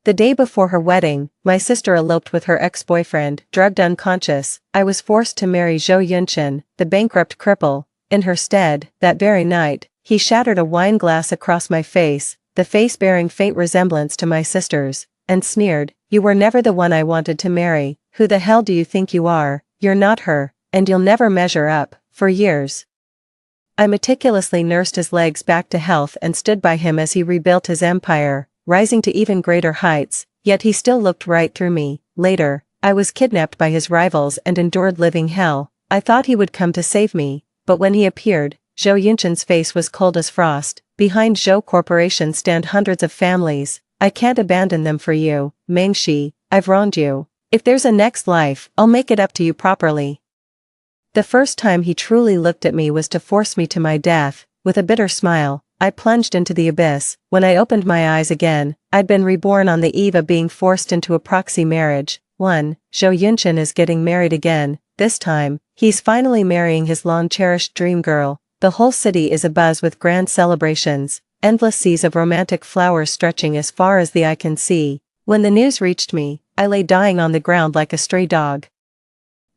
The day before her wedding, my sister eloped with her ex-boyfriend, drugged unconscious. I was forced to marry Zhao Yunshin, the bankrupt cripple. In her stead, that very night, he shattered a wine glass across my face, the face bearing faint resemblance to my sister's, and sneered, "You were never the one I wanted to marry. Who the hell do you think you are? You're not her, and you'll never measure up." For years, I meticulously nursed his legs back to health and stood by him as he rebuilt his empire, rising to even greater heights, yet he still looked right through me. Later, I was kidnapped by his rivals and endured living hell. I thought he would come to save me, but when he appeared, Zhao Yunshin's face was cold as frost. Behind Zhao Corporation stand hundreds of families. I can't abandon them for you, Mengshi. I've wronged you. If there's a next life, I'll make it up to you properly. The first time he truly looked at me was to force me to my death. With a bitter smile, I plunged into the abyss. When I opened my eyes again, I'd been reborn on the eve of being forced into a proxy marriage. Zhao Yunshin is getting married again. This time, he's finally marrying his long-cherished dream girl. The whole city is abuzz with grand celebrations, endless seas of romantic flowers stretching as far as the eye can see. When the news reached me, I lay dying on the ground like a stray dog.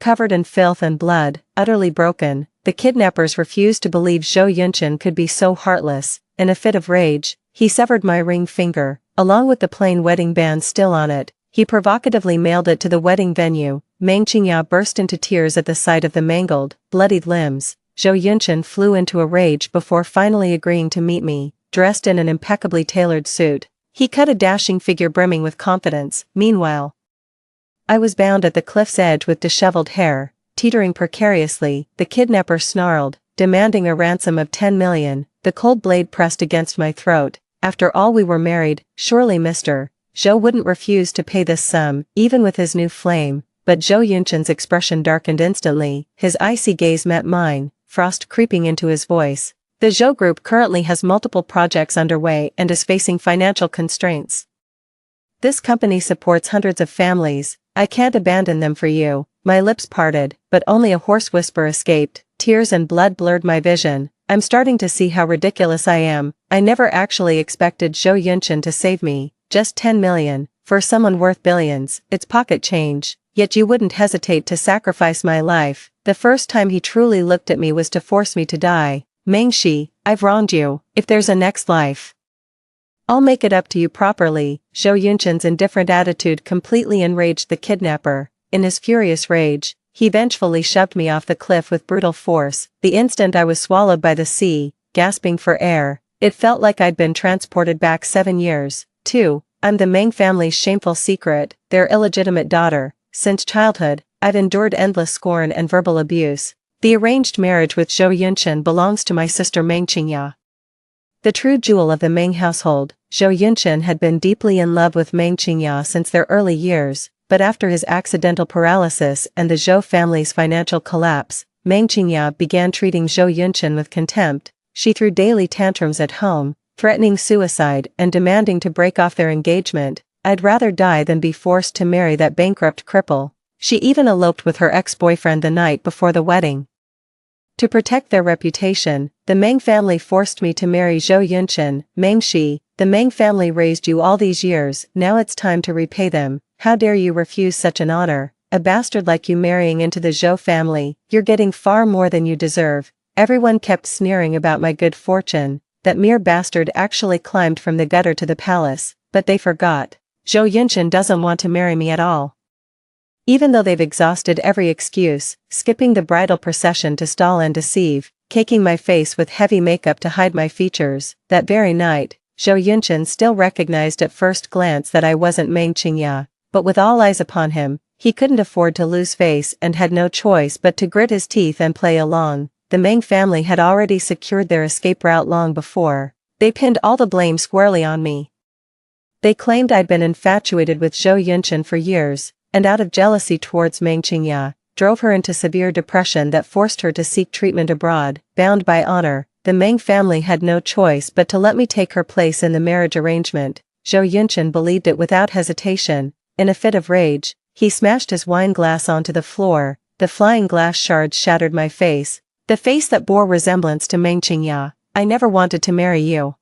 Covered in filth and blood, utterly broken, the kidnappers refused to believe Zhao Yunshin could be so heartless. In a fit of rage, he severed my ring finger, along with the plain wedding band still on it. He provocatively mailed it to the wedding venue. Meng Qingya burst into tears at the sight of the mangled, bloodied limbs. Zhao Yunshin flew into a rage before finally agreeing to meet me, dressed in an impeccably tailored suit. He cut a dashing figure brimming with confidence. Meanwhile, I was bound at the cliff's edge with disheveled hair, teetering precariously. The kidnapper snarled, demanding a ransom of 10 million. The cold blade pressed against my throat. After all, we were married. Surely Mr. Zhao wouldn't refuse to pay this sum, even with his new flame. But Zhao Yunshin's expression darkened instantly. His icy gaze met mine, frost creeping into his voice. The Zhao Group currently has multiple projects underway and is facing financial constraints. This company supports hundreds of families. I can't abandon them for you. My lips parted, but only a hoarse whisper escaped. Tears and blood blurred my vision. I'm starting to see how ridiculous I am. I never actually expected Zhao Yunshin to save me. Just 10 million. For someone worth billions, it's pocket change. Yet you wouldn't hesitate to sacrifice my life. The first time he truly looked at me was to force me to die. Mengshi, I've wronged you. If there's a next life, I'll make it up to you properly. Zhao Yunshin's indifferent attitude completely enraged the kidnapper. In his furious rage, he vengefully shoved me off the cliff with brutal force. The instant I was swallowed by the sea, gasping for air, it felt like I'd been transported back 7 years. 2. I'm the Meng family's shameful secret, their illegitimate daughter. Since childhood, I've endured endless scorn and verbal abuse. The arranged marriage with Zhao Yunshin belongs to my sister Meng Qingya. The true jewel of the Meng household. Zhao Yunshin had been deeply in love with Meng Qingya since their early years, but after his accidental paralysis and the Zhao family's financial collapse, Meng Qingya began treating Zhao Yunshin with contempt. She threw daily tantrums at home, threatening suicide and demanding to break off their engagement. I'd rather die than be forced to marry that bankrupt cripple. She even eloped with her ex-boyfriend the night before the wedding. To protect their reputation, the Meng family forced me to marry Zhao Yunshin. Mengshi, the Meng family raised you all these years, now it's time to repay them. How dare you refuse such an honor? A bastard like you marrying into the Zhao family, you're getting far more than you deserve. Everyone kept sneering about my good fortune. That mere bastard actually climbed from the gutter to the palace, but they forgot. Zhao Yunshin doesn't want to marry me at all. Even though they've exhausted every excuse, skipping the bridal procession to stall and deceive, caking my face with heavy makeup to hide my features, that very night, Zhao Yunshin still recognized at first glance that I wasn't Meng Qingya, but with all eyes upon him, he couldn't afford to lose face and had no choice but to grit his teeth and play along. The Meng family had already secured their escape route long before. They pinned all the blame squarely on me. They claimed I'd been infatuated with Zhao Yunshin for years, and out of jealousy towards Meng Qingya, drove her into severe depression that forced her to seek treatment abroad. Bound by honor, the Meng family had no choice but to let me take her place in the marriage arrangement. Zhao Yunshin believed it without hesitation. In a fit of rage, he smashed his wine glass onto the floor. The flying glass shards shattered my face, the face that bore resemblance to Meng Qingya. I never wanted to marry you.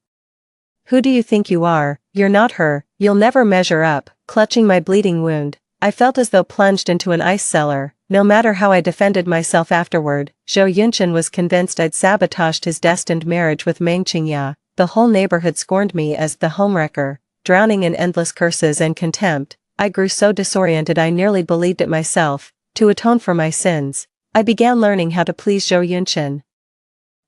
Who do you think you are? You're not her, you'll never measure up. Clutching my bleeding wound, I felt as though plunged into an ice cellar. No matter how I defended myself afterward, Zhou Yunqin was convinced I'd sabotaged his destined marriage with Meng Qingya. The whole neighborhood scorned me as the homewrecker. Drowning in endless curses and contempt, I grew so disoriented I nearly believed it myself. To atone for my sins, I began learning how to please Zhou Yunqin.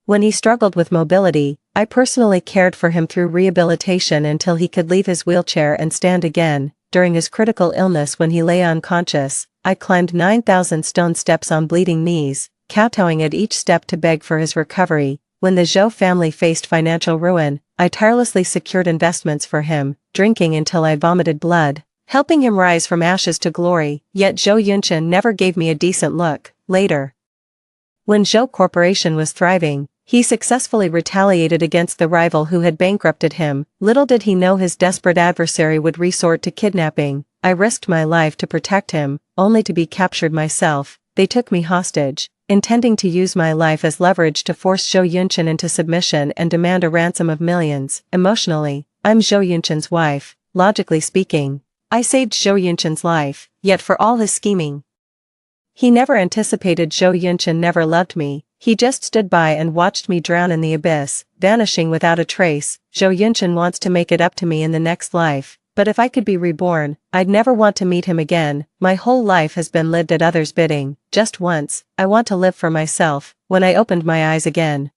When he struggled with mobility, I personally cared for him through rehabilitation until he could leave his wheelchair and stand again. During his critical illness when he lay unconscious, I climbed 9,000 stone steps on bleeding knees, kowtowing at each step to beg for his recovery. When the Zhou family faced financial ruin, I tirelessly secured investments for him, drinking until I vomited blood, helping him rise from ashes to glory. Yet Zhou Yunqin never gave me a decent look. Later, when Zhou Corporation was thriving, he successfully retaliated against the rival who had bankrupted him. Little did he know his desperate adversary would resort to kidnapping. I risked my life to protect him, only to be captured myself. They took me hostage, intending to use my life as leverage to force Zhou Yunqin into submission and demand a ransom of millions. Emotionally, I'm Zhou Yunqin's wife. Logically speaking, I saved Zhou Yunqin's life, yet for all his scheming, he never anticipated Zhou Yunqin never loved me. He just stood by and watched me drown in the abyss, vanishing without a trace. Zhou Yunqin wants to make it up to me in the next life, but if I could be reborn, I'd never want to meet him again. My whole life has been lived at others' bidding. Just once, I want to live for myself. When I opened my eyes again,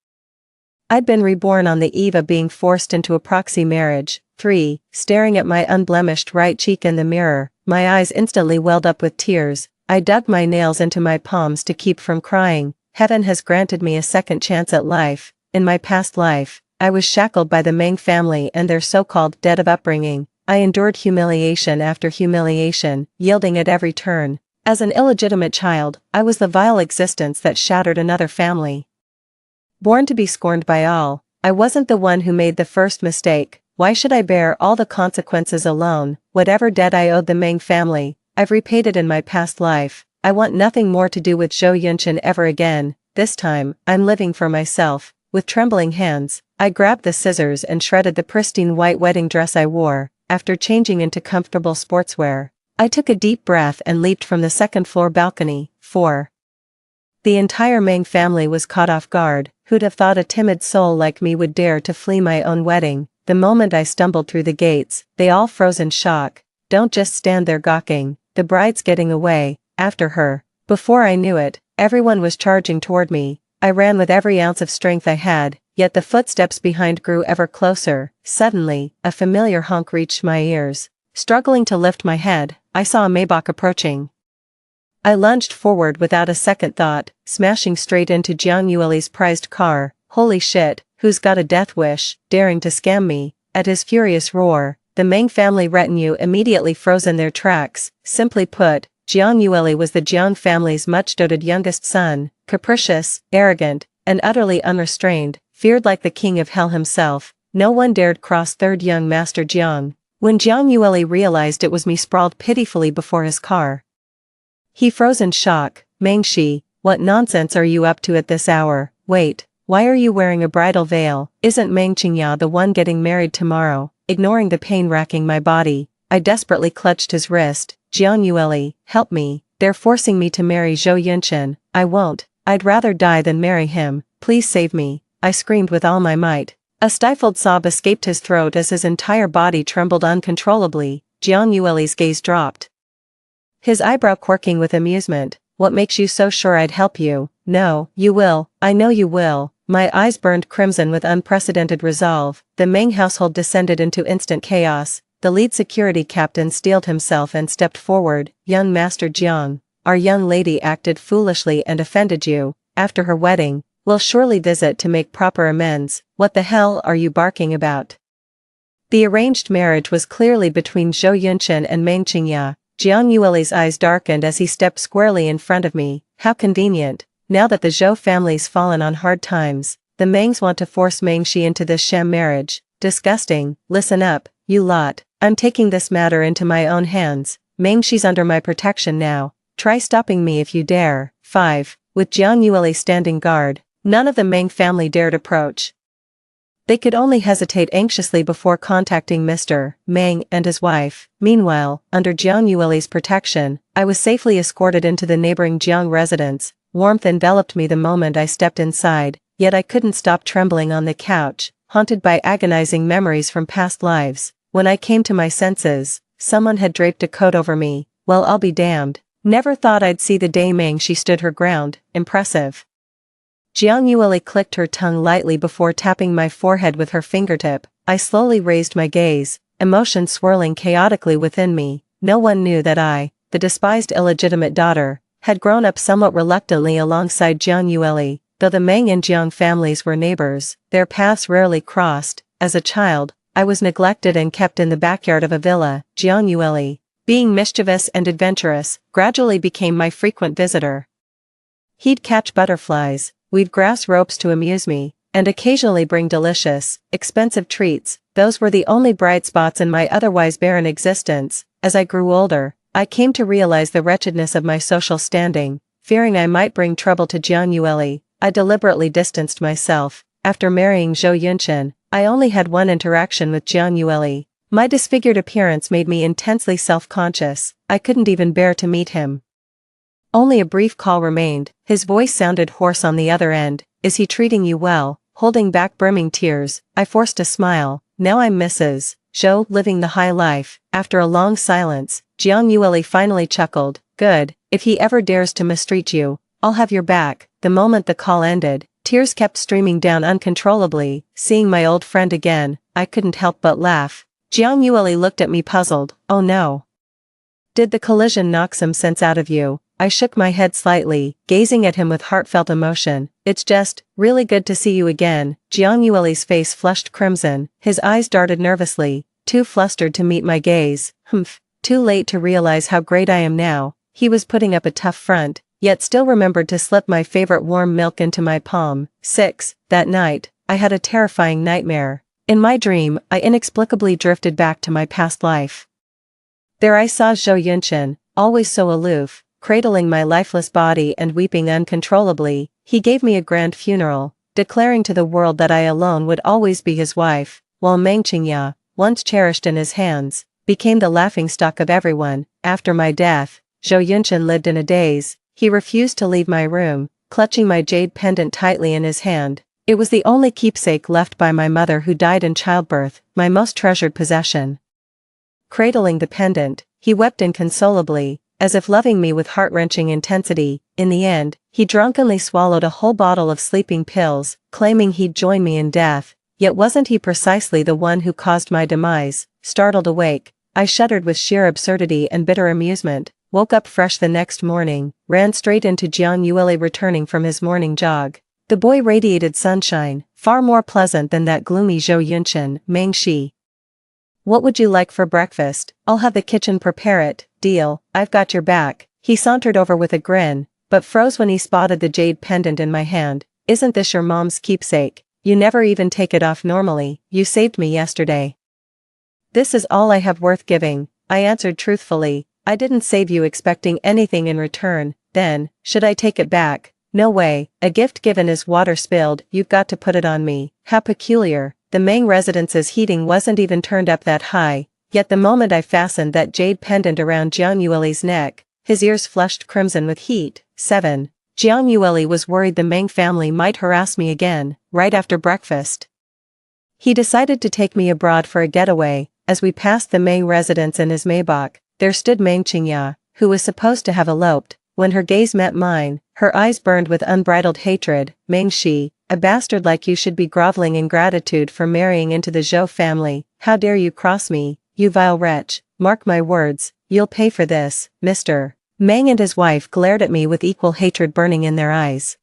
I'd been reborn on the eve of being forced into a proxy marriage. 3. Staring at my unblemished right cheek in the mirror, my eyes instantly welled up with tears. I dug my nails into my palms to keep from crying. Heaven has granted me a second chance at life. In my past life, I was shackled by the Meng family and their so-called debt of upbringing. I endured humiliation after humiliation, yielding at every turn. As an illegitimate child, I was the vile existence that shattered another family. Born to be scorned by all, I wasn't the one who made the first mistake. Why should I bear all the consequences alone? Whatever debt I owed the Meng family, I've repaid it in my past life. I want nothing more to do with Zhou Yunqin ever again. This time, I'm living for myself. With trembling hands, I grabbed the scissors and shredded the pristine white wedding dress I wore. After changing into comfortable sportswear, I took a deep breath and leaped from the second-floor balcony. 4. The entire Meng family was caught off guard. Who'd have thought a timid soul like me would dare to flee my own wedding? The moment I stumbled through the gates, they all froze in shock. Don't just stand there gawking. The bride's getting away. After her. Before I knew it, everyone was charging toward me. I ran with every ounce of strength I had, yet the footsteps behind grew ever closer. Suddenly, a familiar honk reached my ears. Struggling to lift my head, I saw a Maybach approaching. I lunged forward without a second thought, smashing straight into Jiang Yueli's prized car. Holy shit, who's got a death wish, daring to scam me? At his furious roar, the Meng family retinue immediately froze in their tracks. Simply put, Jiang Yueli was the Jiang family's much-doted youngest son, capricious, arrogant, and utterly unrestrained, feared like the king of hell himself. No one dared cross third young master Jiang. When Jiang Yueli realized it was me sprawled pitifully before his car, he froze in shock. Mengshi, what nonsense are you up to at this hour? Wait, why are you wearing a bridal veil? Isn't Meng Qingya the one getting married tomorrow? Ignoring the pain racking my body, I desperately clutched his wrist. Jiang Yueli, help me, they're forcing me to marry Zhou Yunqin. I won't, I'd rather die than marry him, please save me, I screamed with all my might. A stifled sob escaped his throat as his entire body trembled uncontrollably. Jiang Yueli's gaze dropped, his eyebrow quirking with amusement. What makes you so sure I'd help you? No, you will, I know you will. My eyes burned crimson with unprecedented resolve. The Meng household descended into instant chaos. The lead security captain steeled himself and stepped forward. Young Master Jiang, our young lady acted foolishly and offended you. After her wedding, we'll surely visit to make proper amends. What the hell are you barking about? The arranged marriage was clearly between Zhou Yunqin and Meng Qingya. Jiang Yueli's eyes darkened as he stepped squarely in front of me. How convenient. Now that the Zhou family's fallen on hard times, the Mengs want to force Mengshi into this sham marriage. Disgusting. Listen up, you lot. I'm taking this matter into my own hands. Mengshi's under my protection now. Try stopping me if you dare. 5. With Jiang Yueli standing guard, none of the Meng family dared approach. They could only hesitate anxiously before contacting Mr. Meng and his wife. Meanwhile, under Jiang Yueli's protection, I was safely escorted into the neighboring Jiang residence. Warmth enveloped me the moment I stepped inside, yet I couldn't stop trembling on the couch, haunted by agonizing memories from past lives. When I came to my senses, someone had draped a coat over me. Well, I'll be damned. Never thought I'd see the day. Meng. She stood her ground, impressive. Jiang Yueli clicked her tongue lightly before tapping my forehead with her fingertip. I slowly raised my gaze, emotions swirling chaotically within me. No one knew that I, the despised illegitimate daughter, had grown up somewhat reluctantly alongside Jiang Yueli. Though the Meng and Jiang families were neighbors, their paths rarely crossed. As a child, I was neglected and kept in the backyard of a villa. Jiang Yueli, being mischievous and adventurous, gradually became my frequent visitor. He'd catch butterflies, weave grass ropes to amuse me, and occasionally bring delicious, expensive treats. Those were the only bright spots in my otherwise barren existence. As I grew older, I came to realize the wretchedness of my social standing. Fearing I might bring trouble to Jiang Yueli, I deliberately distanced myself. After marrying Zhou Yunshin, I only had one interaction with Jiang Yueli. My disfigured appearance made me intensely self-conscious. I couldn't even bear to meet him. Only a brief call remained. His voice sounded hoarse on the other end. Is he treating you well? Holding back brimming tears, I forced a smile. Now I'm Mrs. Zhou, living the high life. After a long silence, Jiang Yueli finally chuckled. Good, if he ever dares to mistreat you, I'll have your back. The moment the call ended, tears kept streaming down uncontrollably. Seeing my old friend again, I couldn't help but laugh. Jiang Yueli looked at me puzzled. Oh no. Did the collision knock some sense out of you? I shook my head slightly, gazing at him with heartfelt emotion. It's just, really good to see you again. Jiang Yueli's face flushed crimson, his eyes darted nervously, too flustered to meet my gaze. Humph, too late to realize how great I am now. He was putting up a tough front, yet still remembered to slip my favorite warm milk into my palm. 6. That night, I had a terrifying nightmare. In my dream, I inexplicably drifted back to my past life. There I saw Zhou Yunshin, always so aloof, cradling my lifeless body and weeping uncontrollably. He gave me a grand funeral, declaring to the world that I alone would always be his wife, while Meng Qingya, once cherished in his hands, became the laughingstock of everyone. After my death, Zhou Yunshin lived in a daze. He refused to leave my room, clutching my jade pendant tightly in his hand. It was the only keepsake left by my mother, who died in childbirth, my most treasured possession. Cradling the pendant, he wept inconsolably, as if loving me with heart-wrenching intensity. In the end, he drunkenly swallowed a whole bottle of sleeping pills, claiming he'd join me in death. Yet wasn't he precisely the one who caused my demise? Startled awake, I shuddered with sheer absurdity and bitter amusement, woke up fresh the next morning, ran straight into Jiang Yueli returning from his morning jog. The boy radiated sunshine, far more pleasant than that gloomy Zhou Yunshin. Meng Shi. What would you like for breakfast? I'll have the kitchen prepare it. Deal, I've got your back. He sauntered over with a grin, but froze when he spotted the jade pendant in my hand. Isn't this your mom's keepsake? You never even take it off normally. You saved me yesterday. This is all I have worth giving, I answered truthfully. I didn't save you expecting anything in return. Then, should I take it back? No way, a gift given is water spilled. You've got to put it on me. How peculiar. The Meng residence's heating wasn't even turned up that high, yet the moment I fastened that jade pendant around Jiang Yueli's neck, his ears flushed crimson with heat. 7. Jiang Yueli was worried the Meng family might harass me again, right after breakfast. He decided to take me abroad for a getaway. As we passed the Meng residence in his Maybach, there stood Meng Qingya, who was supposed to have eloped. When her gaze met mine, her eyes burned with unbridled hatred. Meng Shi, a bastard like you should be groveling in gratitude for marrying into the Zhou family. How dare you cross me, you vile wretch? Mark my words, you'll pay for this, Mr. Meng and his wife glared at me with equal hatred burning in their eyes.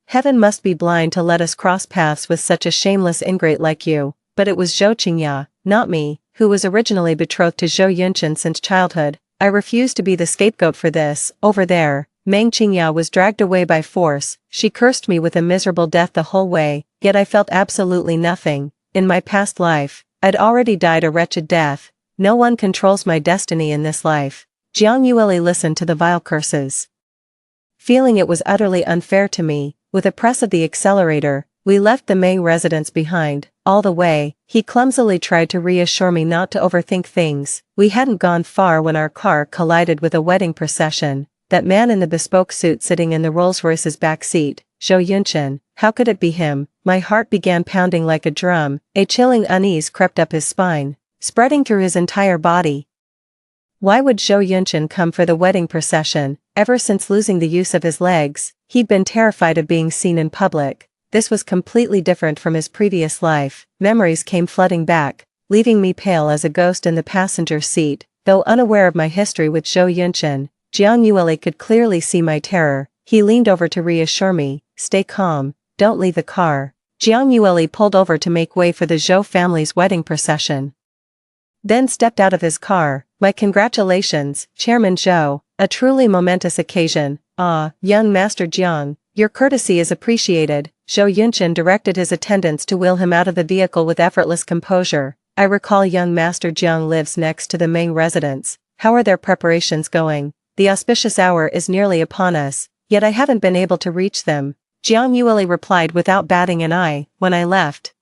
Heaven must be blind to let us cross paths with such a shameless ingrate like you. But it was Zhou Qingya, not me, who was originally betrothed to Zhou Yunshin since childhood. I refused to be the scapegoat for this. Over there, Meng Qingya was dragged away by force. She cursed me with a miserable death the whole way, yet I felt absolutely nothing. In my past life, I'd already died a wretched death. No one controls my destiny in this life. Jiang Yueli listened to the vile curses. Feeling it was utterly unfair to me, with a press of the accelerator, we left the Meng residence behind. All the way, he clumsily tried to reassure me not to overthink things. We hadn't gone far when our car collided with a wedding procession. That man in the bespoke suit sitting in the Rolls-Royce's back seat, Zhao Yunshin, how could it be him? My heart began pounding like a drum, a chilling unease crept up his spine, spreading through his entire body. Why would Zhao Yunshin come for the wedding procession? Ever since losing the use of his legs, he'd been terrified of being seen in public. This was completely different from his previous life. Memories came flooding back, leaving me pale as a ghost in the passenger seat. Though unaware of my history with Zhao Yunshin, Jiang Yueli could clearly see my terror. He leaned over to reassure me, "Stay calm, don't leave the car." Jiang Yueli pulled over to make way for the Zhao family's wedding procession. Then stepped out of his car. "My congratulations, Chairman Zhao, a truly momentous occasion. Ah, young Master Jiang, your courtesy is appreciated." Zhao Yunshin directed his attendants to wheel him out of the vehicle with effortless composure. "I recall young Master Jiang lives next to the main residence. How are their preparations going? The auspicious hour is nearly upon us, yet I haven't been able to reach them." Jiang Yueli replied without batting an eye. "When I left,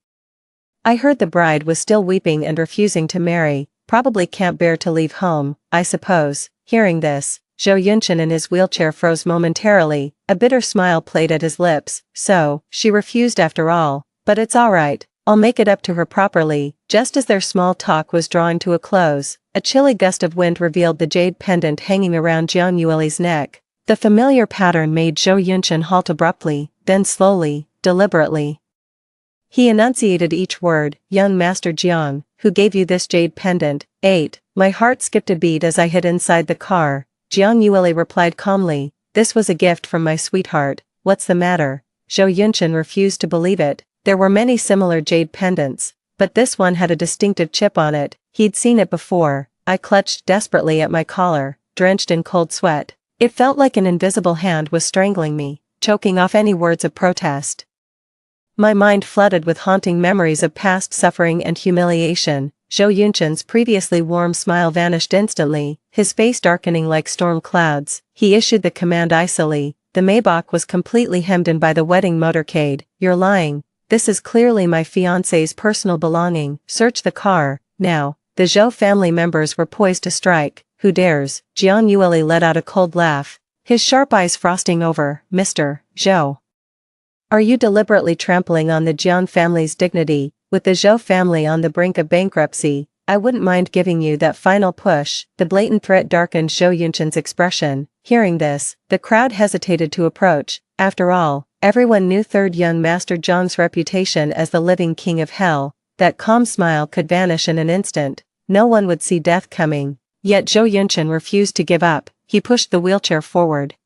I heard the bride was still weeping and refusing to marry. Probably can't bear to leave home, I suppose." Hearing this, Zhao Yunshin in his wheelchair froze momentarily. A bitter smile played at his lips. "So, she refused after all. But it's alright, I'll make it up to her properly." Just as their small talk was drawing to a close, a chilly gust of wind revealed the jade pendant hanging around Jiang Yueli's neck. The familiar pattern made Zhao Yunshin halt abruptly, then slowly, deliberately, he enunciated each word. "Young Master Jiang, who gave you this jade pendant?" 8. My heart skipped a beat as I hid inside the car. Jiang Yueli replied calmly, "This was a gift from my sweetheart." "What's the matter?" Zhao Yunshin refused to believe it. There were many similar jade pendants, but this one had a distinctive chip on it. He'd seen it before. I clutched desperately at my collar, drenched in cold sweat. It felt like an invisible hand was strangling me, choking off any words of protest. My mind flooded with haunting memories of past suffering and humiliation. Zhao Yunshin's previously warm smile vanished instantly, his face darkening like storm clouds. He issued the command icily. The Maybach was completely hemmed in by the wedding motorcade. "You're lying. This is clearly my fiancé's personal belonging. Search the car, now." The Zhao family members were poised to strike. "Who dares?" Jiang Yueli let out a cold laugh, his sharp eyes frosting over. "Mr. Zhao, are you deliberately trampling on the Jiang family's dignity? With the Zhao family on the brink of bankruptcy, I wouldn't mind giving you that final push." The blatant threat darkened Zhao Yunshin's expression. Hearing this, the crowd hesitated to approach. After all, everyone knew third young Master Jiang's reputation as the living king of hell. That calm smile could vanish in an instant. No one would see death coming. Yet Zhao Yunshin refused to give up. He pushed the wheelchair forward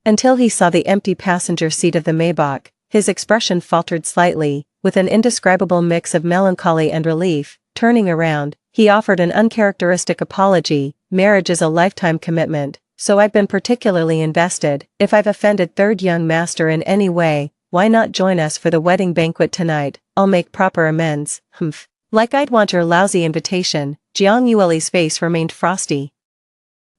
until he saw the empty passenger seat of the Maybach. His expression faltered slightly, with an indescribable mix of melancholy and relief. Turning around, he offered an uncharacteristic apology. "Marriage is a lifetime commitment, so I've been particularly invested. If I've offended third young master in any way, why not join us for the wedding banquet tonight? I'll make proper amends." "Humph. Like I'd want your lousy invitation." Jiang Yueli's face remained frosty,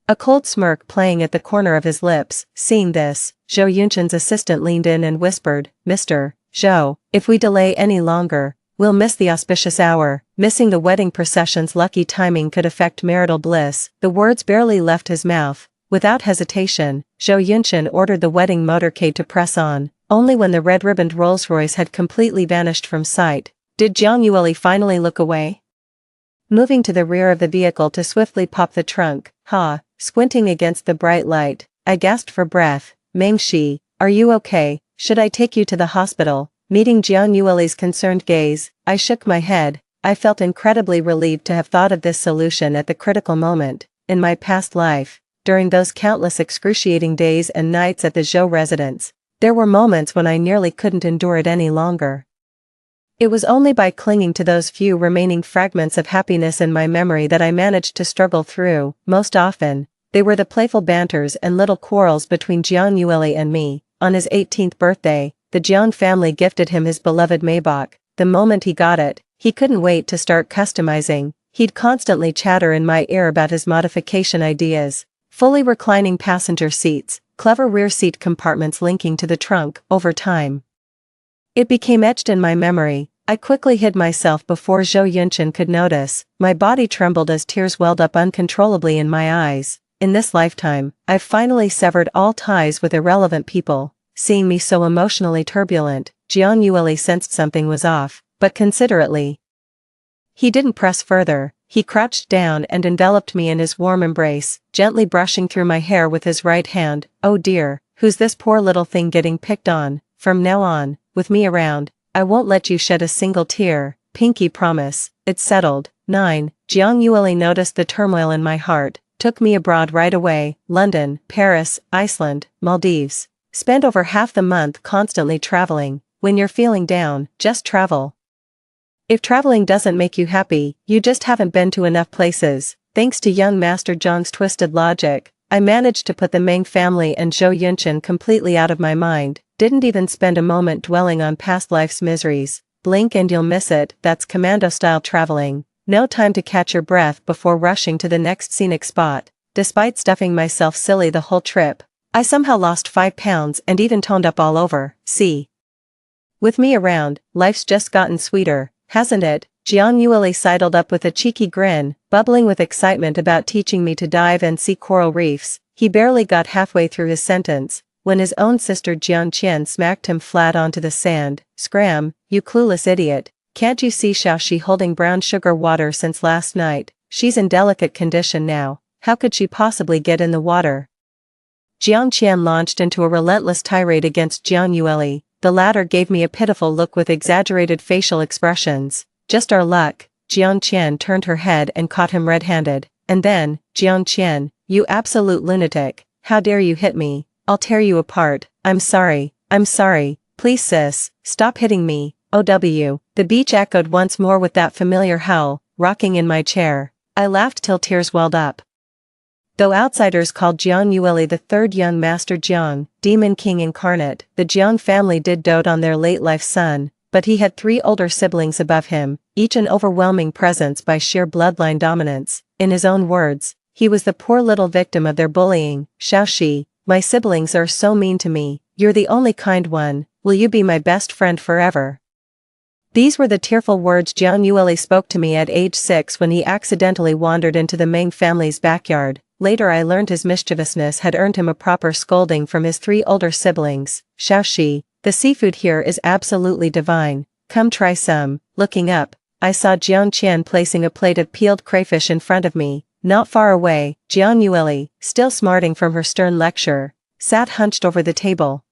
a cold smirk playing at the corner of his lips. Seeing this, Zhao Yunshin's assistant leaned in and whispered, "Mr. Zhao, if we delay any longer, we'll miss the auspicious hour." Missing the wedding procession's lucky timing could affect marital bliss. The words barely left his mouth. Without hesitation, Zhao Yunshin ordered the wedding motorcade to press on. Only when the red-ribboned Rolls-Royce had completely vanished from sight did Jiang Yueli finally look away. Moving to the rear of the vehicle to swiftly pop the trunk, squinting against the bright light, I gasped for breath. "Mengshi, are you okay? Should I take you to the hospital?" Meeting Jiang Yueli's concerned gaze, I shook my head. I felt incredibly relieved to have thought of this solution at the critical moment. In my past life, during those countless excruciating days and nights at the Zhou residence, there were moments when I nearly couldn't endure it any longer. It was only by clinging to those few remaining fragments of happiness in my memory that I managed to struggle through. Most often, they were the playful banters and little quarrels between Jiang Yueli and me. On his 18th birthday, the Jiang family gifted him his beloved Maybach. The moment he got it, he couldn't wait to start customizing. He'd constantly chatter in my ear about his modification ideas. Fully reclining passenger seats, clever rear seat compartments linking to the trunk. Over time, it became etched in my memory. I quickly hid myself before Zhou Yunchen could notice. My body trembled as tears welled up uncontrollably in my eyes. In this lifetime, I've finally severed all ties with irrelevant people. Seeing me so emotionally turbulent, Jiang Yueli sensed something was off, but considerately. He didn't press further. He crouched down and enveloped me in his warm embrace, gently brushing through my hair with his right hand. Oh dear, who's this poor little thing getting picked on? From now on, with me around, I won't let you shed a single tear. Pinky promise. It's settled. 9. Jiang Yueli noticed the turmoil in my heart, took me abroad right away. London, Paris, Iceland, Maldives. Spent over half the month constantly traveling. When you're feeling down, just travel. If traveling doesn't make you happy, you just haven't been to enough places. Thanks to young Master Zhang's twisted logic, I managed to put the Meng family and Zhou Yunchen completely out of my mind. Didn't even spend a moment dwelling on past life's miseries. Blink and you'll miss it. That's commando-style traveling. No time to catch your breath before rushing to the next scenic spot. Despite stuffing myself silly the whole trip, I somehow lost 5 pounds and even toned up all over. See. With me around, life's just gotten sweeter, hasn't it? Jiang Yueli sidled up with a cheeky grin, bubbling with excitement about teaching me to dive and see coral reefs. He barely got halfway through his sentence, when his own sister Jiang Qian smacked him flat onto the sand. Scram, you clueless idiot. Can't you see Xiaoxi holding brown sugar water since last night? She's in delicate condition now. How could she possibly get in the water? Jiang Qian launched into a relentless tirade against Jiang Yueli. The latter gave me a pitiful look with exaggerated facial expressions. Just our luck. Jiang Qian turned her head and caught him red-handed. And then, Jiang Qian, you absolute lunatic. How dare you hit me? I'll tear you apart. I'm sorry. Please sis, stop hitting me. OW. The beach echoed once more with that familiar howl, rocking in my chair. I laughed till tears welled up. Though outsiders called Jiang Yueli the third young Master Jiang, Demon King incarnate, the Jiang family did dote on their late-life son, but he had 3 older siblings above him, each an overwhelming presence by sheer bloodline dominance. In his own words, he was the poor little victim of their bullying. Xiaoxi, my siblings are so mean to me. You're the only kind one. Will you be my best friend forever? These were the tearful words Jiang Yueli spoke to me at age 6 when he accidentally wandered into the Meng family's backyard. Later I learned his mischievousness had earned him a proper scolding from his 3 older siblings. Xiaoxi, the seafood here is absolutely divine. Come try some. Looking up, I saw Jiang Qian placing a plate of peeled crayfish in front of me. Not far away, Jiang Yueli, still smarting from her stern lecture, sat hunched over the table,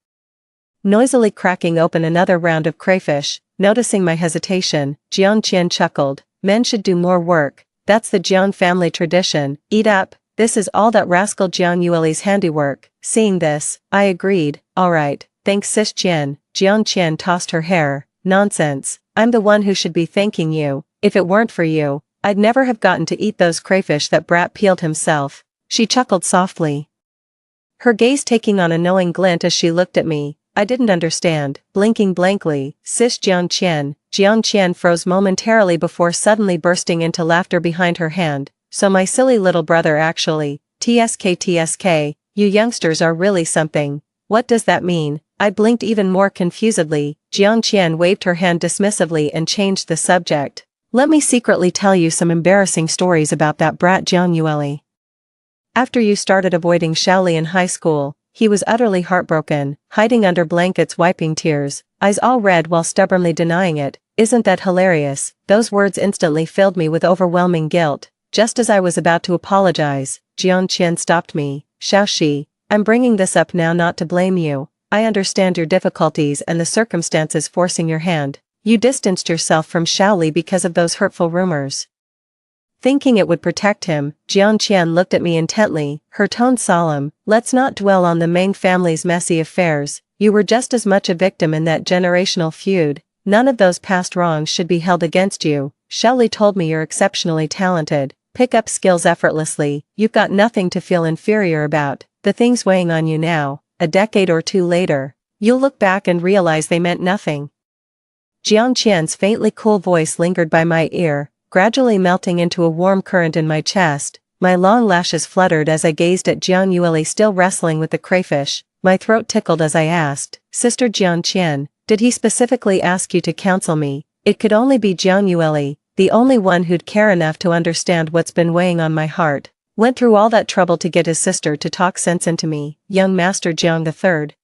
noisily cracking open another round of crayfish. Noticing my hesitation, Jiang Qian chuckled. Men should do more work. That's the Jiang family tradition. Eat up. This is all that rascal Jiang Yueli's handiwork. Seeing this, I agreed. Alright, thanks sis Qian. Jiang Qian tossed her hair. Nonsense. I'm the one who should be thanking you. If it weren't for you, I'd never have gotten to eat those crayfish that brat peeled himself. She chuckled softly, her gaze taking on a knowing glint as she looked at me. I didn't understand, blinking blankly. Sis Jiang Qian. Jiang Qian froze momentarily before suddenly bursting into laughter behind her hand. So my silly little brother actually. TSK, you youngsters are really something. What does that mean? I blinked even more confusedly. Jiang Qian waved her hand dismissively and changed the subject. Let me secretly tell you some embarrassing stories about that brat Jiang Yueli. After you started avoiding Shaoli in high school, he was utterly heartbroken, hiding under blankets wiping tears, eyes all red while stubbornly denying it. Isn't that hilarious? Those words instantly filled me with overwhelming guilt. Just as I was about to apologize, Jiang Qian stopped me. Xiaoxi, I'm bringing this up now not to blame you. I understand your difficulties and the circumstances forcing your hand. You distanced yourself from Shaoli because of those hurtful rumors. Thinking it would protect him, Jiang Qian looked at me intently, her tone solemn. Let's not dwell on the Meng family's messy affairs. You were just as much a victim in that generational feud. None of those past wrongs should be held against you. Shaoli told me you're exceptionally talented. Pick up skills effortlessly. You've got nothing to feel inferior about. The things weighing on you now, a decade or 2 later, you'll look back and realize they meant nothing. Jiang Qian's faintly cool voice lingered by my ear, gradually melting into a warm current in my chest. My long lashes fluttered as I gazed at Jiang Yueli still wrestling with the crayfish. My throat tickled as I asked, Sister Jiang Qian, did he specifically ask you to counsel me? It could only be Jiang Yueli, the only one who'd care enough to understand what's been weighing on my heart. Went through all that trouble to get his sister to talk sense into me, young Master Jiang III.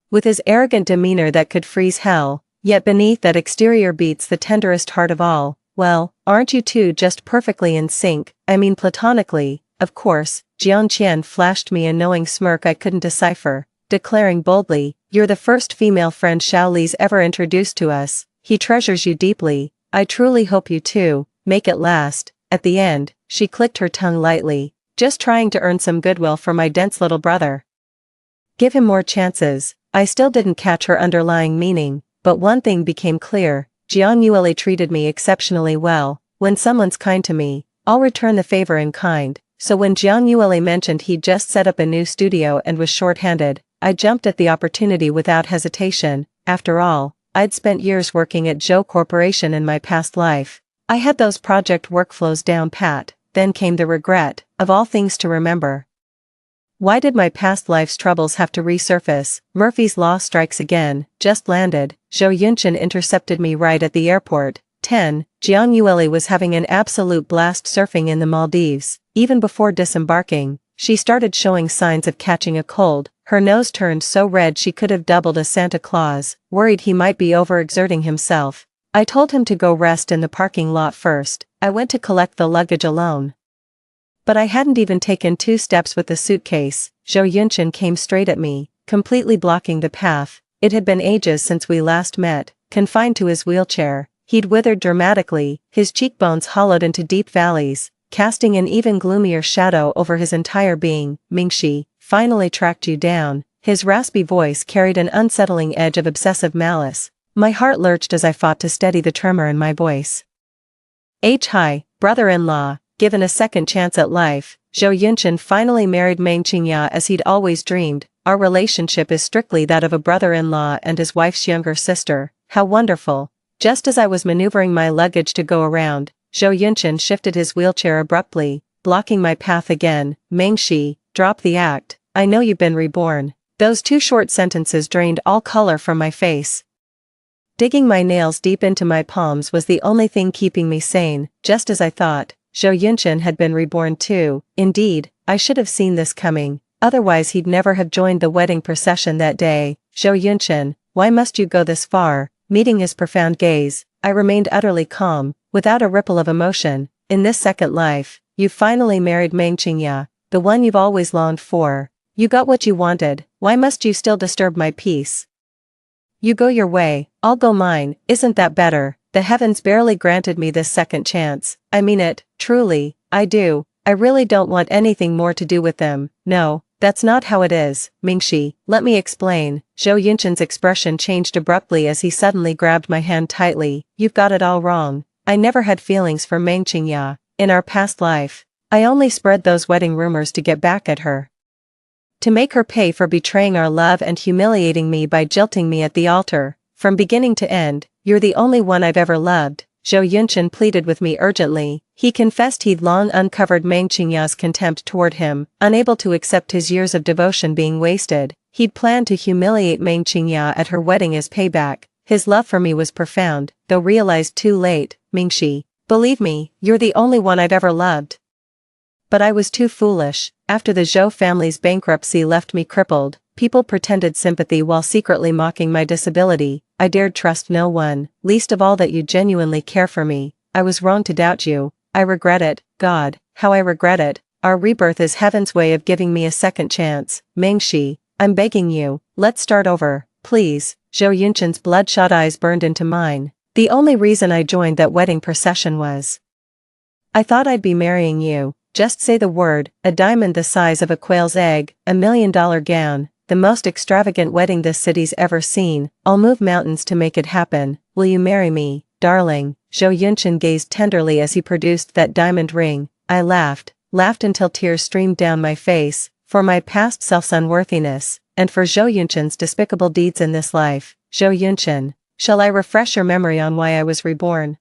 With his arrogant demeanor that could freeze hell, yet beneath that exterior beats the tenderest heart of all. Well, aren't you two just perfectly in sync, I mean platonically, of course. Jiang Qian flashed me a knowing smirk I couldn't decipher, declaring boldly, "You're the first female friend Xiao Li's ever introduced to us. He treasures you deeply. I truly hope you two make it last." At the end, she clicked her tongue lightly, "Just trying to earn some goodwill for my dense little brother. Give him more chances." I still didn't catch her underlying meaning, but one thing became clear: Jiang Yueli treated me exceptionally well. When someone's kind to me, I'll return the favor in kind. So when Jiang Yueli mentioned he'd just set up a new studio and was short-handed, I jumped at the opportunity without hesitation. After all, I'd spent years working at Zhao Corporation in my past life. I had those project workflows down pat. Then came the regret, of all things to remember. Why did my past life's troubles have to resurface? Murphy's Law strikes again. Just landed. Zhou Yunshin intercepted me right at the airport. 10. Jiang Yueli was having an absolute blast surfing in the Maldives. Even before disembarking, she started showing signs of catching a cold. Her nose turned so red she could have doubled as Santa Claus, worried he might be overexerting himself. I told him to go rest in the parking lot first. I went to collect the luggage alone. But I hadn't even taken 2 steps with the suitcase. Zhou Yunshin came straight at me, completely blocking the path. It had been ages since we last met. Confined to his wheelchair, he'd withered dramatically, his cheekbones hollowed into deep valleys, casting an even gloomier shadow over his entire being. "Mingxi, finally tracked you down." His raspy voice carried an unsettling edge of obsessive malice. My heart lurched as I fought to steady the tremor in my voice. Hi, brother-in-law. Given a second chance at life, Zhou Yunshin finally married Meng Qingya as he'd always dreamed. Our relationship is strictly that of a brother-in-law and his wife's younger sister. How wonderful. Just as I was maneuvering my luggage to go around, Zhou Yunshin shifted his wheelchair abruptly, blocking my path again. "Mengxi, drop the act. I know you've been reborn." Those 2 short sentences drained all color from my face. Digging my nails deep into my palms was the only thing keeping me sane. Just as I thought, Zhou Yunshin had been reborn too. Indeed, I should have seen this coming. Otherwise he'd never have joined the wedding procession that day. "Zhou Yunshin, why must you go this far?" Meeting his profound gaze, I remained utterly calm, without a ripple of emotion. "In this second life, you finally married Meng Qingya, the one you've always longed for. You got what you wanted. Why must you still disturb my peace? You go your way, I'll go mine. Isn't that better? The heavens barely granted me this second chance. I mean it, truly, I do. I really don't want anything more to do with them. No, that's not how it is." "Mingxi, let me explain." Zhou Yunshin's expression changed abruptly as he suddenly grabbed my hand tightly. "You've got it all wrong. I never had feelings for Meng Qingya. In our past life, I only spread those wedding rumors to get back at her. To make her pay for betraying our love and humiliating me by jilting me at the altar. From beginning to end, you're the only one I've ever loved." Zhou Yunshin pleaded with me urgently. He confessed he'd long uncovered Meng Qingya's contempt toward him, unable to accept his years of devotion being wasted. He'd planned to humiliate Meng Qingya at her wedding as payback. His love for me was profound, though realized too late. "Mingxi, believe me, you're the only one I've ever loved." But I was too foolish. After the Zhou family's bankruptcy left me crippled, people pretended sympathy while secretly mocking my disability. I dared trust no one, least of all that you genuinely care for me. I was wrong to doubt you. I regret it. God, how I regret it. Our rebirth is heaven's way of giving me a second chance. Mingxi, I'm begging you, let's start over, please. Zhou Yunshin's bloodshot eyes burned into mine. The only reason I joined that wedding procession was, I thought I'd be marrying you. Just say the word, a diamond the size of a quail's egg, $1 million gown, the most extravagant wedding this city's ever seen. I'll move mountains to make it happen. Will you marry me, darling? Zhou Yunshin gazed tenderly as he produced that diamond ring. I laughed until tears streamed down my face, for my past self's unworthiness, and for Zhou Yunshin's despicable deeds in this life. Zhou Yunshin, shall I refresh your memory on why I was reborn?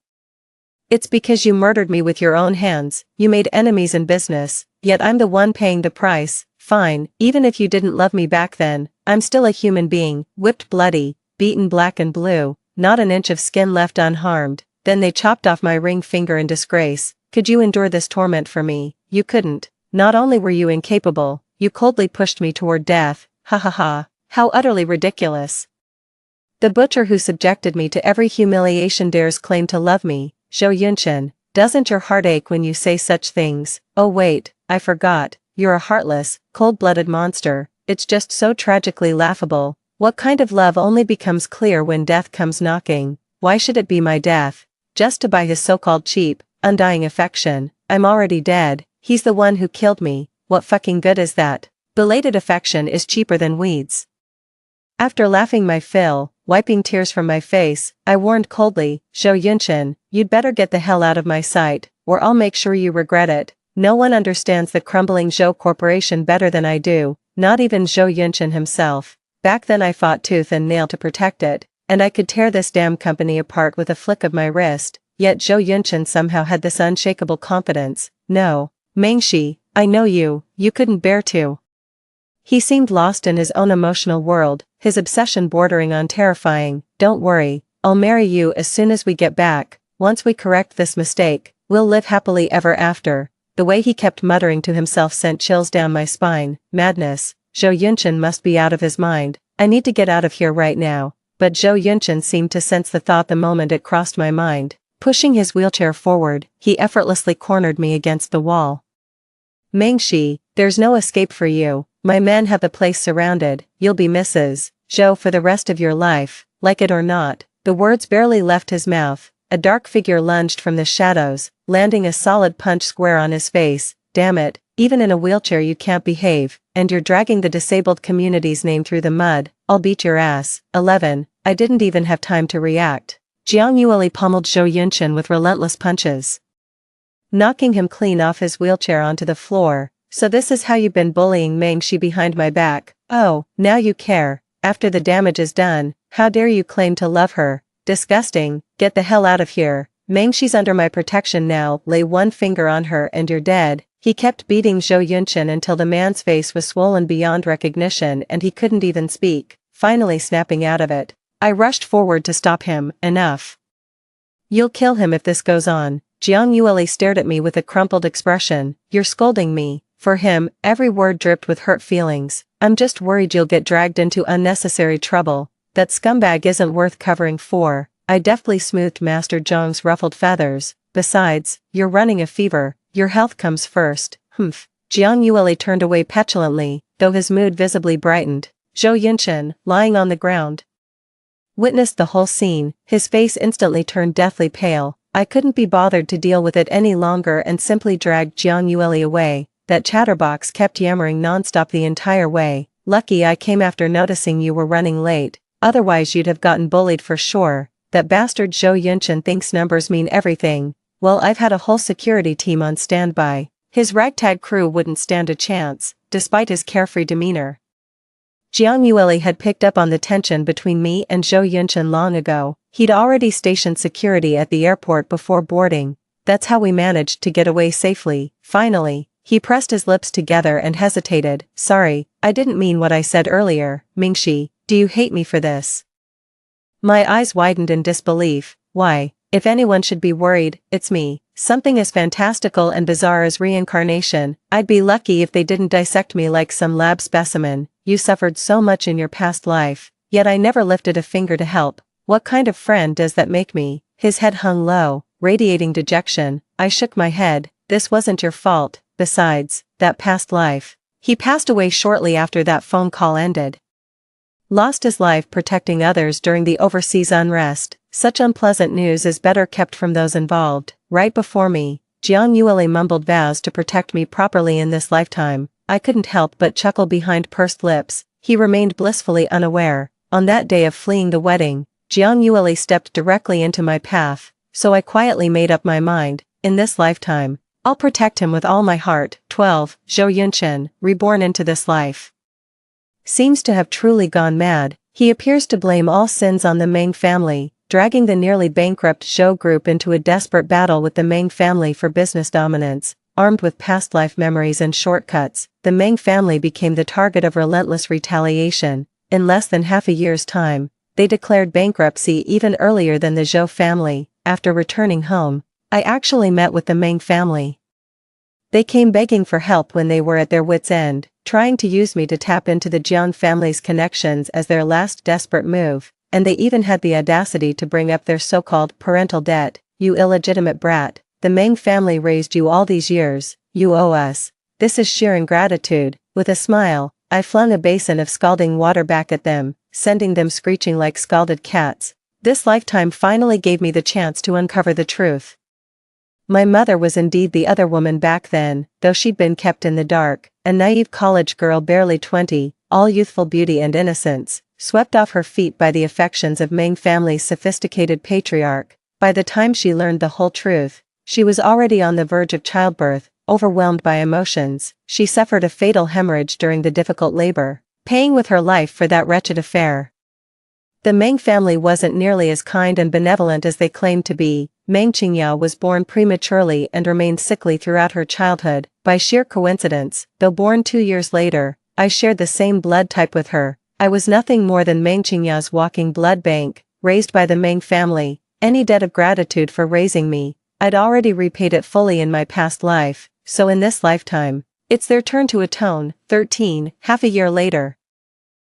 It's because you murdered me with your own hands. You made enemies in business, yet I'm the one paying the price. Fine, even if you didn't love me back then, I'm still a human being, whipped bloody, beaten black and blue. not an inch of skin left unharmed. Then they chopped off my ring finger in disgrace. Could you endure this torment for me? You couldn't. Not only were you incapable, you coldly pushed me toward death. Ha ha ha. How utterly ridiculous. The butcher who subjected me to every humiliation dares claim to love me. Zhao Yunshin, doesn't your heart ache when you say such things? Oh wait, I forgot. You're a heartless, cold-blooded monster. It's just so tragically laughable. What kind of love only becomes clear when death comes knocking? Why should it be my death? Just to buy his so-called cheap, undying affection. I'm already dead. He's the one who killed me. What fucking good is that? Belated affection is cheaper than weeds. After laughing my fill, wiping tears from my face, I warned coldly, Zhao Yunshin, you'd better get the hell out of my sight, or I'll make sure you regret it. No one understands the crumbling Zhao Corporation better than I do, not even Zhao Yunshin himself. Back then I fought tooth and nail to protect it, and I could tear this damn company apart with a flick of my wrist, yet Zhao Yunshin somehow had this unshakable confidence. No, Mengshi, I know you couldn't bear to. He seemed lost in his own emotional world, his obsession bordering on terrifying. Don't worry, I'll marry you as soon as we get back. Once we correct this mistake, we'll live happily ever after. The way he kept muttering to himself sent chills down my spine. Madness. Zhao Yunshin must be out of his mind. I need to get out of here right now. But Zhao Yunshin seemed to sense the thought the moment it crossed my mind. Pushing his wheelchair forward, he effortlessly cornered me against the wall. Mengshi, there's no escape for you. My men have the place surrounded. You'll be Mrs. Zhao for the rest of your life, like it or not. The words barely left his mouth. A dark figure lunged from the shadows, landing a solid punch square on his face. Damn it, even in a wheelchair you can't behave, and you're dragging the disabled community's name through the mud. I'll beat your ass. 11. I didn't even have time to react. Jiang Yueli pummeled Zhao Yunshin with relentless punches, knocking him clean off his wheelchair onto the floor. So this is how you've been bullying Mengshi behind my back. Oh, now you care. After the damage is done, how dare you claim to love her? Disgusting. Get the hell out of here. Mengshi's under my protection now. Lay one finger on her and you're dead. He kept beating Zhao Yunshin until the man's face was swollen beyond recognition and he couldn't even speak, finally snapping out of it. I rushed forward to stop him. Enough. You'll kill him if this goes on. Jiang Yueli stared at me with a crumpled expression. You're scolding me. For him, every word dripped with hurt feelings. I'm just worried you'll get dragged into unnecessary trouble. That scumbag isn't worth covering for. I deftly smoothed Master Zhang's ruffled feathers. Besides, you're running a fever. Your health comes first. Humph. Jiang Yueli turned away petulantly, though his mood visibly brightened. Zhao Yunshin, lying on the ground, witnessed the whole scene. His face instantly turned deathly pale. I couldn't be bothered to deal with it any longer and simply dragged Jiang Yueli away. That chatterbox kept yammering nonstop the entire way. Lucky I came after noticing you were running late, otherwise you'd have gotten bullied for sure. That bastard Zhao Yunshin thinks numbers mean everything. Well, I've had a whole security team on standby. His ragtag crew wouldn't stand a chance, despite his carefree demeanor. Jiang Yueli had picked up on the tension between me and Zhao Yunshin long ago. He'd already stationed security at the airport before boarding. That's how we managed to get away safely. Finally, he pressed his lips together and hesitated. Sorry, I didn't mean what I said earlier. Mengshi, do you hate me for this? My eyes widened in disbelief. Why, if anyone should be worried, it's me. Something as fantastical and bizarre as reincarnation. I'd be lucky if they didn't dissect me like some lab specimen. You suffered so much in your past life, yet I never lifted a finger to help. What kind of friend does that make me? His head hung low, radiating dejection. I shook my head. This wasn't your fault. Besides, that past life. He passed away shortly after that phone call ended. Lost his life protecting others during the overseas unrest. Such unpleasant news is better kept from those involved. Right before me, Jiang Yueli mumbled vows to protect me properly in this lifetime. I couldn't help but chuckle behind pursed lips. He remained blissfully unaware. On that day of fleeing the wedding, Jiang Yueli stepped directly into my path, so I quietly made up my mind. In this lifetime, I'll protect him with all my heart. 12. Zhao Yunshin, reborn into this life, seems to have truly gone mad. He appears to blame all sins on the Meng family, dragging the nearly bankrupt Zhou group into a desperate battle with the Meng family for business dominance. Armed with past life memories and shortcuts, the Meng family became the target of relentless retaliation. In less than half a year's time, They declared bankruptcy even earlier than the Zhao family. After returning home, I actually met with the Meng family. They came begging for help when they were at their wits' end, trying to use me to tap into the Jiang family's connections as their last desperate move, and they even had the audacity to bring up their so-called parental debt. You illegitimate brat, the Meng family raised you all these years, you owe us. This is sheer ingratitude. With a smile, I flung a basin of scalding water back at them, sending them screeching like scalded cats. This lifetime finally gave me the chance to uncover the truth. My mother was indeed the other woman back then, though she'd been kept in the dark, a naive college girl barely 20, all youthful beauty and innocence, swept off her feet by the affections of Meng family's sophisticated patriarch. By the time she learned the whole truth, she was already on the verge of childbirth, overwhelmed by emotions. She suffered a fatal hemorrhage during the difficult labor, paying with her life for that wretched affair. The Meng family wasn't nearly as kind and benevolent as they claimed to be. Meng Qingyao was born prematurely and remained sickly throughout her childhood. By sheer coincidence, though born 2 years later, I shared the same blood type with her. I was nothing more than Meng Qingyao's walking blood bank, raised by the Meng family. Any debt of gratitude for raising me, I'd already repaid it fully in my past life, so in this lifetime, it's their turn to atone. 13, half a year later.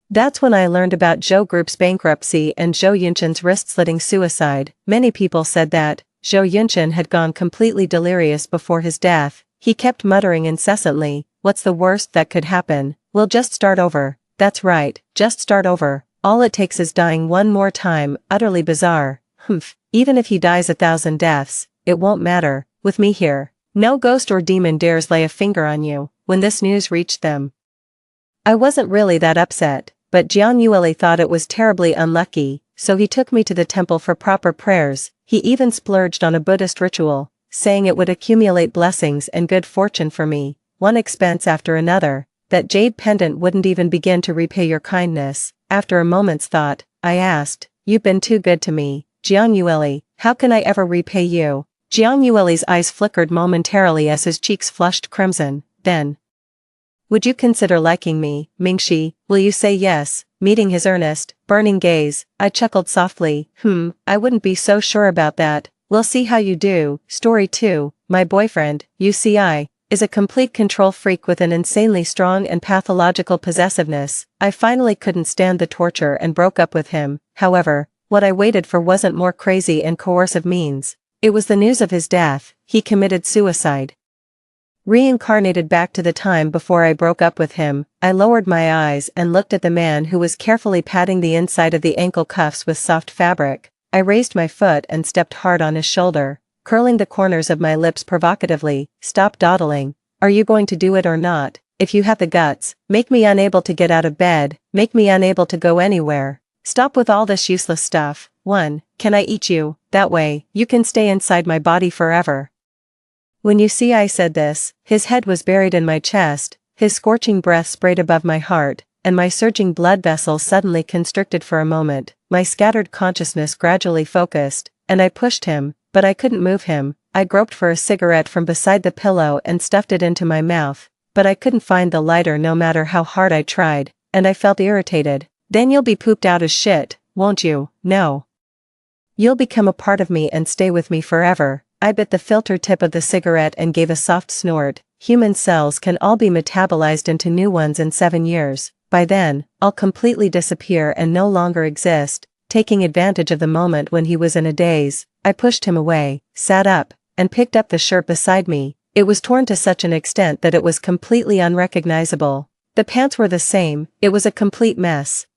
That's when I learned about Zhao Group's bankruptcy and Zhou Yunshan's wrist-slitting suicide. Many people said that Zhou Yunshan had gone completely delirious before his death. He kept muttering incessantly, "What's the worst that could happen? We'll just start over." That's right, just start over. All it takes is dying one more time. Utterly bizarre. Humph, even if he dies 1,000 deaths, it won't matter, with me here. No ghost or demon dares lay a finger on you. When this news reached them, I wasn't really that upset, but Jiang Yueli thought it was terribly unlucky, so he took me to the temple for proper prayers. He even splurged on a Buddhist ritual, saying it would accumulate blessings and good fortune for me, one expense after another. That jade pendant wouldn't even begin to repay your kindness. After a moment's thought, I asked, "You've been too good to me, Jiang Yueli, how can I ever repay you?" Jiang Yueli's eyes flickered momentarily as his cheeks flushed crimson. Then, "Would you consider liking me, Mingxi? Will you say yes?" Meeting his earnest, burning gaze, I chuckled softly. I wouldn't be so sure about that. We'll see how you do. Story 2, my boyfriend, UCI, is a complete control freak with an insanely strong and pathological possessiveness. I finally couldn't stand the torture and broke up with him. However, what I waited for wasn't more crazy and coercive means. It was the news of his death. He committed suicide. Reincarnated back to the time before I broke up with him, I lowered my eyes and looked at the man who was carefully patting the inside of the ankle cuffs with soft fabric. I raised my foot and stepped hard on his shoulder, curling the corners of my lips provocatively. "Stop dawdling. Are you going to do it or not? If you have the guts, make me unable to get out of bed, make me unable to go anywhere. Stop with all this useless stuff. 1. Can I eat you? That way, you can stay inside my body forever." When UCI said this, his head was buried in my chest, his scorching breath sprayed above my heart, and my surging blood vessels suddenly constricted for a moment. My scattered consciousness gradually focused, and I pushed him, but I couldn't move him. I groped for a cigarette from beside the pillow and stuffed it into my mouth, but I couldn't find the lighter no matter how hard I tried, and I felt irritated. "Then you'll be pooped out as shit, won't you?" "No. You'll become a part of me and stay with me forever." I bit the filter tip of the cigarette and gave a soft snort. Human cells can all be metabolized into new ones in 7 years. By then, I'll completely disappear and no longer exist. Taking advantage of the moment when he was in a daze, I pushed him away, sat up, and picked up the shirt beside me. It was torn to such an extent that it was completely unrecognizable. The pants were the same. It was a complete mess.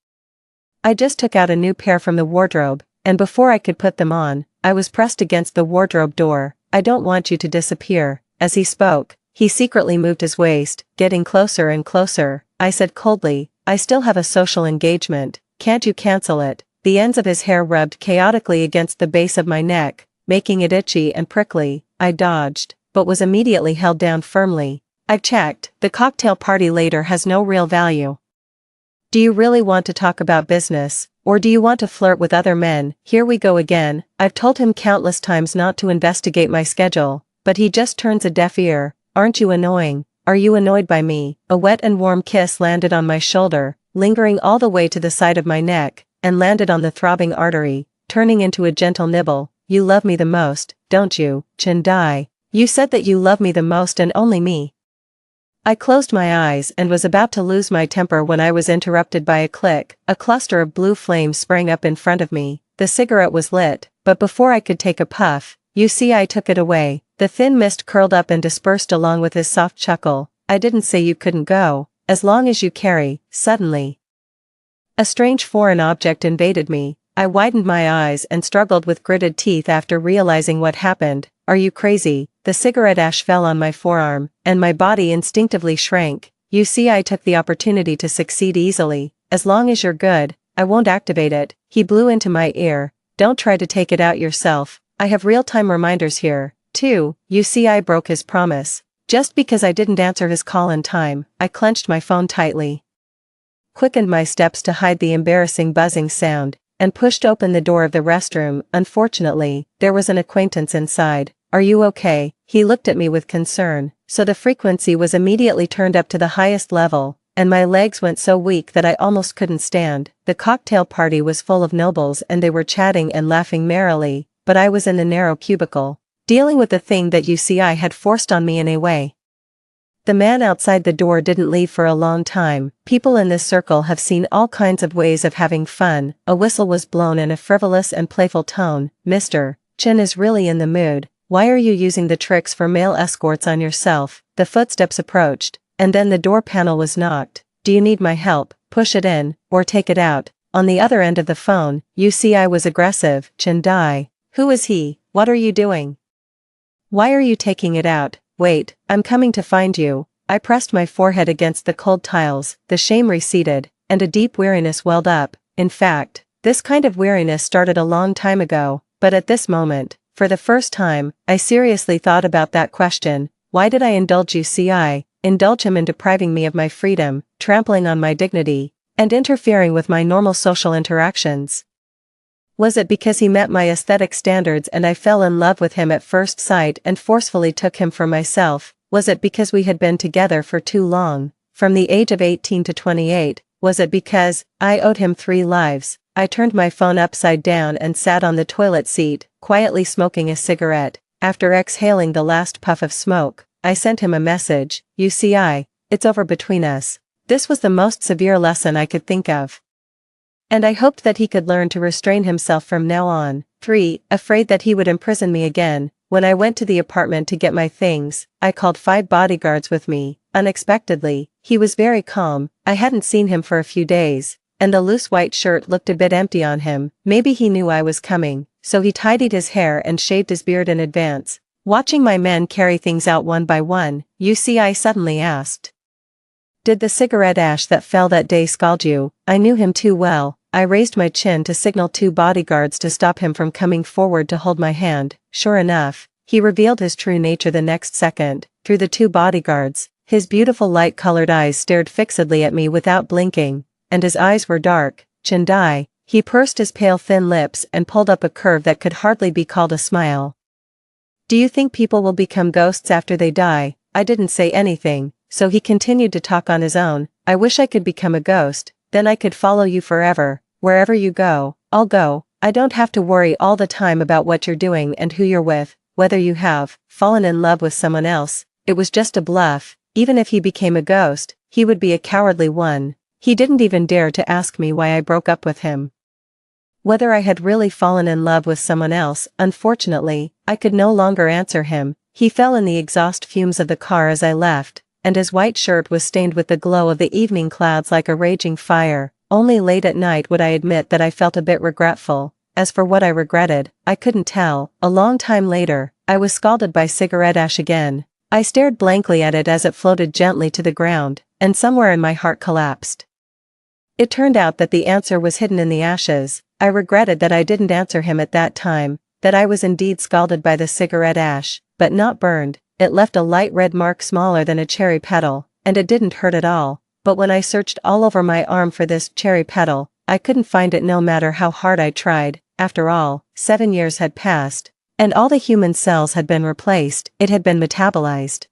I just took out a new pair from the wardrobe, and before I could put them on, I was pressed against the wardrobe door. "I don't want you to disappear." As he spoke, he secretly moved his waist, getting closer and closer. I said coldly, "I still have a social engagement. Can't you cancel it?" The ends of his hair rubbed chaotically against the base of my neck, making it itchy and prickly. I dodged, but was immediately held down firmly. "I've checked. The cocktail party later has no real value. Do you really want to talk about business, or do you want to flirt with other men?" Here we go again. I've told him countless times not to investigate my schedule, but he just turns a deaf ear. "Aren't you annoying? Are you annoyed by me?" A wet and warm kiss landed on my shoulder, lingering all the way to the side of my neck, and landed on the throbbing artery, turning into a gentle nibble. You love me the most, don't you, Chindai? You said that you love me the most and only me. I closed my eyes and was about to lose my temper when I was interrupted by a click. A cluster of blue flames sprang up in front of me. The cigarette was lit, but before I could take a puff, you see I took it away. The thin mist curled up and dispersed along with his soft chuckle. I didn't say you couldn't go, as long as you carry. Suddenly, a strange foreign object invaded me. I widened my eyes and struggled with gritted teeth after realizing what happened. Are you crazy? The cigarette ash fell on my forearm, and my body instinctively shrank. You see I took the opportunity to succeed easily. As long as you're good, I won't activate it. He blew into my ear. Don't try to take it out yourself. I have real-time reminders here, too. You see I broke his promise. Just because I didn't answer his call in time, I clenched my phone tightly, quickened my steps to hide the embarrassing buzzing sound, and pushed open the door of the restroom. Unfortunately, there was an acquaintance inside. Are you okay? He looked at me with concern, so the frequency was immediately turned up to the highest level, and my legs went so weak that I almost couldn't stand. The cocktail party was full of nobles and they were chatting and laughing merrily, but I was in the narrow cubicle, dealing with the thing that UCI had forced on me in a way. The man outside the door didn't leave for a long time. People in this circle have seen all kinds of ways of having fun. A whistle was blown in a frivolous and playful tone. Mr. Chin is really in the mood. Why are you using the tricks for male escorts on yourself? The footsteps approached, and then the door panel was knocked. Do you need my help? Push it in, or take it out. On the other end of the phone, UCI was aggressive. Chindai. Who is he? What are you doing? Why are you taking it out? Wait, I'm coming to find you. I pressed my forehead against the cold tiles. The shame receded, and a deep weariness welled up. In fact, this kind of weariness started a long time ago, but at this moment, for the first time, I seriously thought about that question. Why did I indulge UCI, indulge him in depriving me of my freedom, trampling on my dignity, and interfering with my normal social interactions? Was it because he met my aesthetic standards and I fell in love with him at first sight and forcefully took him for myself? Was it because we had been together for too long, from the age of 18 to 28? Was it because I owed him 3 lives? I turned my phone upside down and sat on the toilet seat, quietly smoking a cigarette. After exhaling the last puff of smoke, I sent him a message. UCI, it's over between us. This was the most severe lesson I could think of, and I hoped that he could learn to restrain himself from now on. 3. Afraid that he would imprison me again. When I went to the apartment to get my things, I called 5 bodyguards with me. Unexpectedly, he was very calm. I hadn't seen him for a few days, and the loose white shirt looked a bit empty on him. Maybe he knew I was coming, so he tidied his hair and shaved his beard in advance. Watching my men carry things out one by one, UCI suddenly asked, did the cigarette ash that fell that day scald you? I knew him too well. I raised my chin to signal 2 bodyguards to stop him from coming forward to hold my hand. Sure enough, he revealed his true nature the next second. Through the 2 bodyguards, his beautiful light-colored eyes stared fixedly at me without blinking, and his eyes were dark. Chindai. He pursed his pale thin lips and pulled up a curve that could hardly be called a smile. Do you think people will become ghosts after they die? I didn't say anything, so he continued to talk on his own. I wish I could become a ghost, then I could follow you forever. Wherever you go, I'll go. I don't have to worry all the time about what you're doing and who you're with, whether you have fallen in love with someone else. It was just a bluff. Even if he became a ghost, he would be a cowardly one. He didn't even dare to ask me why I broke up with him, whether I had really fallen in love with someone else. Unfortunately, I could no longer answer him. He fell in the exhaust fumes of the car as I left, and his white shirt was stained with the glow of the evening clouds like a raging fire. Only late at night would I admit that I felt a bit regretful. As for what I regretted, I couldn't tell. A long time later, I was scalded by cigarette ash again. I stared blankly at it as it floated gently to the ground, and somewhere in my heart collapsed. It turned out that the answer was hidden in the ashes. I regretted that I didn't answer him at that time, that I was indeed scalded by the cigarette ash, but not burned. It left a light red mark smaller than a cherry petal, and it didn't hurt at all. But when I searched all over my arm for this cherry petal, I couldn't find it no matter how hard I tried. After all, 7 years had passed, and all the human cells had been replaced. It had been metabolized.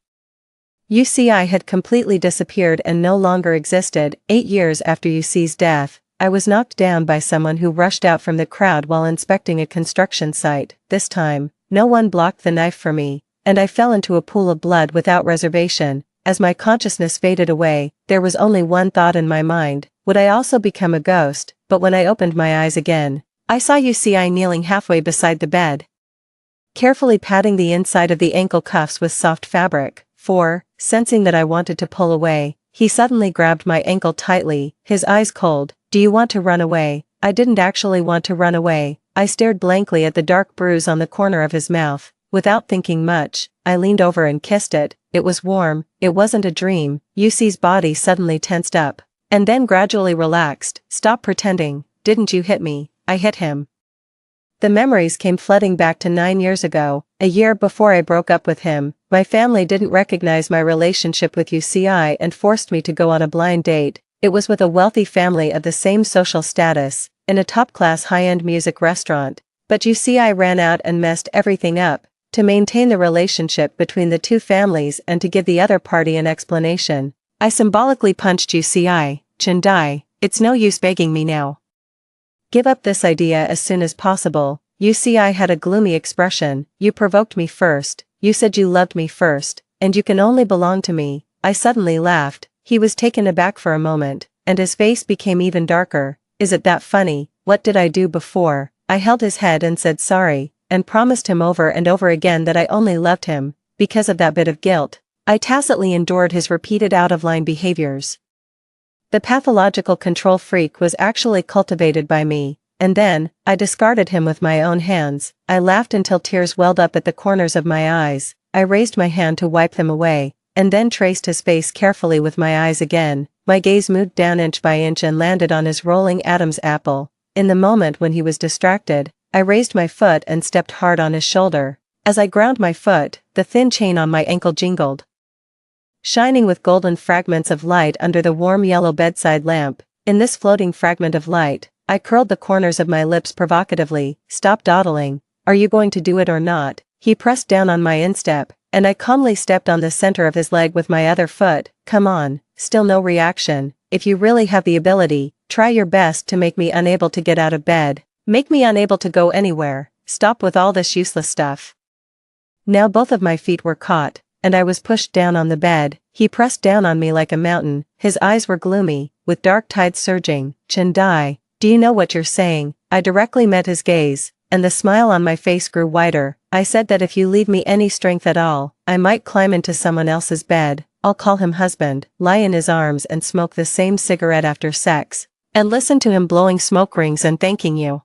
UCI had completely disappeared and no longer existed. 8 years after UC's death, I was knocked down by someone who rushed out from the crowd while inspecting a construction site. This time, no one blocked the knife for me, and I fell into a pool of blood without reservation. As my consciousness faded away, there was only one thought in my mind: would I also become a ghost? But when I opened my eyes again, I saw UCI kneeling halfway beside the bed, carefully patting the inside of the ankle cuffs with soft fabric. Sensing that I wanted to pull away, he suddenly grabbed my ankle tightly, his eyes cold. Do you want to run away? I didn't actually want to run away. I stared blankly at the dark bruise on the corner of his mouth. Without thinking much, I leaned over and kissed it. It was warm. It wasn't a dream. UC's body suddenly tensed up, and then gradually relaxed. Stop pretending. Didn't you hit me? I hit him. The memories came flooding back to 9 years ago, a year before I broke up with him. My family didn't recognize my relationship with UCI and forced me to go on a blind date. It was with a wealthy family of the same social status, in a top-class high-end music restaurant. But UCI ran out and messed everything up. To maintain the relationship between the two families and to give the other party an explanation, I symbolically punched UCI. Chindai, it's no use begging me now. Give up this idea as soon as possible. UCI had a gloomy expression. You provoked me first, you said you loved me first, and you can only belong to me. I suddenly laughed. He was taken aback for a moment, and his face became even darker. Is it that funny? What did I do before? I held his head and said sorry, and promised him over and over again that I only loved him because of that bit of guilt. I tacitly endured his repeated out-of-line behaviors. The pathological control freak was actually cultivated by me, and then, I discarded him with my own hands. I laughed until tears welled up at the corners of my eyes. I raised my hand to wipe them away, and then traced his face carefully with my eyes again. My gaze moved down inch by inch and landed on his rolling Adam's apple. In the moment when he was distracted, I raised my foot and stepped hard on his shoulder. As I ground my foot, the thin chain on my ankle jingled, shining with golden fragments of light under the warm yellow bedside lamp. In this floating fragment of light, I curled the corners of my lips provocatively. Stop dawdling. Are you going to do it or not? He pressed down on my instep, and I calmly stepped on the center of his leg with my other foot. Come on. Still no reaction. If you really have the ability, try your best to make me unable to get out of bed. Make me unable to go anywhere. Stop with all this useless stuff. Now both of my feet were caught, and I was pushed down on the bed. He pressed down on me like a mountain. His eyes were gloomy, with dark tides surging. Chindai, do you know what you're saying? I directly met his gaze, and the smile on my face grew wider. I said that if you leave me any strength at all, I might climb into someone else's bed. I'll call him husband, lie in his arms and smoke the same cigarette after sex, and listen to him blowing smoke rings and thanking you.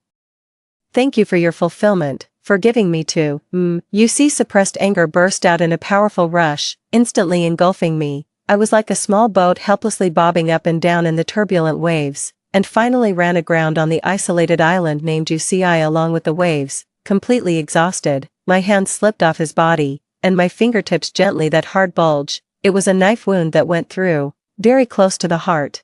Thank you for your fulfillment, for giving me to. UC suppressed anger burst out in a powerful rush, instantly engulfing me. I was like a small boat helplessly bobbing up and down in the turbulent waves, and finally ran aground on the isolated island named UCI along with the waves. Completely exhausted, my hand slipped off his body, and my fingertips gently that hard bulge. It was a knife wound that went through, very close to the heart.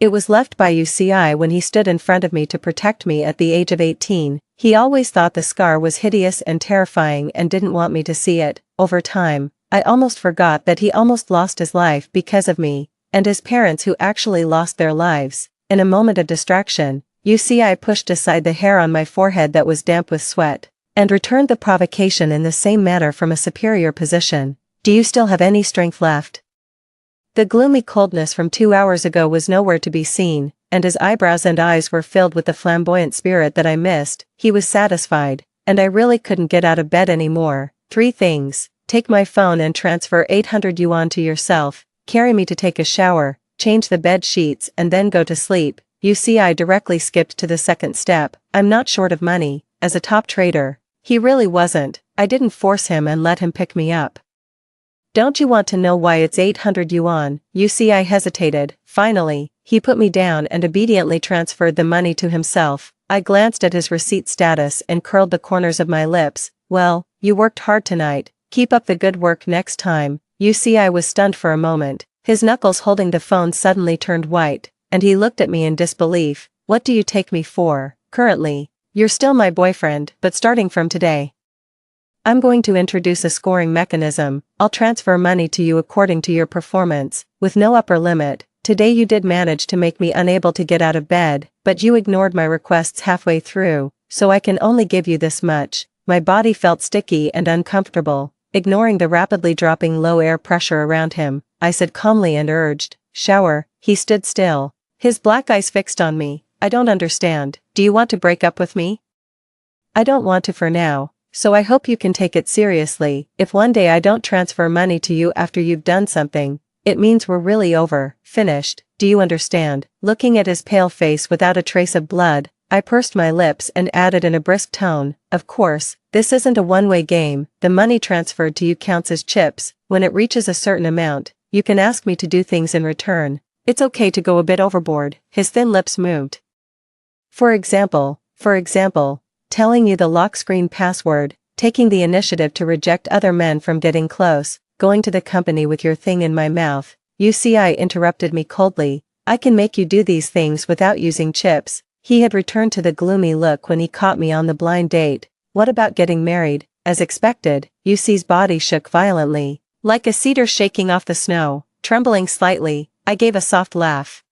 It was left by UCI when he stood in front of me to protect me at the age of 18. He always thought the scar was hideous and terrifying and didn't want me to see it. Over time, I almost forgot that he almost lost his life because of me, and his parents who actually lost their lives. In a moment of distraction, UCI pushed aside the hair on my forehead that was damp with sweat, and returned the provocation in the same manner from a superior position. Do you still have any strength left? The gloomy coldness from 2 hours ago was nowhere to be seen, and his eyebrows and eyes were filled with the flamboyant spirit that I missed. He was satisfied, and I really couldn't get out of bed anymore. 3 things. Take my phone and transfer 800 yuan to yourself, carry me to take a shower, change the bed sheets and then go to sleep. UCI directly skipped to the second step. I'm not short of money, as a top trader. He really wasn't. I didn't force him and let him pick me up. Don't you want to know why it's 800 yuan? UCI hesitated. Finally, he put me down and obediently transferred the money to himself. I glanced at his receipt status and curled the corners of my lips. Well, you worked hard tonight. Keep up the good work next time. UCI was stunned for a moment. His knuckles holding the phone suddenly turned white, and he looked at me in disbelief. What do you take me for? Currently, you're still my boyfriend, but starting from today, I'm going to introduce a scoring mechanism. I'll transfer money to you according to your performance, with no upper limit. Today you did manage to make me unable to get out of bed, but you ignored my requests halfway through, so I can only give you this much. My body felt sticky and uncomfortable. Ignoring the rapidly dropping low air pressure around him, I said calmly and urged, "Shower." He stood still, his black eyes fixed on me. "I don't understand. Do you want to break up with me?" "I don't want to for now, so I hope you can take it seriously. If one day I don't transfer money to you after you've done something, it means we're really over, finished. Do you understand?" Looking at his pale face without a trace of blood, I pursed my lips and added in a brisk tone, "Of course, this isn't a one-way game. The money transferred to you counts as chips. When it reaches a certain amount, you can ask me to do things in return. It's okay to go a bit overboard." His thin lips moved. For example, telling you the lock screen password, taking the initiative to reject other men from getting close, going to the company with your thing in my mouth." I interrupted me coldly. "I can make you do these things without using chips." He had returned to the gloomy look when he caught me on the blind date. "What about getting married?" As expected, Yu's body shook violently, like a cedar shaking off the snow. Trembling slightly, I gave a soft laugh.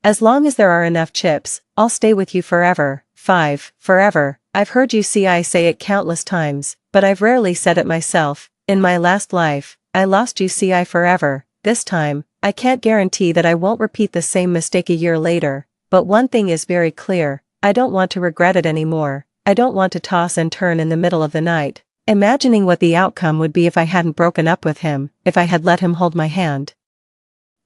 "As long as there are enough chips, I'll stay with you forever." 5. Forever. I've heard Yuci say it countless times, but I've rarely said it myself. In my last life, I lost Yuci forever. This time, I can't guarantee that I won't repeat the same mistake a year later. But one thing is very clear, I don't want to regret it anymore. I don't want to toss and turn in the middle of the night, imagining what the outcome would be if I hadn't broken up with him, if I had let him hold my hand.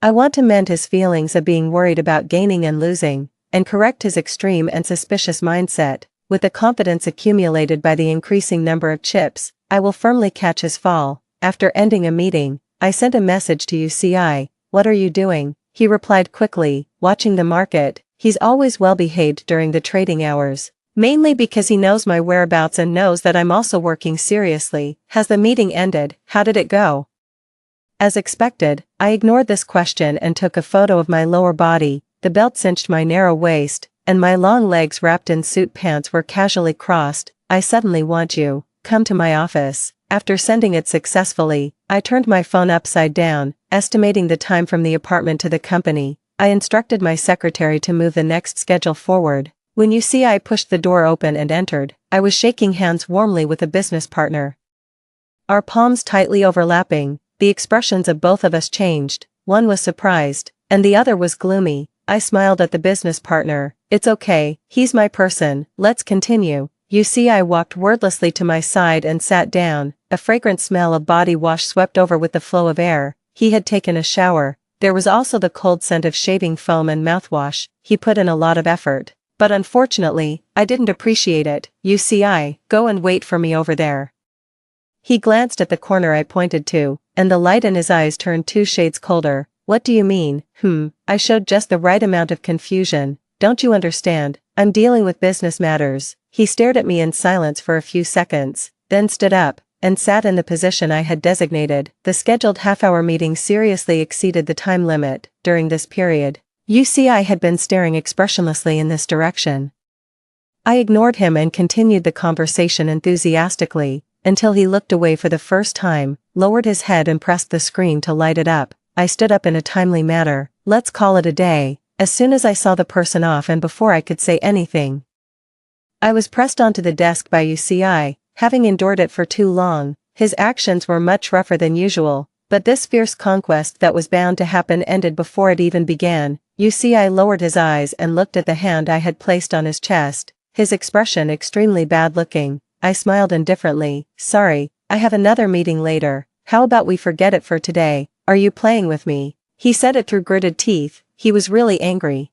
I want to mend his feelings of being worried about gaining and losing, and correct his extreme and suspicious mindset. With the confidence accumulated by the increasing number of chips, I will firmly catch his fall. After ending a meeting, I sent a message to Yuci. "What are you doing?" He replied quickly, "Watching the market." He's always well behaved during the trading hours, mainly because he knows my whereabouts and knows that I'm also working seriously. "Has the meeting ended? How did it go?" As expected, I ignored this question and took a photo of my lower body. The belt cinched my narrow waist, and my long legs wrapped in suit pants were casually crossed. "I suddenly want you. Come to my office." After sending it successfully, I turned my phone upside down, estimating the time from the apartment to the company. I instructed my secretary to move the next schedule forward. When I pushed the door open and entered, I was shaking hands warmly with a business partner. Our palms tightly overlapping, the expressions of both of us changed. One was surprised, and the other was gloomy. I smiled at the business partner. "It's okay, he's my person, let's continue." I walked wordlessly to my side and sat down. A fragrant smell of body wash swept over with the flow of air. He had taken a shower. There was also the cold scent of shaving foam and mouthwash. He put in a lot of effort. But unfortunately, I didn't appreciate it. "Yuci, go and wait for me over there." He glanced at the corner I pointed to, and the light in his eyes turned 2 shades colder. "What do you mean?" I showed just the right amount of confusion. "Don't you understand? I'm dealing with business matters." He stared at me in silence for a few seconds, then stood up, and sat in the position I had designated. The scheduled half-hour meeting seriously exceeded the time limit. During this period, Yuci had been staring expressionlessly in this direction. I ignored him and continued the conversation enthusiastically, until he looked away for the first time, lowered his head and pressed the screen to light it up. I stood up in a timely manner. "Let's call it a day." As soon as I saw the person off and before I could say anything, I was pressed onto the desk by Yuci. Having endured it for too long, his actions were much rougher than usual, but this fierce conquest that was bound to happen ended before it even began. Yuci lowered his eyes and looked at the hand I had placed on his chest, his expression extremely bad-looking. I smiled indifferently. "Sorry, I have another meeting later. How about we forget it for today? Are you playing with me?" He said it through gritted teeth. He was really angry.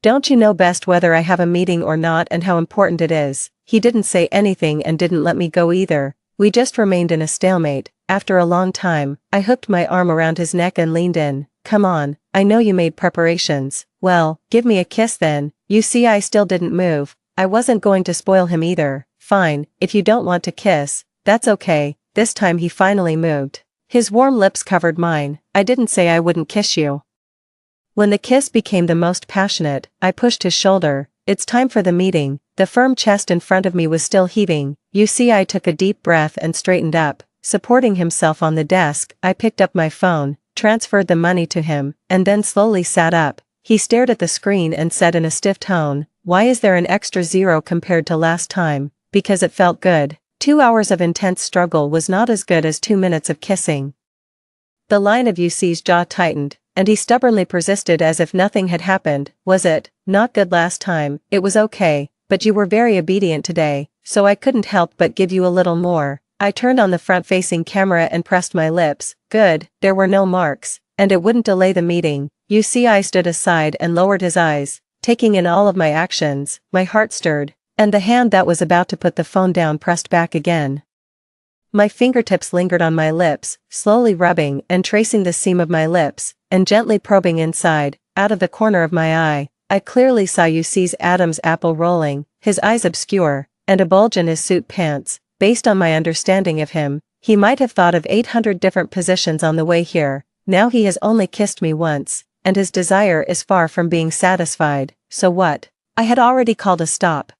"Don't you know best whether I have a meeting or not and how important it is?" He didn't say anything and didn't let me go either. We just remained in a stalemate. After a long time, I hooked my arm around his neck and leaned in. "Come on, I know you made preparations." "Well, give me a kiss then." I still didn't move. I wasn't going to spoil him either. "Fine, if you don't want to kiss, that's okay." This time he finally moved. His warm lips covered mine. "I didn't say I wouldn't kiss you." When the kiss became the most passionate, I pushed his shoulder. "It's time for the meeting." The firm chest in front of me was still heaving. Yuci took a deep breath and straightened up. Supporting himself on the desk, I picked up my phone. transferred the money to him, and then slowly sat up. He stared at the screen and said in a stiff tone, "Why is there an extra zero compared to last time?" Because it felt good. 2 hours of intense struggle was not as good as 2 minutes of kissing. The line of UC's jaw tightened, and he stubbornly persisted as if nothing had happened. "Was it not good last time?" "It was okay, but you were very obedient today, so I couldn't help but give you a little more." I turned on the front-facing camera and pressed my lips. Good, there were no marks, and it wouldn't delay the meeting. UCI stood aside and lowered his eyes, taking in all of my actions. My heart stirred, and the hand that was about to put the phone down pressed back again. My fingertips lingered on my lips, slowly rubbing and tracing the seam of my lips, and gently probing inside. Out of the corner of my eye, I clearly saw UC's Adam's apple rolling, his eyes obscure, and a bulge in his suit pants. Based on my understanding of him, he might have thought of 800 different positions on the way here. Now he has only kissed me once, and his desire is far from being satisfied. So what? I had already called a stop.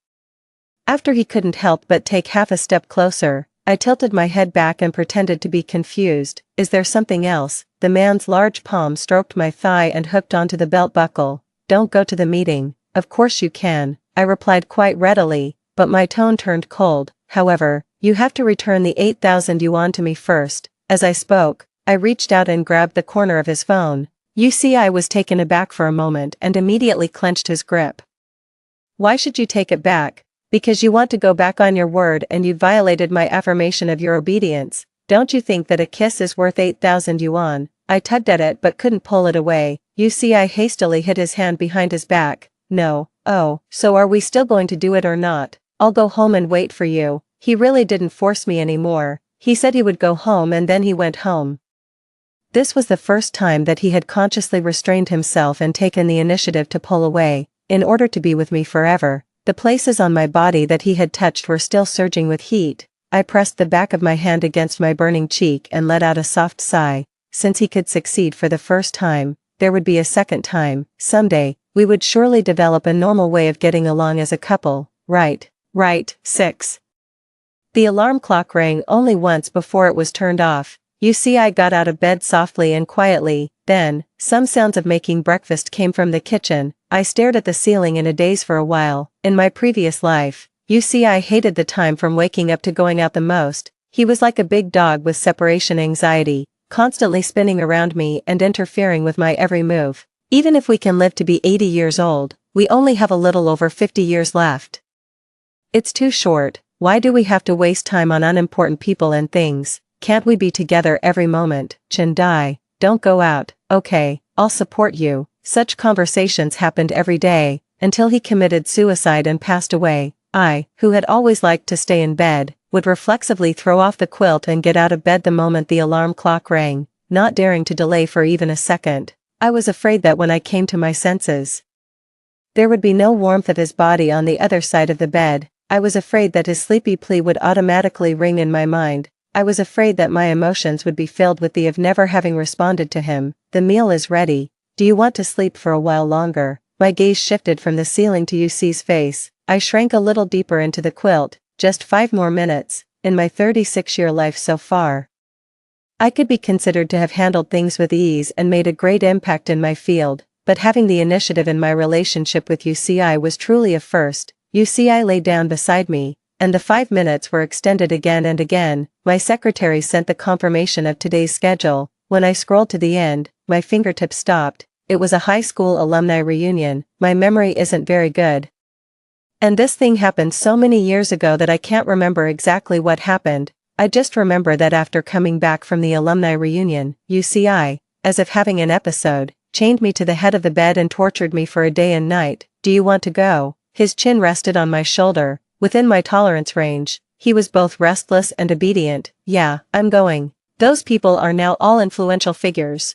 After he couldn't help but take half a step closer, I tilted my head back and pretended to be confused. "Is there something else?" The man's large palm stroked my thigh and hooked onto the belt buckle. "Don't go to the meeting." "Of course you can," I replied quite readily, but my tone turned cold. "However, you have to return the 8,000 yuan to me first." As I spoke, I reached out and grabbed the corner of his phone. UCI was taken aback for a moment and immediately clenched his grip. "Why should you take it back?" "Because you want to go back on your word and you violated my affirmation of your obedience. Don't you think that a kiss is worth 8,000 yuan? I tugged at it but couldn't pull it away. UCI hastily hid his hand behind his back. "No." "Oh, so are we still going to do it or not? I'll go home and wait for you." He really didn't force me anymore. He said he would go home and then he went home. This was the first time that he had consciously restrained himself and taken the initiative to pull away, in order to be with me forever. The places on my body that he had touched were still surging with heat. I pressed the back of my hand against my burning cheek and let out a soft sigh. Since he could succeed for the first time, there would be a second time. Someday, we would surely develop a normal way of getting along as a couple. Right. 6. The alarm clock rang only once before it was turned off. UCI got out of bed softly and quietly. Then, some sounds of making breakfast came from the kitchen. I stared at the ceiling in a daze for a while. In my previous life, UCI hated the time from waking up to going out the most. He was like a big dog with separation anxiety, constantly spinning around me and interfering with my every move. Even if we can live to be 80 years old, we only have a little over 50 years left. It's too short. Why do we have to waste time on unimportant people and things? Can't we be together every moment? Chindai, don't go out. Okay, I'll support you. Such conversations happened every day, until he committed suicide and passed away. I, who had always liked to stay in bed, would reflexively throw off the quilt and get out of bed the moment the alarm clock rang, not daring to delay for even a second. I was afraid that when I came to my senses, there would be no warmth of his body on the other side of the bed. I was afraid that his sleepy plea would automatically ring in my mind. I was afraid that my emotions would be filled with the of never having responded to him. "The meal is ready. Do you want to sleep for a while longer?" My gaze shifted from the ceiling to UC's face. I shrank a little deeper into the quilt. Just 5 more minutes. In my 36-year life so far, I could be considered to have handled things with ease and made a great impact in my field, but having the initiative in my relationship with UCI was truly a first. UCI lay down beside me, and the 5 minutes were extended again and again. My secretary sent the confirmation of today's schedule. When I scrolled to the end, my fingertips stopped. It was a high school alumni reunion. My memory isn't very good. And this thing happened so many years ago that I can't remember exactly what happened. I just remember that after coming back from the alumni reunion, UCI, as if having an episode, chained me to the head of the bed and tortured me for a day and night. "Do you want to go?" His chin rested on my shoulder, within my tolerance range. He was both restless and obedient. "Yeah, I'm going. Those people are now all influential figures.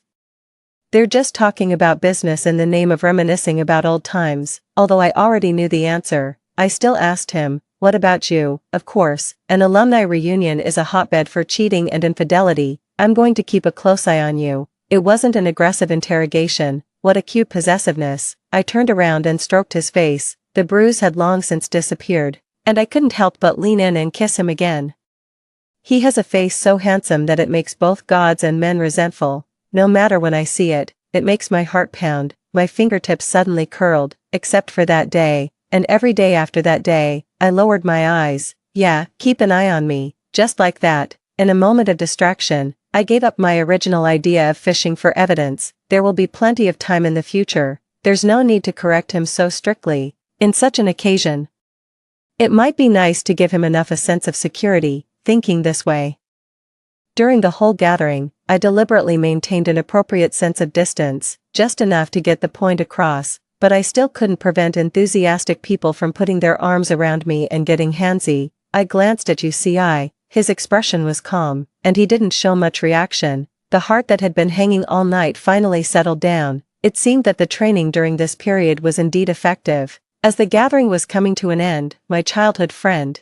They're just talking about business in the name of reminiscing about old times." Although I already knew the answer, I still asked him, "What about you?" "Of course, an alumni reunion is a hotbed for cheating and infidelity. I'm going to keep a close eye on you." It wasn't an aggressive interrogation. What a cute possessiveness. I turned around and stroked his face. The bruise had long since disappeared, and I couldn't help but lean in and kiss him again. He has a face so handsome that it makes both gods and men resentful. no matter when I see it, it makes my heart pound. My fingertips suddenly curled, except for that day, and every day after that day. I lowered my eyes. Yeah, keep an eye on me, just like that. In a moment of distraction, I gave up my original idea of fishing for evidence. There will be plenty of time in the future. There's no need to correct him so strictly. In such an occasion, it might be nice to give him enough a sense of security, thinking this way. During the whole gathering, I deliberately maintained an appropriate sense of distance, just enough to get the point across, but I still couldn't prevent enthusiastic people from putting their arms around me and getting handsy. I glanced at UCI, his expression was calm, and he didn't show much reaction. The heart that had been hanging all night finally settled down. It seemed that the training during this period was indeed effective. As the gathering was coming to an end, my childhood friend,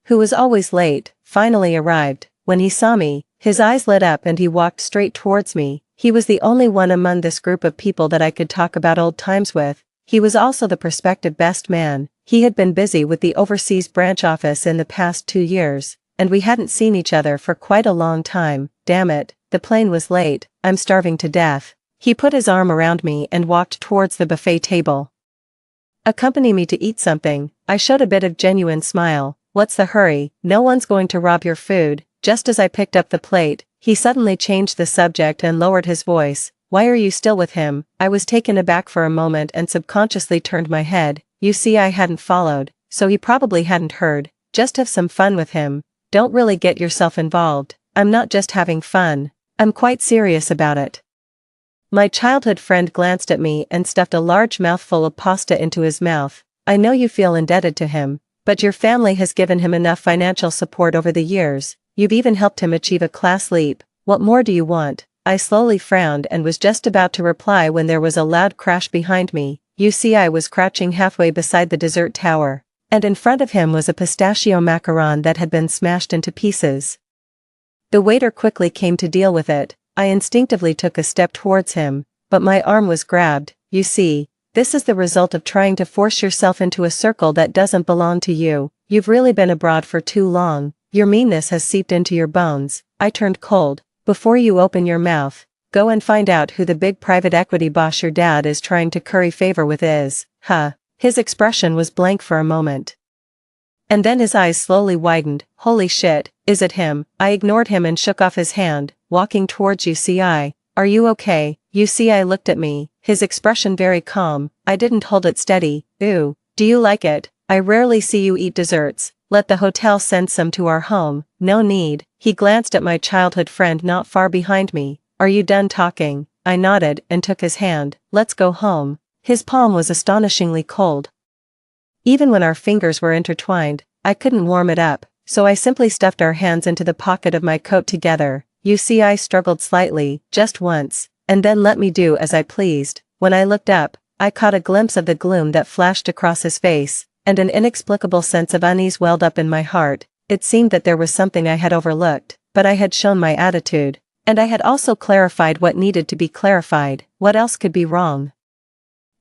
who was always late, finally arrived. When he saw me, his eyes lit up and he walked straight towards me. He was the only one among this group of people that I could talk about old times with. He was also the prospective best man. He had been busy with the overseas branch office in the past 2 years, and we hadn't seen each other for quite a long time. Damn it, the plane was late, I'm starving to death. He put his arm around me and walked towards the buffet table. Accompany me to eat something. I showed a bit of genuine smile. What's the hurry? No one's going to rob your food. Just as I picked up the plate, he suddenly changed the subject and lowered his voice. Why are you still with him? I was taken aback for a moment and subconsciously turned my head. You see, I hadn't followed, so he probably hadn't heard. Just have some fun with him. Don't really get yourself involved. I'm not just having fun. I'm quite serious about it. My childhood friend glanced at me and stuffed a large mouthful of pasta into his mouth. I know you feel indebted to him, but your family has given him enough financial support over the years. You've even helped him achieve a class leap. What more do you want? I slowly frowned and was just about to reply when there was a loud crash behind me. UCI was crouching halfway beside the dessert tower, and in front of him was a pistachio macaron that had been smashed into pieces. The waiter quickly came to deal with it. I instinctively took a step towards him, but my arm was grabbed. You see, this is the result of trying to force yourself into a circle that doesn't belong to you. You've really been abroad for too long. Your meanness has seeped into your bones. I turned cold. Before you open your mouth, go and find out who the big private equity boss your dad is trying to curry favor with is. Huh. His expression was blank for a moment, and then his eyes slowly widened. Holy shit, is it him? I ignored him and shook off his hand, walking towards UCI. Are you okay? UCI looked at me, his expression very calm. I didn't hold it steady. Ooh, do you like it? I rarely see you eat desserts. Let the hotel send some to our home. No need. He glanced at my childhood friend not far behind me. Are you done talking? I nodded and took his hand. Let's go home. His palm was astonishingly cold. Even when our fingers were intertwined, I couldn't warm it up, so I simply stuffed our hands into the pocket of my coat together. UCI struggled slightly, just once, and then let me do as I pleased. When I looked up, I caught a glimpse of the gloom that flashed across his face, and an inexplicable sense of unease welled up in my heart. It seemed that there was something I had overlooked, but I had shown my attitude, and I had also clarified what needed to be clarified. What else could be wrong?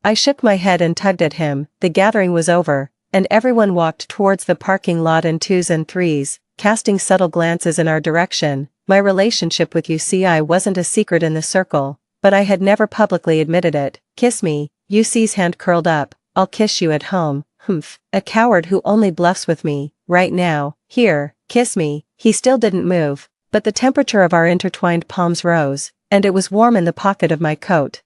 I shook my head and tugged at him. The gathering was over, and everyone walked towards the parking lot in 2s and 3s, casting subtle glances in our direction. My relationship with UCI wasn't a secret in the circle, but I had never publicly admitted it. Kiss me. UC's hand curled up. I'll kiss you at home. Humph. A coward who only bluffs with me. Right now. Here, kiss me. He still didn't move, but the temperature of our intertwined palms rose, and it was warm in the pocket of my coat.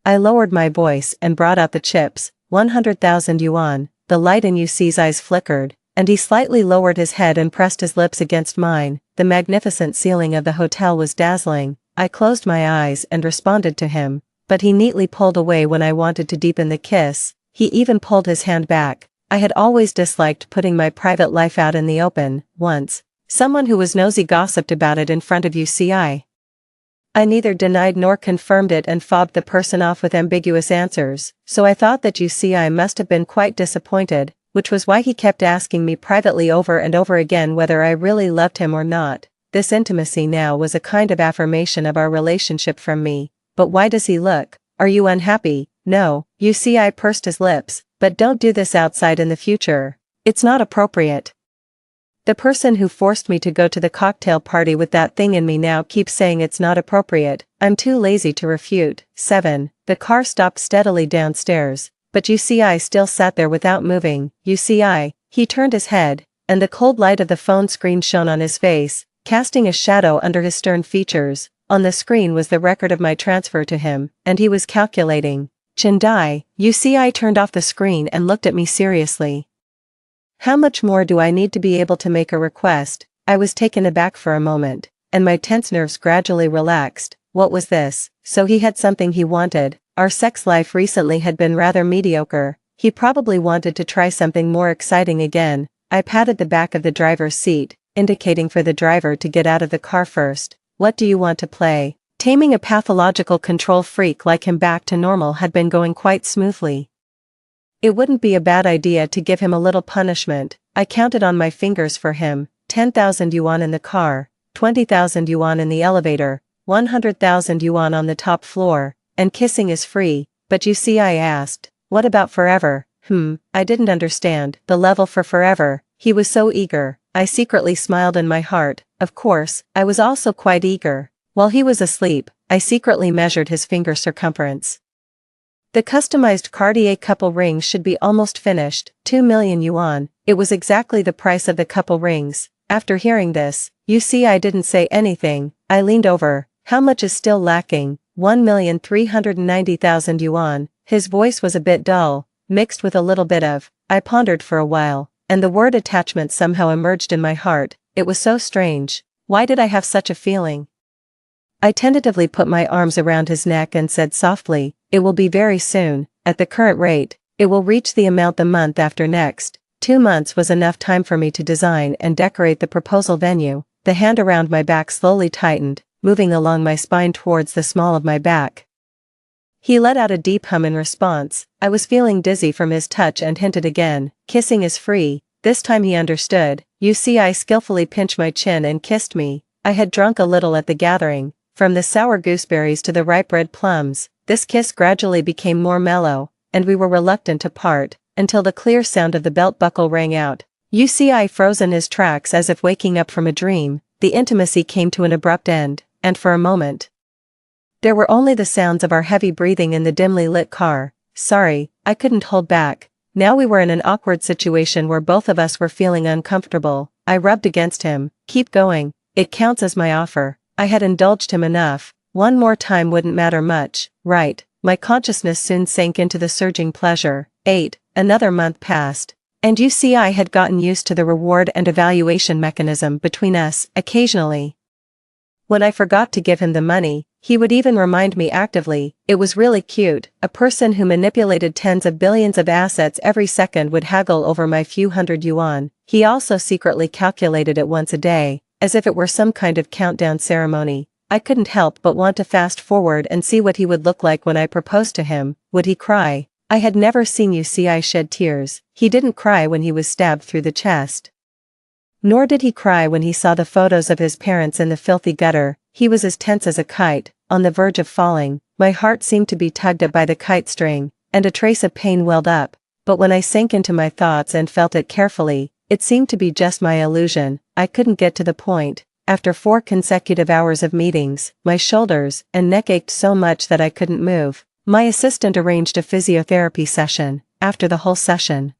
I lowered my voice and brought out the chips. 100,000 yuan. The light in UC's eyes flickered, and he slightly lowered his head and pressed his lips against mine. The magnificent ceiling of the hotel was dazzling. I closed my eyes and responded to him, but he neatly pulled away when I wanted to deepen the kiss. He even pulled his hand back. I had always disliked putting my private life out in the open. Once, someone who was nosy gossiped about it in front of UCI. I neither denied nor confirmed it and fobbed the person off with ambiguous answers, so I thought that UCI must have been quite disappointed, which was why he kept asking me privately over and over again whether I really loved him or not. This intimacy now was a kind of affirmation of our relationship from me. But why does he look? Are you unhappy? No. UCI pursed his lips. But don't do this outside in the future. It's not appropriate. The person who forced me to go to the cocktail party with that thing in me now keeps saying it's not appropriate. I'm too lazy to refute. 7. The car stopped steadily downstairs, but I still sat there without moving. He turned his head, and the cold light of the phone screen shone on his face, casting a shadow under his stern features. On the screen was the record of my transfer to him, and he was calculating. Chindai, I turned off the screen and looked at me seriously. How much more do I need to be able to make a request? I was taken aback for a moment, and my tense nerves gradually relaxed. What was this? So he had something he wanted. Our sex life recently had been rather mediocre. He probably wanted to try something more exciting again. I patted the back of the driver's seat, indicating for the driver to get out of the car first. What do you want to play? Taming a pathological control freak like him back to normal had been going quite smoothly. It wouldn't be a bad idea to give him a little punishment. I counted on my fingers for him. 10,000 yuan in the car, 20,000 yuan in the elevator, 100,000 yuan on the top floor, and kissing is free. But I asked, what about forever? I didn't understand the level for forever. He was so eager. I secretly smiled in my heart. Of course, I was also quite eager. While he was asleep, I secretly measured his finger circumference. The customized Cartier couple rings should be almost finished. 2 million yuan. It was exactly the price of the couple rings. After hearing this, I didn't say anything. I leaned over. How much is still lacking? 1,390,000 yuan. His voice was a bit dull, mixed with a little bit of. I pondered for a while, and the word attachment somehow emerged in my heart. It was so strange. Why did I have such a feeling? I tentatively put my arms around his neck and said softly, it will be very soon. At the current rate, it will reach the amount the month after next. 2 months was enough time for me to design and decorate the proposal venue. The hand around my back slowly tightened, moving along my spine towards the small of my back. He let out a deep hum in response. I was feeling dizzy from his touch and hinted again, kissing is free. This time he understood. I skillfully pinched my chin and kissed me. I had drunk a little at the gathering. From the sour gooseberries to the ripe red plums, this kiss gradually became more mellow, and we were reluctant to part, until the clear sound of the belt buckle rang out. I froze in his tracks as if waking up from a dream. The intimacy came to an abrupt end, and for a moment, there were only the sounds of our heavy breathing in the dimly lit car. Sorry, I couldn't hold back. Now we were in an awkward situation where both of us were feeling uncomfortable. I rubbed against him. Keep going. It counts as my offer. I had indulged him enough. One more time wouldn't matter much, right? My consciousness soon sank into the surging pleasure. 8. Another month passed. And I had gotten used to the reward and evaluation mechanism between us. Occasionally, when I forgot to give him the money, he would even remind me actively. It was really cute. A person who manipulated tens of billions of assets every second would haggle over my few hundred yuan. He also secretly calculated it once a day, as if it were some kind of countdown ceremony. I couldn't help but want to fast forward and see what he would look like when I proposed to him. Would he cry? I had never seen I shed tears. He didn't cry when he was stabbed through the chest. Nor did he cry when he saw the photos of his parents in the filthy gutter. He was as tense as a kite, on the verge of falling. My heart seemed to be tugged at by the kite string, and a trace of pain welled up. But when I sank into my thoughts and felt it carefully, it seemed to be just my illusion. I couldn't get to the point. After 4 consecutive hours of meetings, my shoulders and neck ached so much that I couldn't move. My assistant arranged a physiotherapy session. After the whole session,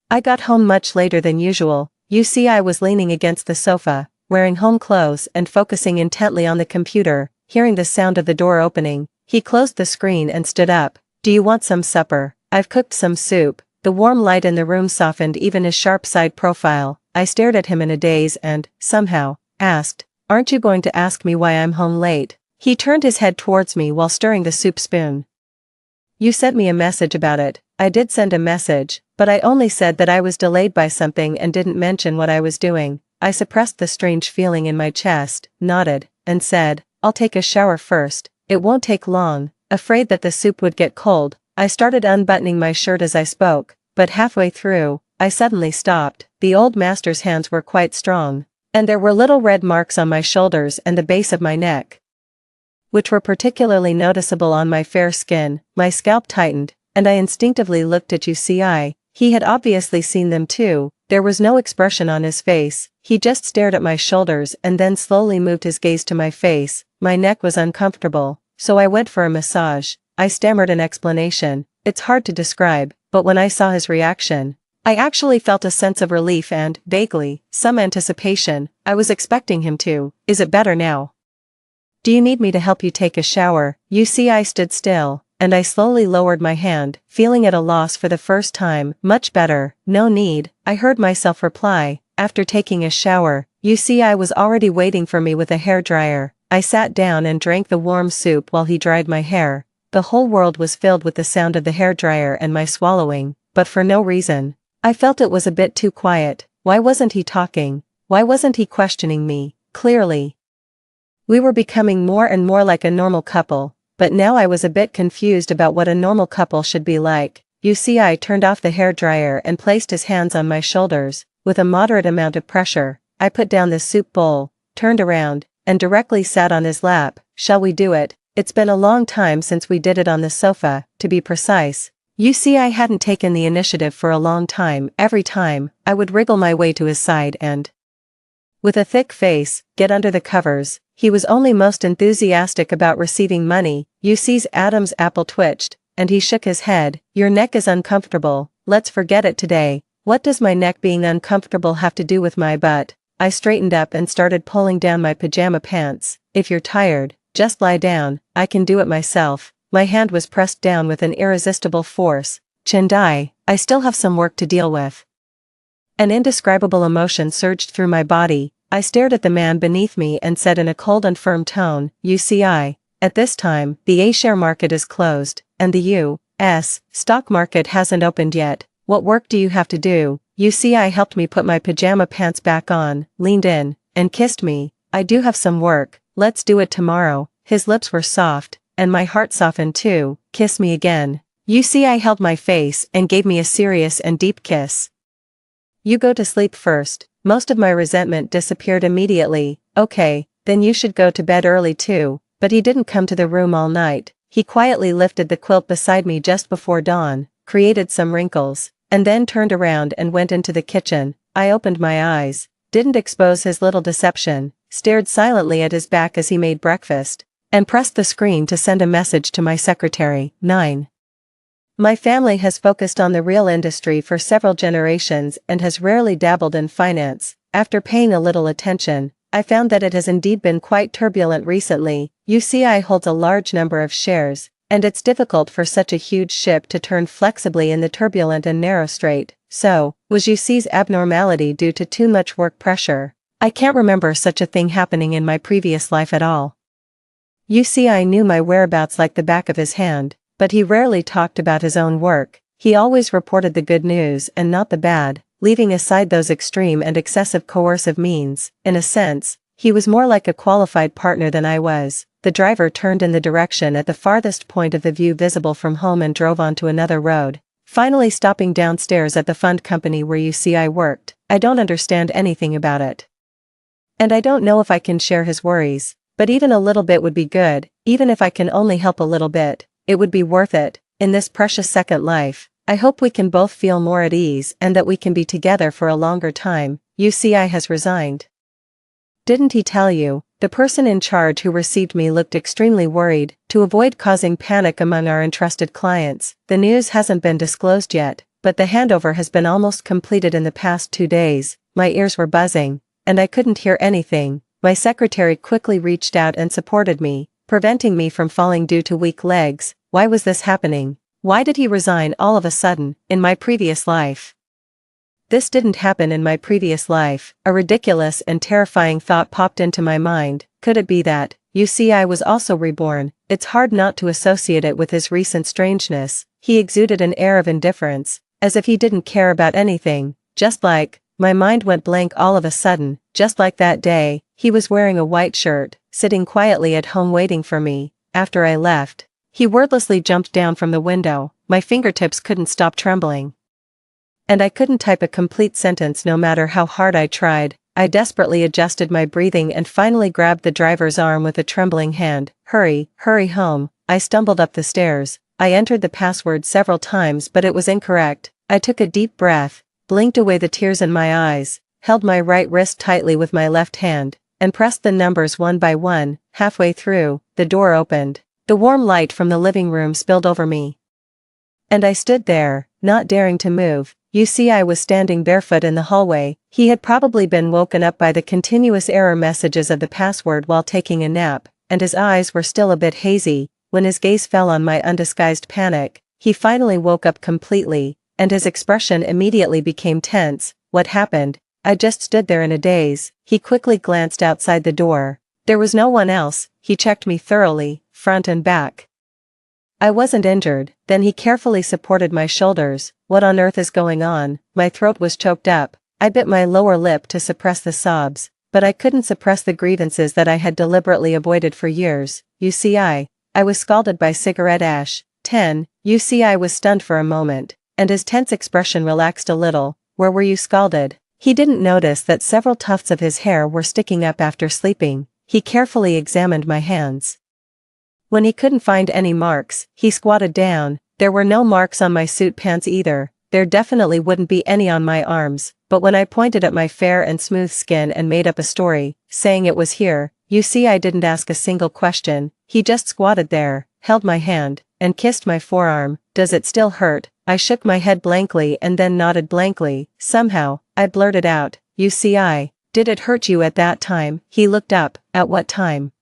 I got home much later than usual. I was leaning against the sofa, wearing home clothes and focusing intently on the computer. Hearing the sound of the door opening, he closed the screen and stood up. Do you want some supper? I've cooked some soup. The warm light in the room softened even his sharp side profile. I stared at him in a daze and, somehow, asked, aren't you going to ask me why I'm home late? He turned his head towards me while stirring the soup spoon. You sent me a message about it. I did send a message, but I only said that I was delayed by something and didn't mention what I was doing. I suppressed the strange feeling in my chest, nodded, and said, I'll take a shower first. It won't take long. Afraid that the soup would get cold, I started unbuttoning my shirt as I spoke, but halfway through, I suddenly stopped. The old master's hands were quite strong, and there were little red marks on my shoulders and the base of my neck, which were particularly noticeable on my fair skin. My scalp tightened, and I instinctively looked at He had obviously seen them too. There was no expression on his face, he just stared at my shoulders and then slowly moved his gaze to my face. My neck was uncomfortable, so I went for a massage. I stammered an explanation. It's hard to describe, but when I saw his reaction, I actually felt a sense of relief and, vaguely, some anticipation. I was expecting him to. Is it better now? Do you need me to help you take a shower? You see, I stood still, and I slowly lowered my hand, feeling at a loss for the first time. Much better, no need, I heard myself reply. After taking a shower, you see, I was already waiting for me with a hairdryer. I sat down and drank the warm soup while he dried my hair. The whole world was filled with the sound of the hairdryer and my swallowing, but for no reason. I felt it was a bit too quiet. Why wasn't he talking? Why wasn't he questioning me? Clearly, we were becoming more and more like a normal couple, but now I was a bit confused about what a normal couple should be like. You see, I turned off the hairdryer and placed his hands on my shoulders. With a moderate amount of pressure, I put down the soup bowl, turned around, and directly sat on his lap. Shall we do it? It's been a long time since we did it on the sofa, to be precise. You see, I hadn't taken the initiative for a long time. Every time, I would wriggle my way to his side and, with a thick face, get under the covers. He was only most enthusiastic about receiving money. You see's Adam's apple twitched, and he shook his head. Your neck is uncomfortable, let's forget it today. What does my neck being uncomfortable have to do with my butt? I straightened up and started pulling down my pajama pants. If you're tired, just lie down, I can do it myself. My hand was pressed down with an irresistible force. Chindai, I still have some work to deal with. An indescribable emotion surged through my body. I stared at the man beneath me and said in a cold and firm tone, you see, at this time, the A-share market is closed, and the U.S. stock market hasn't opened yet. What work do you have to do? You see, helped me put my pajama pants back on, leaned in, and kissed me. I do have some work, let's do it tomorrow. His lips were soft, and my heart softened too. Kiss me again. You see, I held my face and gave me a serious and deep kiss. You go to sleep first. Most of my resentment disappeared immediately. Okay, then you should go to bed early too. But he didn't come to the room all night. He quietly lifted the quilt beside me just before dawn, created some wrinkles, and then turned around and went into the kitchen. I opened my eyes, didn't expose his little deception, stared silently at his back as he made breakfast, and pressed the screen to send a message to my secretary. 9. My family has focused on the real industry for several generations and has rarely dabbled in finance. After paying a little attention, I found that it has indeed been quite turbulent recently. UCI holds a large number of shares, and it's difficult for such a huge ship to turn flexibly in the turbulent and narrow strait. So, was UC's abnormality due to too much work pressure? I can't remember such a thing happening in my previous life at all. UCI knew my whereabouts like the back of his hand, but he rarely talked about his own work. He always reported the good news and not the bad, leaving aside those extreme and excessive coercive means. In a sense, he was more like a qualified partner than I was. The driver turned in the direction at the farthest point of the view visible from home and drove onto another road, finally stopping downstairs at the fund company where UCI worked. I don't understand anything about it, and I don't know if I can share his worries, but even a little bit would be good. Even if I can only help a little bit, it would be worth it. In this precious second life, I hope we can both feel more at ease and that we can be together for a longer time. UCI has resigned. Didn't he tell you? The person in charge who received me looked extremely worried. To avoid causing panic among our entrusted clients, the news hasn't been disclosed yet, but the handover has been almost completed in the past 2 days. My ears were buzzing, and I couldn't hear anything. My secretary quickly reached out and supported me, preventing me from falling due to weak legs. Why was this happening? Why did he resign all of a sudden? In my previous life, this didn't happen in my previous life. A ridiculous and terrifying thought popped into my mind. Could it be that UCI was also reborn? It's hard not to associate it with his recent strangeness. He exuded an air of indifference, as if he didn't care about anything. Just like, my mind went blank all of a sudden. Just like that day, he was wearing a white shirt, sitting quietly at home waiting for me. After I left, he wordlessly jumped down from the window. My fingertips couldn't stop trembling, and I couldn't type a complete sentence no matter how hard I tried. I desperately adjusted my breathing and finally grabbed the driver's arm with a trembling hand. Hurry home. I stumbled up the stairs. I entered the password several times but it was incorrect. I took a deep breath, blinked away the tears in my eyes, held my right wrist tightly with my left hand, and pressed the numbers one by one. Halfway through, the door opened. The warm light from the living room spilled over me. And I stood there, not daring to move. You see, I was standing barefoot in the hallway. He had probably been woken up by the continuous error messages of the password while taking a nap, and his eyes were still a bit hazy. When his gaze fell on my undisguised panic, he finally woke up completely, and his expression immediately became tense. What happened? I just stood there in a daze. He quickly glanced outside the door. There was no one else. He checked me thoroughly, front and back. I wasn't injured. Then he carefully supported my shoulders. What on earth is going on? My throat was choked up. I bit my lower lip to suppress the sobs, but I couldn't suppress the grievances that I had deliberately avoided for years. You see, I was scalded by cigarette ash. 10. You see, I was stunned for a moment, and his tense expression relaxed a little. Where were you scalded? He didn't notice that several tufts of his hair were sticking up after sleeping. He carefully examined my hands. When he couldn't find any marks, he squatted down. There were no marks on my suit pants either. There definitely wouldn't be any on my arms, but when I pointed at my fair and smooth skin and made up a story, saying it was here, you see, I didn't ask a single question. He just squatted there, held my hand, and kissed my forearm. Does it still hurt? I shook my head blankly and then nodded blankly. Somehow, I blurted out, you see, did it hurt you at that time? He looked up. At what time?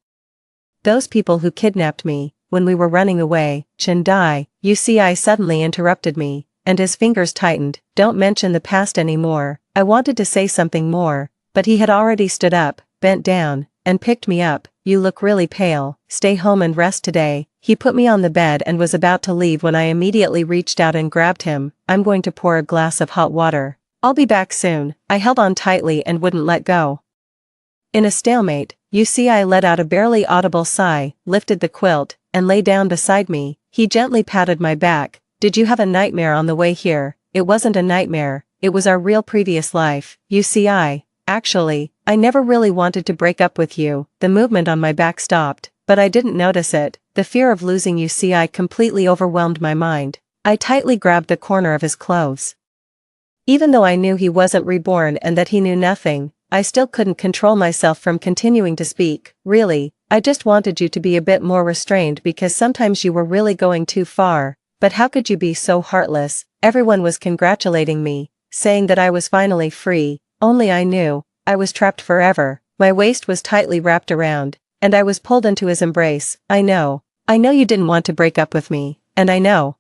Those people who kidnapped me, when we were running away. Chindai. You see, I suddenly interrupted me, and his fingers tightened. Don't mention the past anymore. I wanted to say something more, but he had already stood up, bent down, and picked me up. You look really pale. Stay home and rest today. He put me on the bed and was about to leave when I immediately reached out and grabbed him. I'm going to pour a glass of hot water. I'll be back soon. I held on tightly and wouldn't let go. In a stalemate, you see, I let out a barely audible sigh, lifted the quilt, and lay down beside me. He gently patted my back. Did you have a nightmare on the way here? It wasn't a nightmare. It was our real previous life. You see, actually, I never really wanted to break up with you. The movement on my back stopped, but I didn't notice it. The fear of losing you see, completely overwhelmed my mind. I tightly grabbed the corner of his clothes. Even though I knew he wasn't reborn and that he knew nothing, I still couldn't control myself from continuing to speak. Really, I just wanted you to be a bit more restrained because sometimes you were really going too far. But how could you be so heartless? Everyone was congratulating me, saying that I was finally free. Only I knew, I was trapped forever. My waist was tightly wrapped around, and I was pulled into his embrace. I know you didn't want to break up with me, and I know.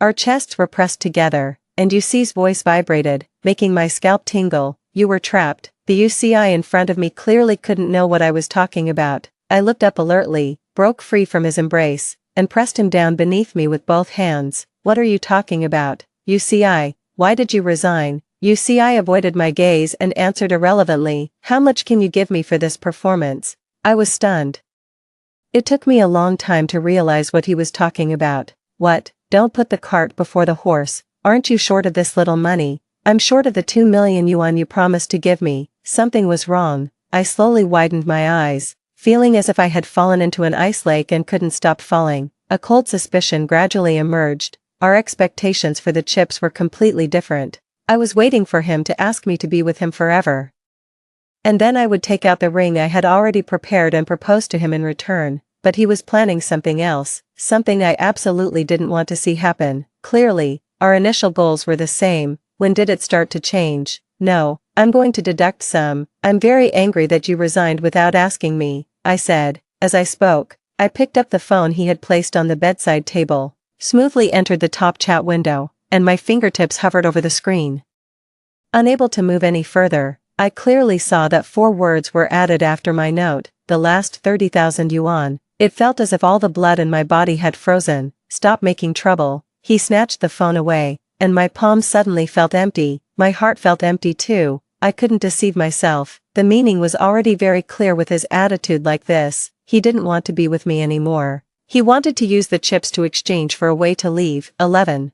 Our chests were pressed together, and Yusi's voice vibrated, making my scalp tingle. You were trapped. The UCI in front of me clearly couldn't know what I was talking about. I looked up alertly, broke free from his embrace, and pressed him down beneath me with both hands. What are you talking about? UCI, why did you resign? UCI avoided my gaze and answered irrelevantly. How much can you give me for this performance? I was stunned. It took me a long time to realize what he was talking about. What? Don't put the cart before the horse. Aren't you short of this little money? I'm short of the 2 million yuan you promised to give me. Something was wrong. I slowly widened my eyes, feeling as if I had fallen into an ice lake and couldn't stop falling. A cold suspicion gradually emerged. Our expectations for the chips were completely different. I was waiting for him to ask me to be with him forever. And then I would take out the ring I had already prepared and propose to him in return. But he was planning something else, something I absolutely didn't want to see happen. Clearly, our initial goals were the same. When did it start to change? No, I'm going to deduct some. I'm very angry that you resigned without asking me, I said. As I spoke, I picked up the phone he had placed on the bedside table, smoothly entered the top chat window, and my fingertips hovered over the screen. Unable to move any further, I clearly saw that 4 words were added after my note, the last 30,000 yuan. It felt as if all the blood in my body had frozen. Stop making trouble. He snatched the phone away, and my palm suddenly felt empty. My heart felt empty too. I couldn't deceive myself. The meaning was already very clear with his attitude like this. He didn't want to be with me anymore. He wanted to use the chips to exchange for a way to leave. 11.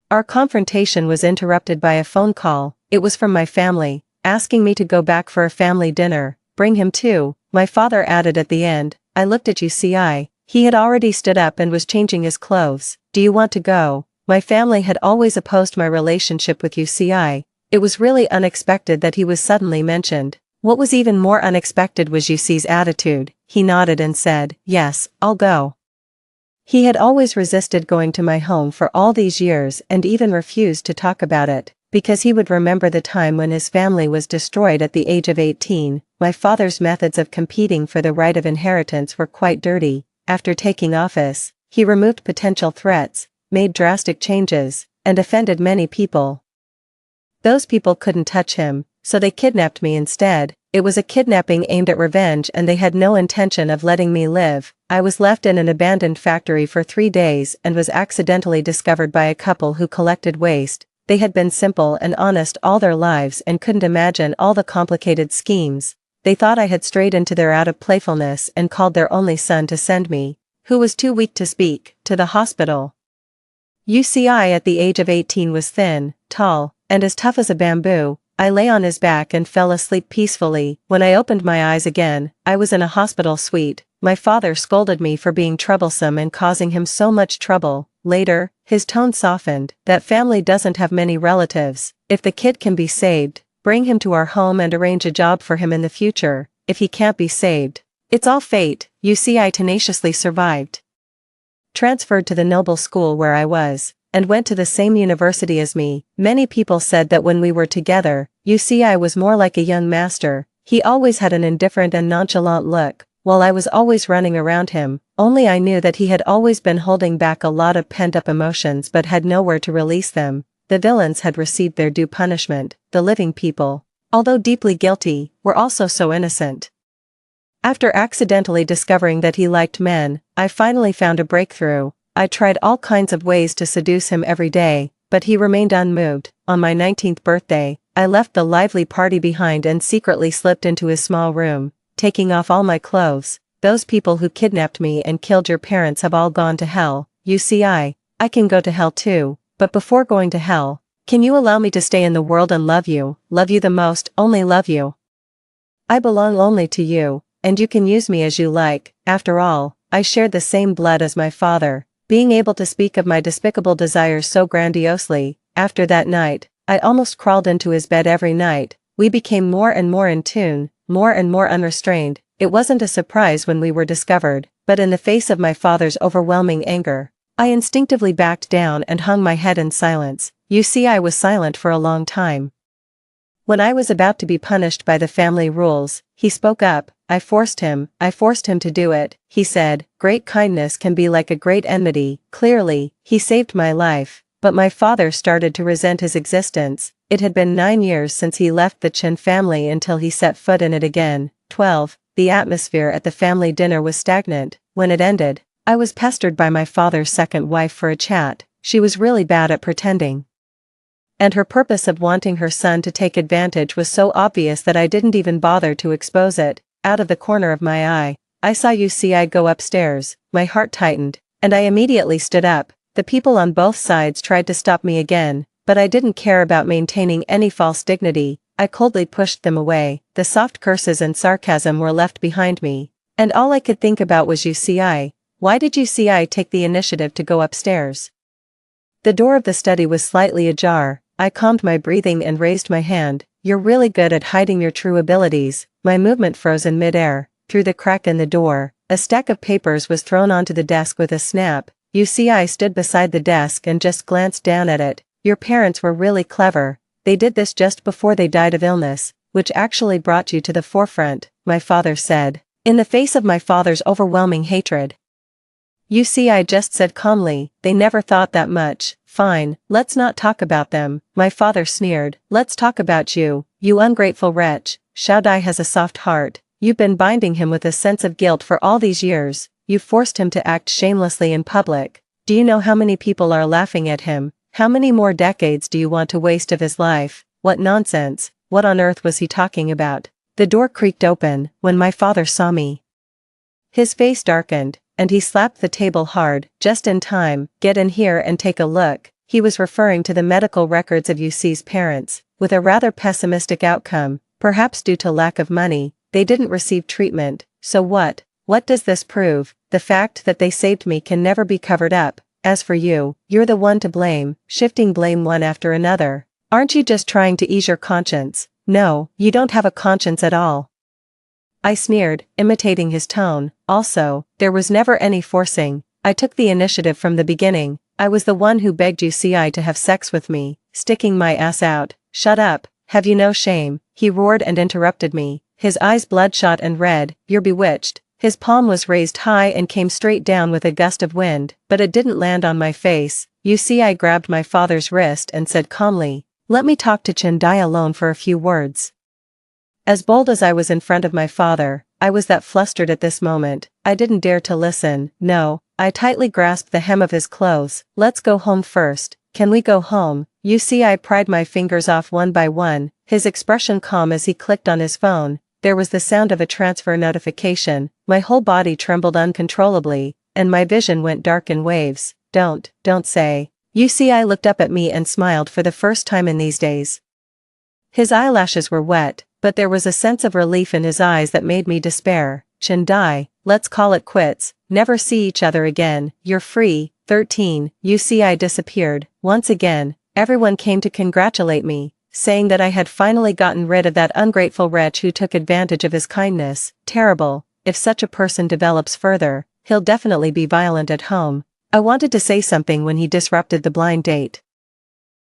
Our confrontation was interrupted by a phone call. It was from my family, asking me to go back for a family dinner. Bring him too, my father added at the end. I looked at UCI. He had already stood up and was changing his clothes. Do you want to go? My family had always opposed my relationship with UCI. It was really unexpected that he was suddenly mentioned. What was even more unexpected was UC's attitude. He nodded and said, "Yes, I'll go." He had always resisted going to my home for all these years and even refused to talk about it, because he would remember the time when his family was destroyed at the age of 18. My father's methods of competing for the right of inheritance were quite dirty. After taking office, he removed potential threats, made drastic changes, and offended many people. Those people couldn't touch him, so they kidnapped me instead. It was a kidnapping aimed at revenge and they had no intention of letting me live. I was left in an abandoned factory for 3 days and was accidentally discovered by a couple who collected waste. They had been simple and honest all their lives and couldn't imagine all the complicated schemes. They thought I had strayed into their out of playfulness and called their only son to send me, who was too weak to speak, to the hospital. UCI at the age of 18 was thin, tall, and as tough as a bamboo. I lay on his back and fell asleep peacefully. When I opened my eyes again, I was in a hospital suite. My father scolded me for being troublesome and causing him so much trouble. Later, his tone softened. "That family doesn't have many relatives. If the kid can be saved, bring him to our home and arrange a job for him in the future. If he can't be saved, it's all fate." UCI tenaciously survived. Transferred to the noble school where I was, and went to the same university as me. Many people said that when we were together, UCI was more like a young master. He always had an indifferent and nonchalant look, while I was always running around him. Only I knew that he had always been holding back a lot of pent-up emotions but had nowhere to release them. The villains had received their due punishment. The living people, although deeply guilty, were also so innocent. After accidentally discovering that he liked men, I finally found a breakthrough. I tried all kinds of ways to seduce him every day, but he remained unmoved. On my 19th birthday, I left the lively party behind and secretly slipped into his small room, taking off all my clothes. "Those people who kidnapped me and killed your parents have all gone to hell. UCI, I can go to hell too, but before going to hell, can you allow me to stay in the world and love you the most, only love you? I belong only to you, and you can use me as you like. After all, I shared the same blood as my father." Being able to speak of my despicable desires so grandiosely, after that night, I almost crawled into his bed every night. We became more and more in tune, more and more unrestrained. It wasn't a surprise when we were discovered, but in the face of my father's overwhelming anger, I instinctively backed down and hung my head in silence. UCI was silent for a long time. When I was about to be punished by the family rules, he spoke up. I forced him to do it," he said. "Great kindness can be like a great enmity." Clearly, he saved my life, but my father started to resent his existence. It had been 9 years since he left the Chen family until he set foot in it again. 12. The atmosphere at the family dinner was stagnant. When it ended, I was pestered by my father's second wife for a chat. She was really bad at pretending. And her purpose of wanting her son to take advantage was so obvious that I didn't even bother to expose it. Out of the corner of my eye, I saw UCI go upstairs. My heart tightened, and I immediately stood up. The people on both sides tried to stop me again, but I didn't care about maintaining any false dignity. I coldly pushed them away. The soft curses and sarcasm were left behind me, and all I could think about was UCI. Why did UCI take the initiative to go upstairs? The door of the study was slightly ajar. I calmed my breathing and raised my hand. "You're really good at hiding your true abilities." My movement froze in midair. Through the crack in the door, a stack of papers was thrown onto the desk with a snap. UCI stood beside the desk and just glanced down at it. "Your parents were really clever. They did this just before they died of illness, which actually brought you to the forefront," my father said, in the face of my father's overwhelming hatred. UCI just said calmly, "They never thought that much. Fine, let's not talk about them." My father sneered, "Let's talk about you, you ungrateful wretch. Zhao Dai has a soft heart. You've been binding him with a sense of guilt for all these years. You've forced him to act shamelessly in public. Do you know how many people are laughing at him? How many more decades do you want to waste of his life? What nonsense. What on earth was he talking about?" The door creaked open when my father saw me. His face darkened, and he slapped the table hard. "Just in time, get in here and take a look." He was referring to the medical records of UC's parents, with a rather pessimistic outcome. Perhaps due to lack of money, they didn't receive treatment. So what? What does this prove? The fact that they saved me can never be covered up. as for you, you're the one to blame, shifting blame one after another. Aren't you just trying to ease your conscience? No, you don't have a conscience at all. I sneered, imitating his tone. Also, there was never any forcing. I took the initiative from the beginning. I was the one who begged you to have sex with me, sticking my ass out. Shut up, have you no shame? He roared and interrupted me, his eyes bloodshot and red. You're bewitched. His palm was raised high and came straight down with a gust of wind, but it didn't land on my face. I grabbed my father's wrist and said calmly, let me talk to Chandai alone for a few words. As bold as I was in front of my father, I was that flustered at this moment, I didn't dare to listen. No, I tightly grasped the hem of his clothes. Let's go home first. Can we go home? I pried my fingers off one by one, his expression calm as he clicked on his phone. There was the sound of a transfer notification. My whole body trembled uncontrollably, and my vision went dark in waves. Don't say. I looked up at me and smiled for the first time in these days. His eyelashes were wet, but there was a sense of relief in his eyes that made me despair. Chandai, let's call it quits, never see each other again, you're free. 13. I disappeared. Once again, everyone came to congratulate me, saying that I had finally gotten rid of that ungrateful wretch who took advantage of his kindness. Terrible. If such a person develops further, he'll definitely be violent at home. I wanted to say something when he disrupted the blind date.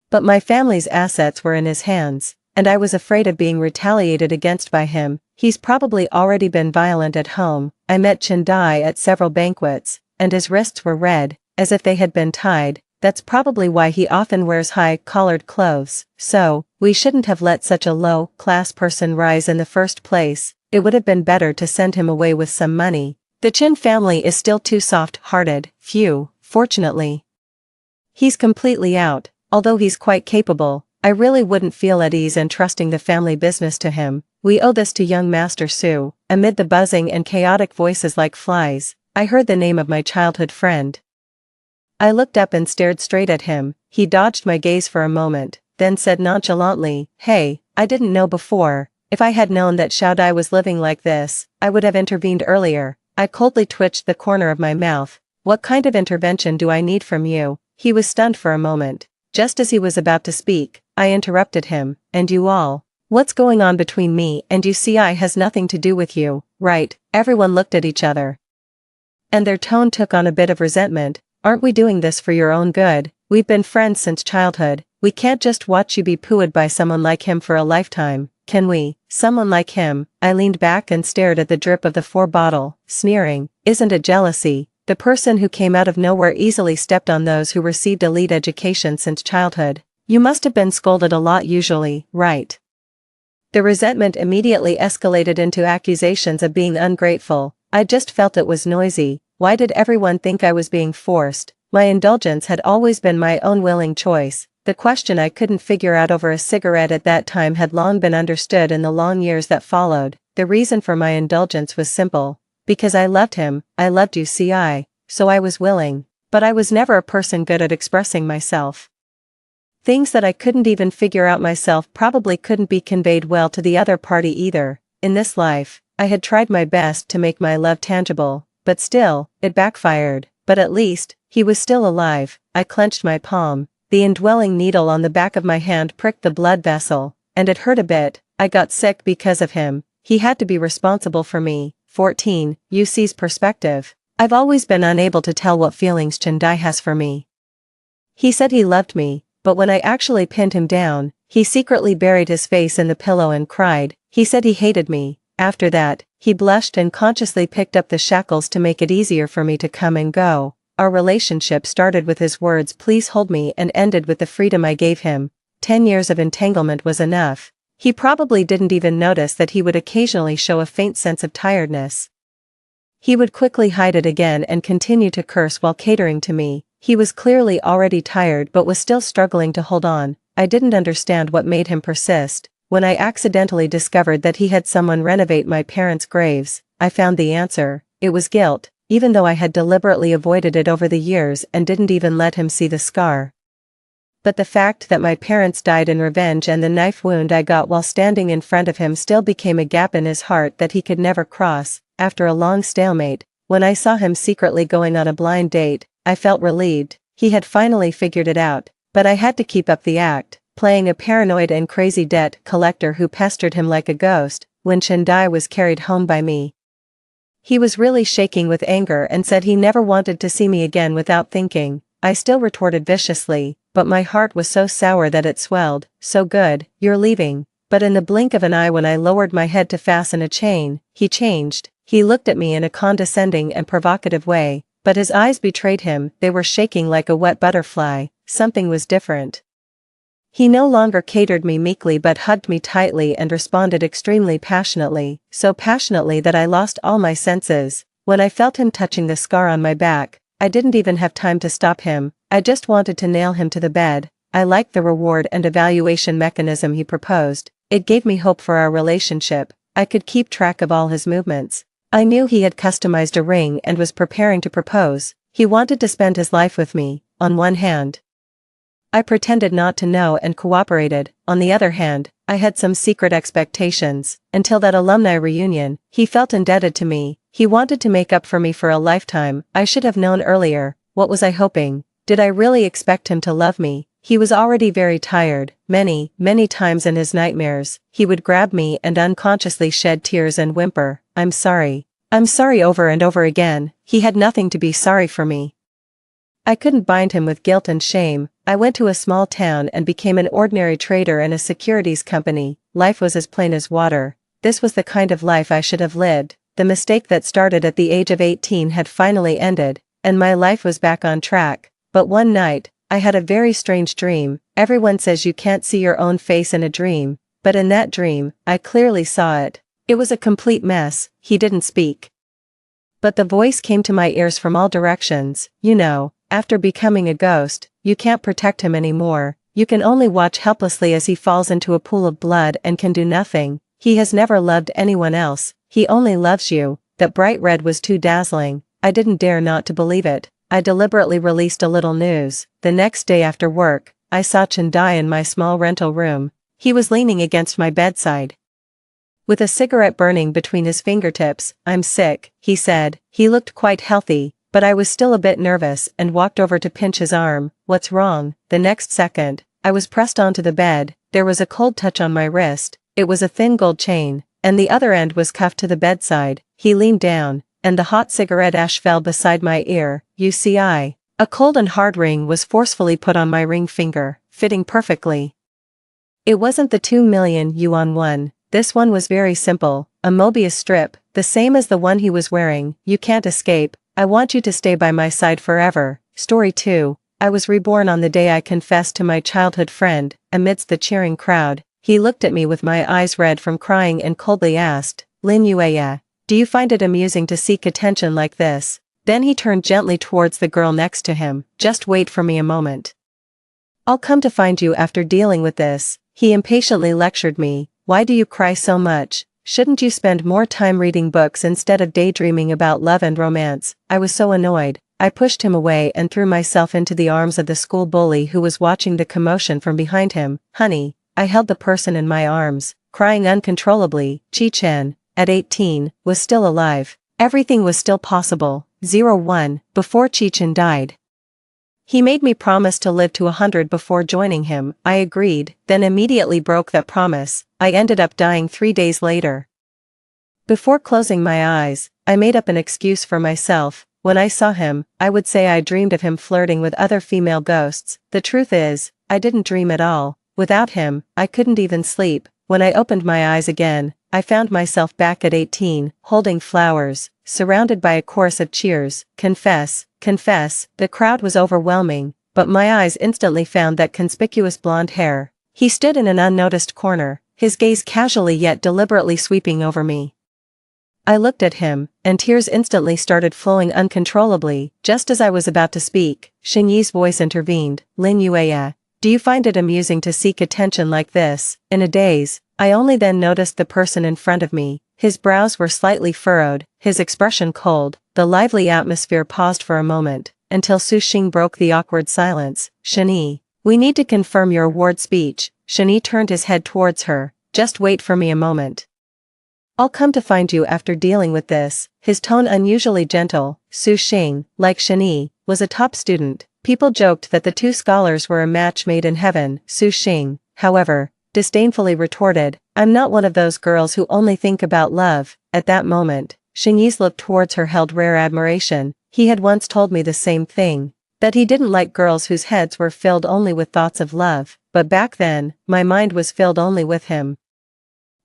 But my family's assets were in his hands, and I was afraid of being retaliated against by him. He's probably already been violent at home. I met Chandai at several banquets, and his wrists were red, as if they had been tied. That's probably why he often wears high-collared clothes. So, we shouldn't have let such a low-class person rise in the first place. It would have been better to send him away with some money. The Chin family is still too soft-hearted. Phew, fortunately. He's completely out, although he's quite capable. I really wouldn't feel at ease entrusting the family business to him. We owe this to young Master Su. Amid the buzzing and chaotic voices like flies, I heard the name of my childhood friend. I looked up and stared straight at him. He dodged my gaze for a moment, then said nonchalantly, hey, I didn't know before. If I had known that Xiaodai was living like this, I would have intervened earlier. I coldly twitched the corner of my mouth. What kind of intervention do I need from you? He was stunned for a moment. Just as he was about to speak, I interrupted him. And you all? What's going on between me and I has nothing to do with you, right? Everyone looked at each other, and their tone took on a bit of resentment. Aren't we doing this for your own good? We've been friends since childhood. We can't just watch you be pooed by someone like him for a lifetime, can we? Someone like him. I leaned back and stared at the drip of the 4 bottle, sneering. Isn't it jealousy? The person who came out of nowhere easily stepped on those who received elite education since childhood. You must have been scolded a lot usually, right? The resentment immediately escalated into accusations of being ungrateful. I just felt it was noisy. Why did everyone think I was being forced? My indulgence had always been my own willing choice. The question I couldn't figure out over a cigarette at that time had long been understood in the long years that followed. The reason for my indulgence was simple. Because I loved him, I loved so I was willing. But I was never a person good at expressing myself. Things that I couldn't even figure out myself probably couldn't be conveyed well to the other party either. In this life, I had tried my best to make my love tangible, but still, it backfired. But at least, he was still alive. I clenched my palm. The indwelling needle on the back of my hand pricked the blood vessel, and it hurt a bit. I got sick because of him. He had to be responsible for me. 14. UC's perspective. I've always been unable to tell what feelings Chandai has for me. He said he loved me, but when I actually pinned him down, he secretly buried his face in the pillow and cried. He said he hated me. After that, he blushed and consciously picked up the shackles to make it easier for me to come and go. Our relationship started with his words, please hold me, and ended with the freedom I gave him. 10 years of entanglement was enough. He probably didn't even notice that he would occasionally show a faint sense of tiredness. He would quickly hide it again and continue to curse while catering to me. He was clearly already tired but was still struggling to hold on. I didn't understand what made him persist. When I accidentally discovered that he had someone renovate my parents' graves, I found the answer. It was guilt, even though I had deliberately avoided it over the years and didn't even let him see the scar. But the fact that my parents died in revenge and the knife wound I got while standing in front of him still became a gap in his heart that he could never cross. After a long stalemate, when I saw him secretly going on a blind date, I felt relieved. he had finally figured it out, but I had to keep up the act, playing a paranoid and crazy debt collector who pestered him like a ghost, when Chendai was carried home by me. He was really shaking with anger and said he never wanted to see me again without thinking. I still retorted viciously, but my heart was so sour that it swelled. So good, you're leaving. But in the blink of an eye when I lowered my head to fasten a chain, he changed. He looked at me in a condescending and provocative way, but his eyes betrayed him, they were shaking like a wet butterfly. Something was different. He no longer catered me meekly but hugged me tightly and responded extremely passionately, so passionately that I lost all my senses. When I felt him touching the scar on my back, I didn't even have time to stop him, I just wanted to nail him to the bed. I liked the reward and evaluation mechanism he proposed. It gave me hope for our relationship. I could keep track of all his movements. I knew he had customized a ring and was preparing to propose. He wanted to spend his life with me, on one hand. I pretended not to know and cooperated. On the other hand, I had some secret expectations. Until that alumni reunion, he felt indebted to me. He wanted to make up for me for a lifetime. I should have known earlier. What was I hoping? Did I really expect him to love me? He was already very tired. Many times in his nightmares, he would grab me and unconsciously shed tears and whimper, I'm sorry over and over again. He had nothing to be sorry for me. I couldn't bind him with guilt and shame. I went to a small town and became an ordinary trader in a securities company. Life was as plain as water. This was the kind of life I should have lived. The mistake that started at the age of 18 had finally ended, and my life was back on track. But one night, I had a very strange dream. Everyone says you can't see your own face in a dream, but in that dream, I clearly saw it. It was a complete mess. He didn't speak, but the voice came to my ears from all directions. You know, after becoming a ghost, you can't protect him anymore. You can only watch helplessly as he falls into a pool of blood and can do nothing. He has never loved anyone else. He only loves you. That bright red was too dazzling. I didn't dare not to believe it. I deliberately released a little news. The next day after work, I saw Chendai in my small rental room. He was leaning against my bedside, with a cigarette burning between his fingertips. I'm sick, he said. He looked quite healthy, but I was still a bit nervous and walked over to pinch his arm. What's wrong? The next second, I was pressed onto the bed. There was a cold touch on my wrist. It was a thin gold chain, and the other end was cuffed to the bedside. He leaned down, and the hot cigarette ash fell beside my ear. A cold and hard ring was forcefully put on my ring finger, fitting perfectly. It wasn't the 2,000,000 yuan one. This one was very simple, a Mobius strip, the same as the one he was wearing. You can't escape. I want you to stay by my side forever. Story 2. I was reborn on the day I confessed to my childhood friend. Amidst the cheering crowd, he looked at me with my eyes red from crying and coldly asked, Lin Yueya, do you find it amusing to seek attention like this? Then he turned gently towards the girl next to him. Just wait for me a moment. I'll come to find you after dealing with this. He impatiently lectured me. Why do you cry so much? Shouldn't you spend more time reading books instead of daydreaming about love and romance? I was so annoyed. I pushed him away and threw myself into the arms of the school bully who was watching the commotion from behind him. Honey, I held the person in my arms, crying uncontrollably. Chi-Chen, at 18, was still alive. Everything was still possible. 01, before Chi-Chen died. He made me promise to live to 100 before joining him. I agreed, then immediately broke that promise. I ended up dying 3 days later. Before closing my eyes, I made up an excuse for myself. When I saw him, I would say I dreamed of him flirting with other female ghosts. The truth is, I didn't dream at all. Without him, I couldn't even sleep. When I opened my eyes again, I found myself back at 18, holding flowers, surrounded by a chorus of cheers. Confess, confess. The crowd was overwhelming, but my eyes instantly found that conspicuous blonde hair. He stood in an unnoticed corner, his gaze casually yet deliberately sweeping over me. I looked at him, and tears instantly started flowing uncontrollably. Just as I was about to speak, Xing Yi's voice intervened. Lin Yueya, do you find it amusing to seek attention like this? In a daze, I only then noticed the person in front of me. His brows were slightly furrowed, his expression cold. The lively atmosphere paused for a moment, until Su Xing broke the awkward silence. Shani, we need to confirm your award speech. Shani turned his head towards her. Just wait for me a moment. I'll come to find you after dealing with this. His tone unusually gentle. Su Xing, like Shani, was a top student, People joked that the two scholars were a match made in heaven. Su Xing, however, disdainfully retorted, I'm not one of those girls who only think about love. At that moment, Xingyi's look towards her held rare admiration. He had once told me the same thing, that he didn't like girls whose heads were filled only with thoughts of love, but back then, my mind was filled only with him.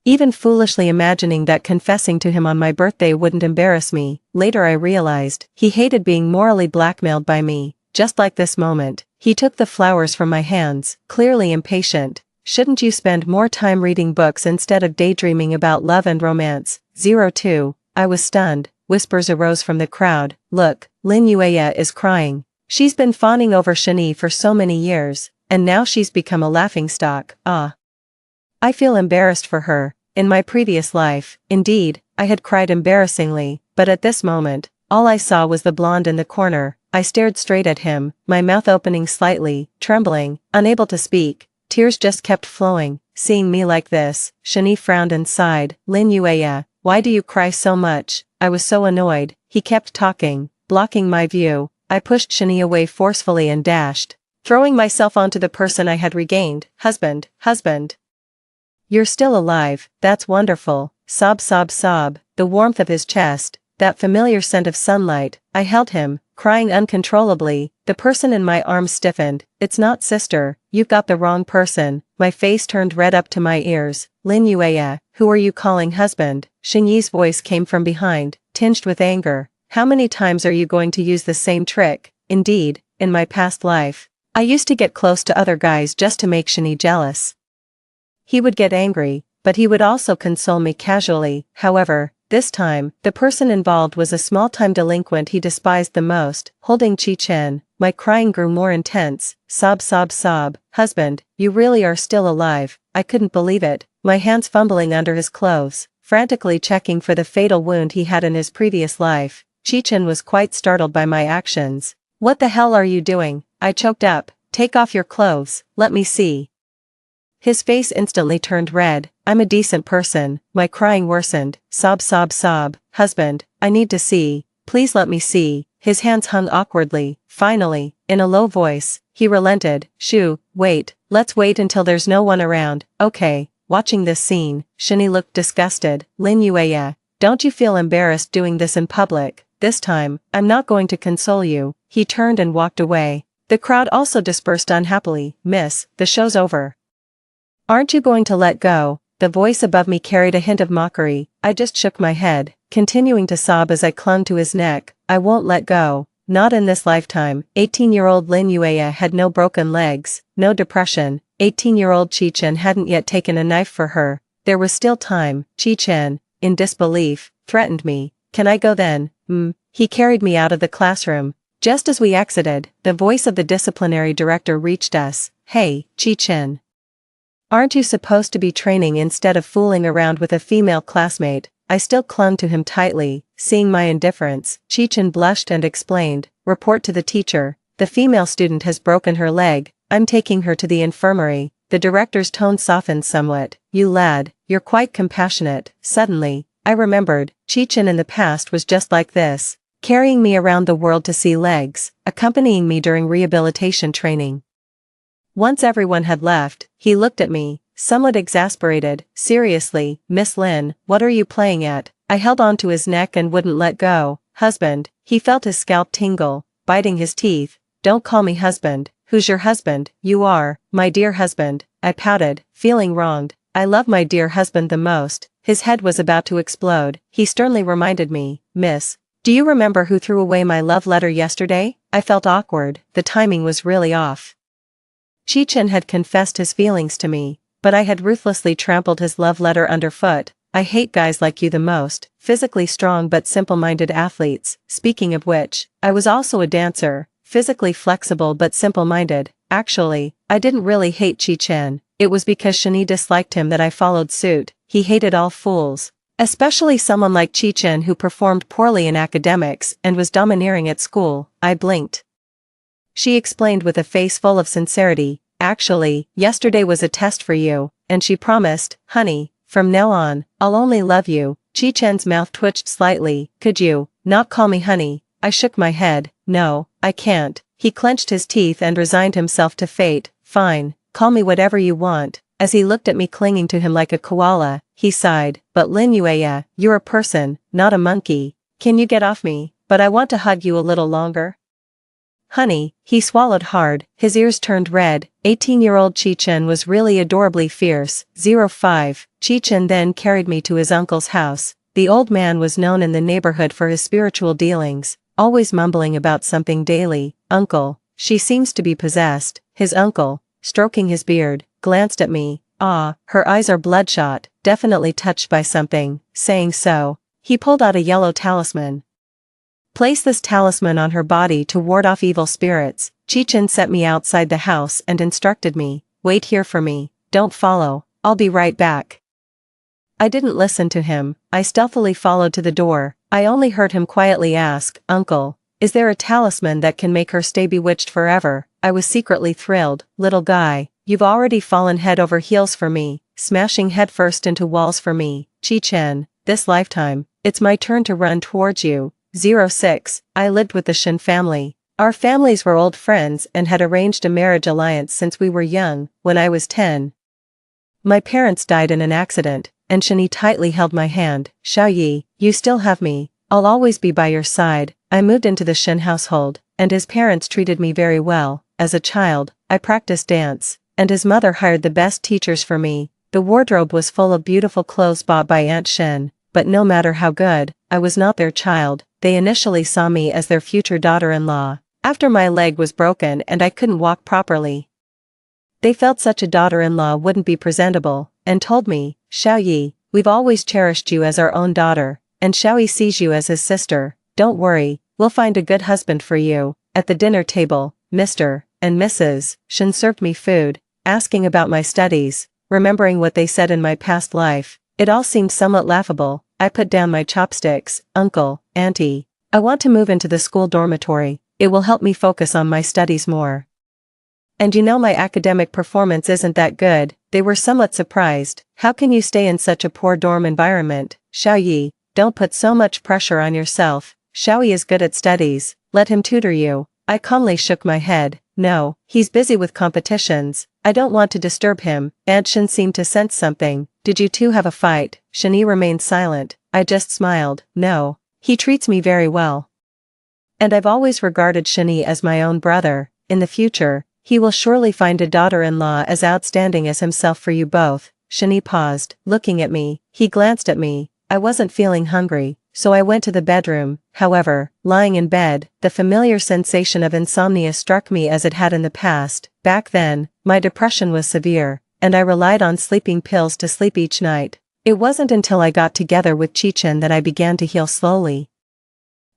Even foolishly imagining that confessing to him on my birthday wouldn't embarrass me, later I realized, he hated being morally blackmailed by me. Just like this moment, he took the flowers from my hands, clearly impatient. Shouldn't you spend more time reading books instead of daydreaming about love and romance? 02. I was stunned. Whispers arose from the crowd. Look, Lin Yueya is crying. She's been fawning over Shani for so many years, and now she's become a laughingstock. Ah. I feel embarrassed for her. In my previous life, indeed, I had cried embarrassingly, but at this moment, all I saw was the blonde in the corner. I stared straight at him, my mouth opening slightly, trembling, unable to speak. Tears just kept flowing. Seeing me like this, Shani frowned and sighed. Lin Yueya, why do you cry so much? I was so annoyed. He kept talking, blocking my view. I pushed Shani away forcefully and dashed, throwing myself onto the person I had regained. Husband. You're still alive, that's wonderful. Sob. The warmth of his chest, that familiar scent of sunlight. I held him, crying uncontrollably. The person in my arms stiffened. It's not sister, you've got the wrong person. My face turned red up to my ears. Lin Yueya, who are you calling husband? Xingyi's voice came from behind, tinged with anger. How many times are you going to use the same trick? Indeed, in my past life, I used to get close to other guys just to make Xingyi jealous. He would get angry, but he would also console me casually. However, this time, the person involved was a small-time delinquent he despised the most. Holding Qi Chen, my crying grew more intense. Sob. Husband, you really are still alive. I couldn't believe it, my hands fumbling under his clothes, frantically checking for the fatal wound he had in his previous life. Qi Chen was quite startled by my actions. What the hell are you doing? I choked up. Take off your clothes, let me see. His face instantly turned red. I'm a decent person. My crying worsened. Sob. Husband, I need to see. Please let me see. His hands hung awkwardly. Finally, in a low voice, he relented. Shoo, wait. Let's wait until there's no one around. Okay. Watching this scene, Shani looked disgusted. Lin Yueya, don't you feel embarrassed doing this in public? This time, I'm not going to console you. He turned and walked away. The crowd also dispersed unhappily. Miss, the show's over. Aren't you going to let go? The voice above me carried a hint of mockery. I just shook my head, continuing to sob as I clung to his neck. I won't let go. Not in this lifetime. 18-year-old Lin Yueya had no broken legs, no depression. 18-year-old Qi Chen hadn't yet taken a knife for her. There was still time. Qi Chen, in disbelief, threatened me. Can I go then? He carried me out of the classroom. Just as we exited, the voice of the disciplinary director reached us. Hey, Qi Chen. Aren't you supposed to be training instead of fooling around with a female classmate? I still clung to him tightly, seeing my indifference. Qi Chen blushed and explained, report to the teacher. The female student has broken her leg. I'm taking her to the infirmary. The director's tone softened somewhat. You lad, you're quite compassionate. Suddenly, I remembered, Qi Chen in the past was just like this, carrying me around the world to see legs, accompanying me during rehabilitation training. Once everyone had left, he looked at me, somewhat exasperated. Seriously, Miss Lin, what are you playing at? I held on to his neck and wouldn't let go. Husband, he felt his scalp tingle, biting his teeth. Don't call me husband. Who's your husband? You are, my dear husband. I pouted, feeling wronged. I love my dear husband the most. His head was about to explode. He sternly reminded me, Miss, do you remember who threw away my love letter yesterday? I felt awkward. The timing was really off. Qi Chen had confessed his feelings to me, but I had ruthlessly trampled his love letter underfoot. I hate guys like you the most, physically strong but simple-minded athletes. Speaking of which, I was also a dancer, physically flexible but simple-minded. Actually, I didn't really hate Qi Chen. It was because Shani disliked him that I followed suit. He hated all fools, especially someone like Qi Chen who performed poorly in academics and was domineering at school. I blinked. She explained with a face full of sincerity, actually, yesterday was a test for you, and she promised, honey, from now on, I'll only love you. Qi Chen's mouth twitched slightly. Could you not call me honey? I shook my head. No, I can't. He clenched his teeth and resigned himself to fate. Fine, call me whatever you want. As he looked at me clinging to him like a koala, he sighed, but Lin Yueya, you're a person, not a monkey. Can you get off me? But I want to hug you a little longer. Honey, he swallowed hard, his ears turned red. 18-year-old Chi-Chen was really adorably fierce. 05. Chi-Chen then carried me to his uncle's house. The old man was known in the neighborhood for his spiritual dealings, always mumbling about something daily. Uncle, she seems to be possessed. His uncle, stroking his beard, glanced at me. Ah, her eyes are bloodshot, definitely touched by something. Saying so, he pulled out a yellow talisman. Place this talisman on her body to ward off evil spirits. Chi-Chen set me outside the house and instructed me, wait here for me, don't follow, I'll be right back. I didn't listen to him, I stealthily followed to the door. I only heard him quietly ask, Uncle, is there a talisman that can make her stay bewitched forever? I was secretly thrilled. Little guy, you've already fallen head over heels for me, smashing headfirst into walls for me. Chi-Chen, this lifetime, it's my turn to run towards you. 06. I lived with the Shen family. Our families were old friends and had arranged a marriage alliance since we were young. When I was 10, my parents died in an accident, and Shani tightly held my hand. Xiaoyi, you still have me. I'll always be by your side. I moved into the Shen household, and his parents treated me very well. As a child, I practiced dance, and his mother hired the best teachers for me. The wardrobe was full of beautiful clothes bought by Aunt Shen, but no matter how good, I was not their child. They initially saw me as their future daughter-in-law. After my leg was broken and I couldn't walk properly, they felt such a daughter-in-law wouldn't be presentable, and told me, Xiaoyi, we've always cherished you as our own daughter, and Xiaoyi sees you as his sister. Don't worry, we'll find a good husband for you. At the dinner table, Mr. and Mrs. Shen served me food, asking about my studies, remembering what they said in my past life. It all seemed somewhat laughable. I put down my chopsticks. Uncle, Auntie, I want to move into the school dormitory. It will help me focus on my studies more. And you know my academic performance isn't that good. They were somewhat surprised. How can you stay in such a poor dorm environment? Xiaoyi, don't put so much pressure on yourself. Xiaoyi is good at studies. Let him tutor you. I calmly shook my head. No, he's busy with competitions. I don't want to disturb him. Aunt Shen seemed to sense something. Did you two have a fight? Shani remained silent. I just smiled. No, he treats me very well. And I've always regarded Shani as my own brother. In the future, he will surely find a daughter-in-law as outstanding as himself for you both. Shani paused, looking at me. He glanced at me. I wasn't feeling hungry, so I went to the bedroom. However, lying in bed, the familiar sensation of insomnia struck me as it had in the past. Back then, my depression was severe, and I relied on sleeping pills to sleep each night. It wasn't until I got together with Chi-Chen that I began to heal slowly.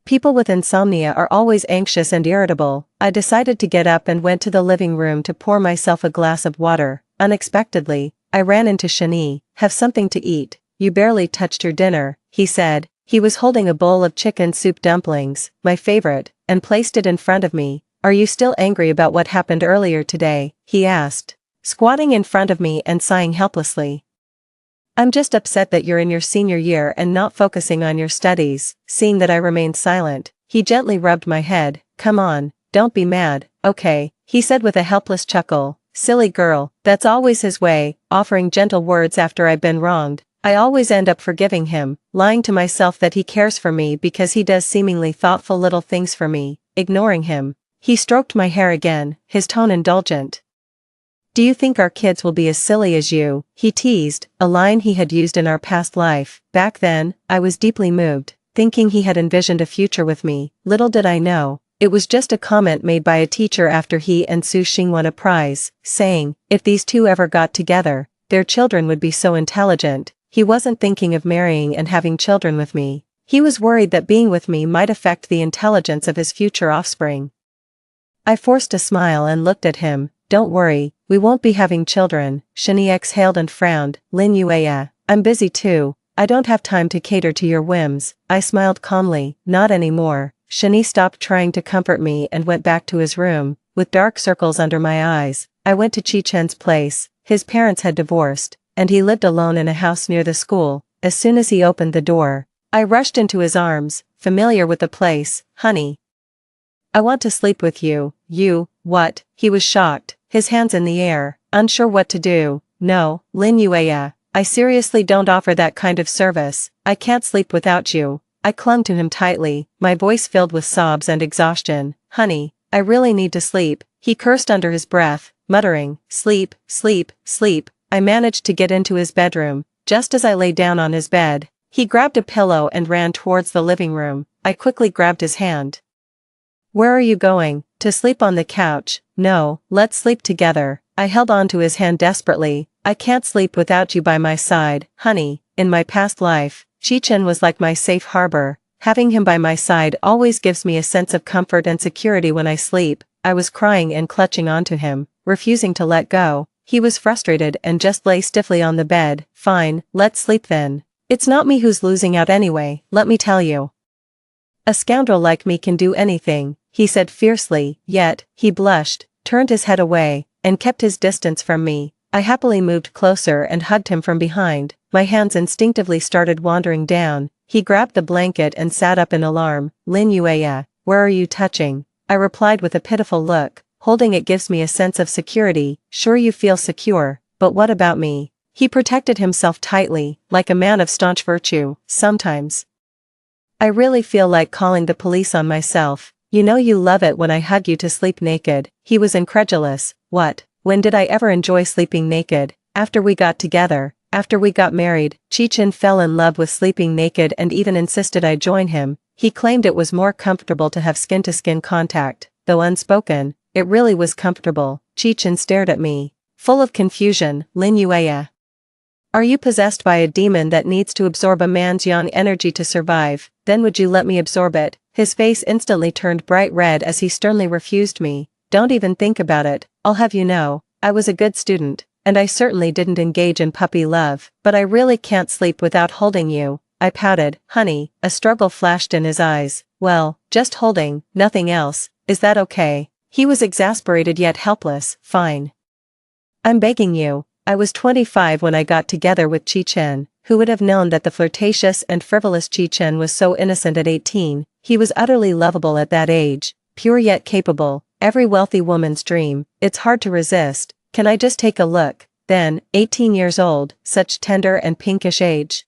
People with insomnia are always anxious and irritable. I decided to get up and went to the living room to pour myself a glass of water. Unexpectedly, I ran into Shani. Have something to eat. You barely touched your dinner, he said. He was holding a bowl of chicken soup dumplings, my favorite, and placed it in front of me. Are you still angry about what happened earlier today? He asked, squatting in front of me and sighing helplessly. I'm just upset that you're in your senior year and not focusing on your studies. Seeing that I remained silent, he gently rubbed my head. Come on, don't be mad, okay, he said with a helpless chuckle. Silly girl, that's always his way, offering gentle words after I've been wronged. I always end up forgiving him, lying to myself that he cares for me because he does seemingly thoughtful little things for me. Ignoring him, he stroked my hair again, his tone indulgent. Do you think our kids will be as silly as you? He teased, a line he had used in our past life. Back then, I was deeply moved, thinking he had envisioned a future with me. Little did I know, it was just a comment made by a teacher after he and Su Xing won a prize, saying, if these two ever got together, their children would be so intelligent. He wasn't thinking of marrying and having children with me. He was worried that being with me might affect the intelligence of his future offspring. I forced a smile and looked at him. Don't worry, we won't be having children. Shani exhaled and frowned. Lin Yueya, I'm busy too. I don't have time to cater to your whims. I smiled calmly. Not anymore. Shani stopped trying to comfort me and went back to his room, with dark circles under my eyes. I went to Chi-Chen's place. His parents had divorced, and he lived alone in a house near the school. As soon as he opened the door, I rushed into his arms, familiar with the place. Honey, I want to sleep with you. You, what? He was shocked, his hands in the air, unsure what to do. No, Lin Yueya, I seriously don't offer that kind of service. I can't sleep without you. I clung to him tightly, my voice filled with sobs and exhaustion. Honey, I really need to sleep, he cursed under his breath, muttering, sleep, sleep, sleep. I managed to get into his bedroom. Just as I lay down on his bed, he grabbed a pillow and ran towards the living room. I quickly grabbed his hand. Where are you going? To sleep on the couch? No, let's sleep together. I held on to his hand desperately. I can't sleep without you by my side, honey. In my past life, Chi-Chen was like my safe harbor. Having him by my side always gives me a sense of comfort and security when I sleep. I was crying and clutching onto him, refusing to let go. He was frustrated and just lay stiffly on the bed. Fine, let's sleep then. It's not me who's losing out anyway, let me tell you. A scoundrel like me can do anything, he said fiercely, yet, he blushed, turned his head away, and kept his distance from me. I happily moved closer and hugged him from behind. My hands instinctively started wandering down. He grabbed the blanket and sat up in alarm. Lin Yueya, where are you touching? I replied with a pitiful look. Holding it gives me a sense of security. Sure, you feel secure, but what about me? He protected himself tightly, like a man of staunch virtue. Sometimes I really feel like calling the police on myself. You know you love it when I hug you to sleep naked. He was incredulous. What? When did I ever enjoy sleeping naked? After we got together, after we got married. Chi-Chen fell in love with sleeping naked and even insisted I join him. He claimed it was more comfortable to have skin-to-skin contact, though unspoken. It really was comfortable. Chi-Chen stared at me, full of confusion. Lin Yueya, are you possessed by a demon that needs to absorb a man's yang energy to survive? Then would you let me absorb it? His face instantly turned bright red as he sternly refused me. Don't even think about it. I'll have you know, I was a good student, and I certainly didn't engage in puppy love, but I really can't sleep without holding you. I pouted. Honey, a struggle flashed in his eyes. Well, just holding, nothing else. Is that okay? He was exasperated yet helpless. Fine. I'm begging you. I was 25 when I got together with Chi-Chen. Who would have known that the flirtatious and frivolous Chi-Chen was so innocent at 18? He was utterly lovable at that age, pure yet capable, every wealthy woman's dream. It's hard to resist. Can I just take a look? Then, 18 years old, such tender and pinkish age.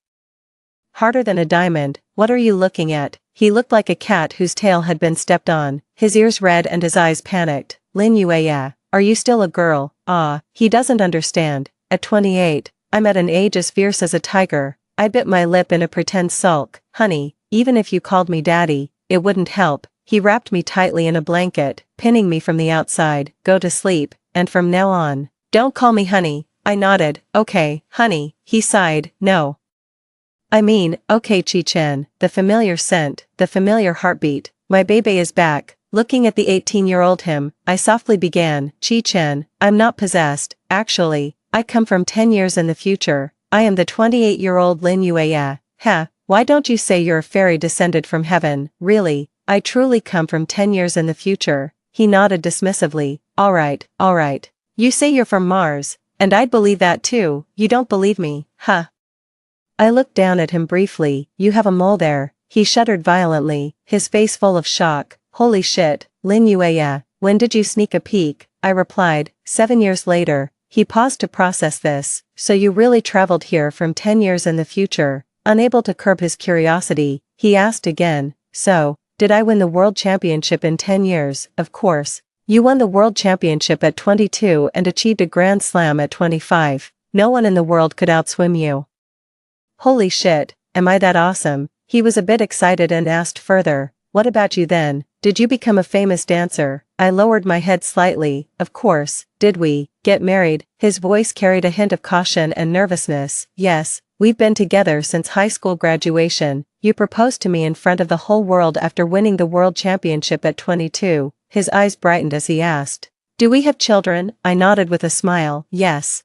Harder than a diamond. What are you looking at? He looked like a cat whose tail had been stepped on, his ears red and his eyes panicked. Lin Yueya, are you still a girl? Ah, he doesn't understand. At 28, I'm at an age as fierce as a tiger. I bit my lip in a pretend sulk. Honey, even if you called me daddy, it wouldn't help. He wrapped me tightly in a blanket, pinning me from the outside. Go to sleep, and from now on, don't call me honey. I nodded. Okay, honey. He sighed. No. I mean, okay Chi-Chen, the familiar scent, the familiar heartbeat. My baby is back. Looking at the 18-year-old him, I softly began. Chi-Chen, I'm not possessed. Actually, I come from 10 years in the future. I am the 28-year-old Lin Yueya. Heh, why don't you say you're a fairy descended from heaven? Really, I truly come from 10 years in the future. He nodded dismissively. Alright. You say you're from Mars, and I'd believe that too. You don't believe me, huh? I looked down at him briefly. You have a mole there. He shuddered violently, his face full of shock. Holy shit, Lin Yueya, when did you sneak a peek? I replied, 7 years later. He paused to process this. So you really traveled here from 10 years in the future. Unable to curb his curiosity, he asked again, so, did I win the world championship in 10 years? Of course. You won the world championship at 22 and achieved a grand slam at 25. No one in the world could outswim you. Holy shit, am I that awesome? He was a bit excited and asked further, what about you then? Did you become a famous dancer? I lowered my head slightly. Of course. Did we get married? His voice carried a hint of caution and nervousness. Yes, we've been together since high school graduation. You proposed to me in front of the whole world after winning the world championship at 22. His eyes brightened as he asked, do we have children? I nodded with a smile. Yes.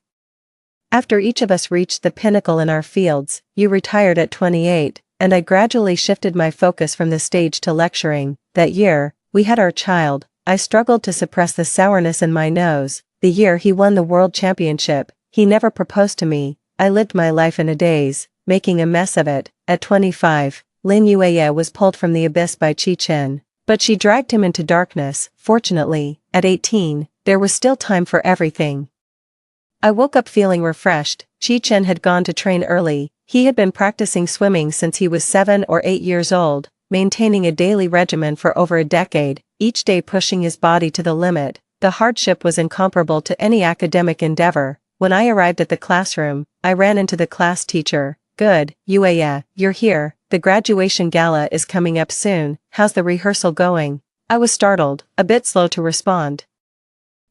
After each of us reached the pinnacle in our fields, you retired at 28, and I gradually shifted my focus from the stage to lecturing. That year, we had our child. I struggled to suppress the sourness in my nose. The year he won the world championship, he never proposed to me. I lived my life in a daze, making a mess of it. At 25, Lin Yueya was pulled from the abyss by Chi-Chen. But she dragged him into darkness. Fortunately, at 18, there was still time for everything. I woke up feeling refreshed. Chi-Chen had gone to train early. He had been practicing swimming since he was 7 or 8 years old, maintaining a daily regimen for over a decade, each day pushing his body to the limit. The hardship was incomparable to any academic endeavor. When I arrived at the classroom, I ran into the class teacher. "Good, Yuya, you're here. The graduation gala is coming up soon. How's the rehearsal going?" I was startled, a bit slow to respond.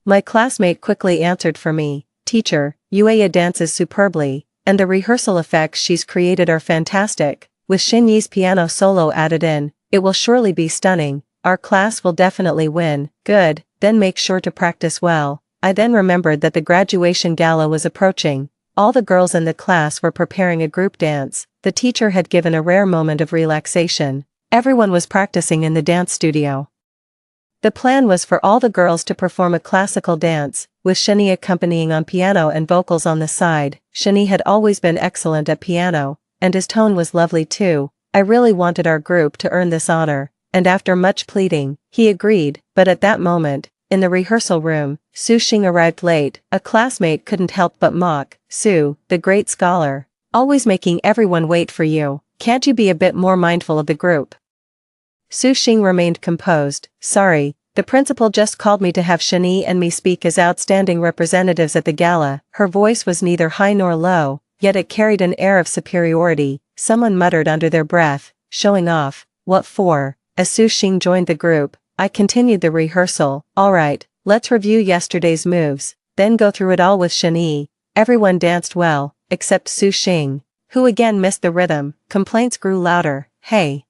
My classmate quickly answered for me. "Teacher, Yuya dances superbly, and the rehearsal effects she's created are fantastic. With Xinyi's piano solo added in, it will surely be stunning. Our class will definitely win." "Good, then make sure to practice well." I then remembered that the graduation gala was approaching. All the girls in the class were preparing a group dance. The teacher had given a rare moment of relaxation. Everyone was practicing in the dance studio. The plan was for all the girls to perform a classical dance, with Shani accompanying on piano and vocals on the side. Shani had always been excellent at piano, and his tone was lovely too. I really wanted our group to earn this honor, and after much pleading, he agreed. But at that moment, in the rehearsal room, Su Xing arrived late. A classmate couldn't help but mock. "Su, the great scholar. Always making everyone wait for you. Can't you be a bit more mindful of the group?" Su Xing remained composed. "Sorry, the principal just called me to have Shani and me speak as outstanding representatives at the gala." Her voice was neither high nor low, yet it carried an air of superiority. Someone muttered under their breath, "Showing off, what for?" As Su Xing joined the group, I continued the rehearsal. "Alright, let's review yesterday's moves, then go through it all with Shani." Everyone danced well, except Su Xing, who again missed the rhythm. Complaints grew louder. "Hey,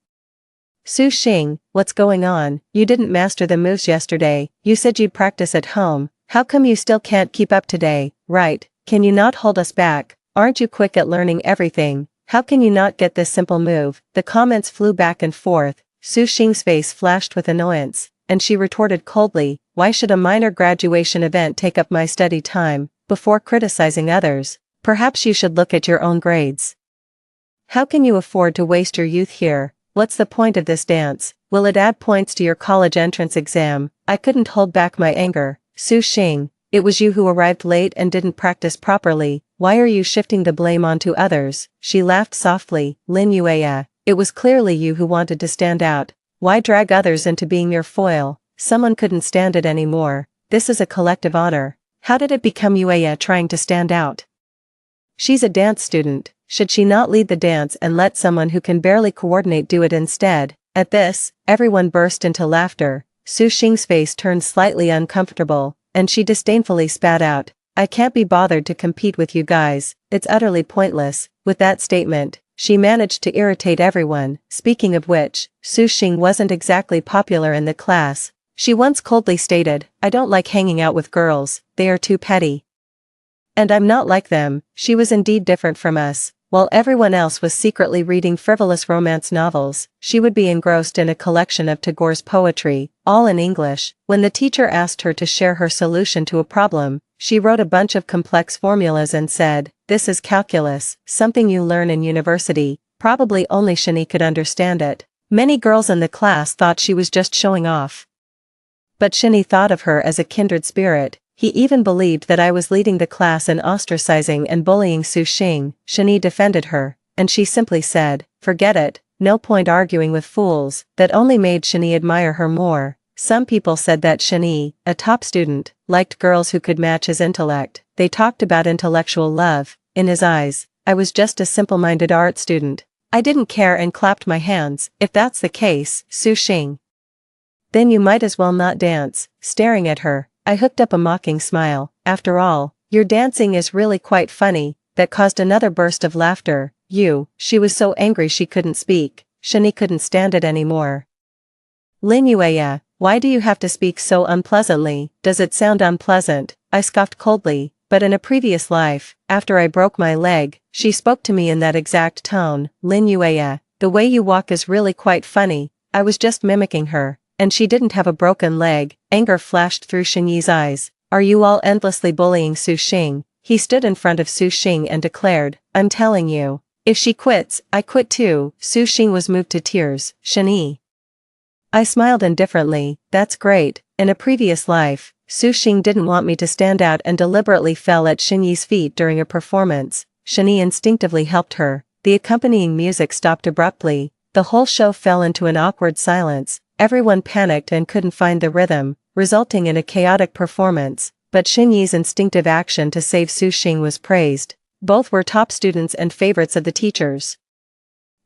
Su Xing, what's going on? You didn't master the moves yesterday. You said you'd practice at home. How come you still can't keep up today?" "Right, can you not hold us back? Aren't you quick at learning everything? How can you not get this simple move?" The comments flew back and forth. Su Xing's face flashed with annoyance, and she retorted coldly, "Why should a minor graduation event take up my study time?" Before criticizing others, perhaps you should look at your own grades. How can you afford to waste your youth here? What's the point of this dance? Will it add points to your college entrance exam? I couldn't hold back my anger. "Su Xing, it was you who arrived late and didn't practice properly. Why are you shifting the blame onto others?" She laughed softly. "Lin Yuya, it was clearly you who wanted to stand out. Why drag others into being your foil?" Someone couldn't stand it anymore. "This is a collective honor. How did it become Yuya trying to stand out? She's a dance student. Should she not lead the dance and let someone who can barely coordinate do it instead?" At this, everyone burst into laughter. Su Xing's face turned slightly uncomfortable, and she disdainfully spat out, "I can't be bothered to compete with you guys. It's utterly pointless." With that statement, she managed to irritate everyone. Speaking of which, Su Xing wasn't exactly popular in the class. She once coldly stated, "I don't like hanging out with girls, they are too petty. And I'm not like them." She was indeed different from us. While everyone else was secretly reading frivolous romance novels, she would be engrossed in a collection of Tagore's poetry, all in English. When the teacher asked her to share her solution to a problem, she wrote a bunch of complex formulas and said, "This is calculus, something you learn in university." Probably only Shani could understand it. Many girls in the class thought she was just showing off. But Shani thought of her as a kindred spirit. He even believed that I was leading the class in ostracizing and bullying Su Xing. Shani defended her, and she simply said, "Forget it, no point arguing with fools." That only made Shani admire her more. Some people said that Shani, a top student, liked girls who could match his intellect. They talked about intellectual love. In his eyes, I was just a simple-minded art student. I didn't care and clapped my hands. "If that's the case, Su Xing, then you might as well not dance." Staring at her, I hooked up a mocking smile. "After all, your dancing is really quite funny." That caused another burst of laughter. She was so angry she couldn't speak. Shani couldn't stand it anymore. "Lin Yuya, why do you have to speak so unpleasantly? Does it sound unpleasant?" I scoffed coldly. But in a previous life, after I broke my leg, she spoke to me in that exact tone. "Lin Yuya, the way you walk is really quite funny." I was just mimicking her. And she didn't have a broken leg. Anger flashed through Xinyi's eyes. "Are you all endlessly bullying Su Xing?" He stood in front of Su Xing and declared, "I'm telling you, if she quits, I quit too." Su Xing was moved to tears. "Shani, I smiled indifferently. That's great. In a previous life, Su Xing didn't want me to stand out and deliberately fell at Xinyi's feet during a performance. Xinyi instinctively helped her. The accompanying music stopped abruptly. The whole show fell into an awkward silence. Everyone panicked and couldn't find the rhythm, resulting in a chaotic performance, but Xinyi's instinctive action to save Su Xing was praised. Both were top students and favorites of the teachers.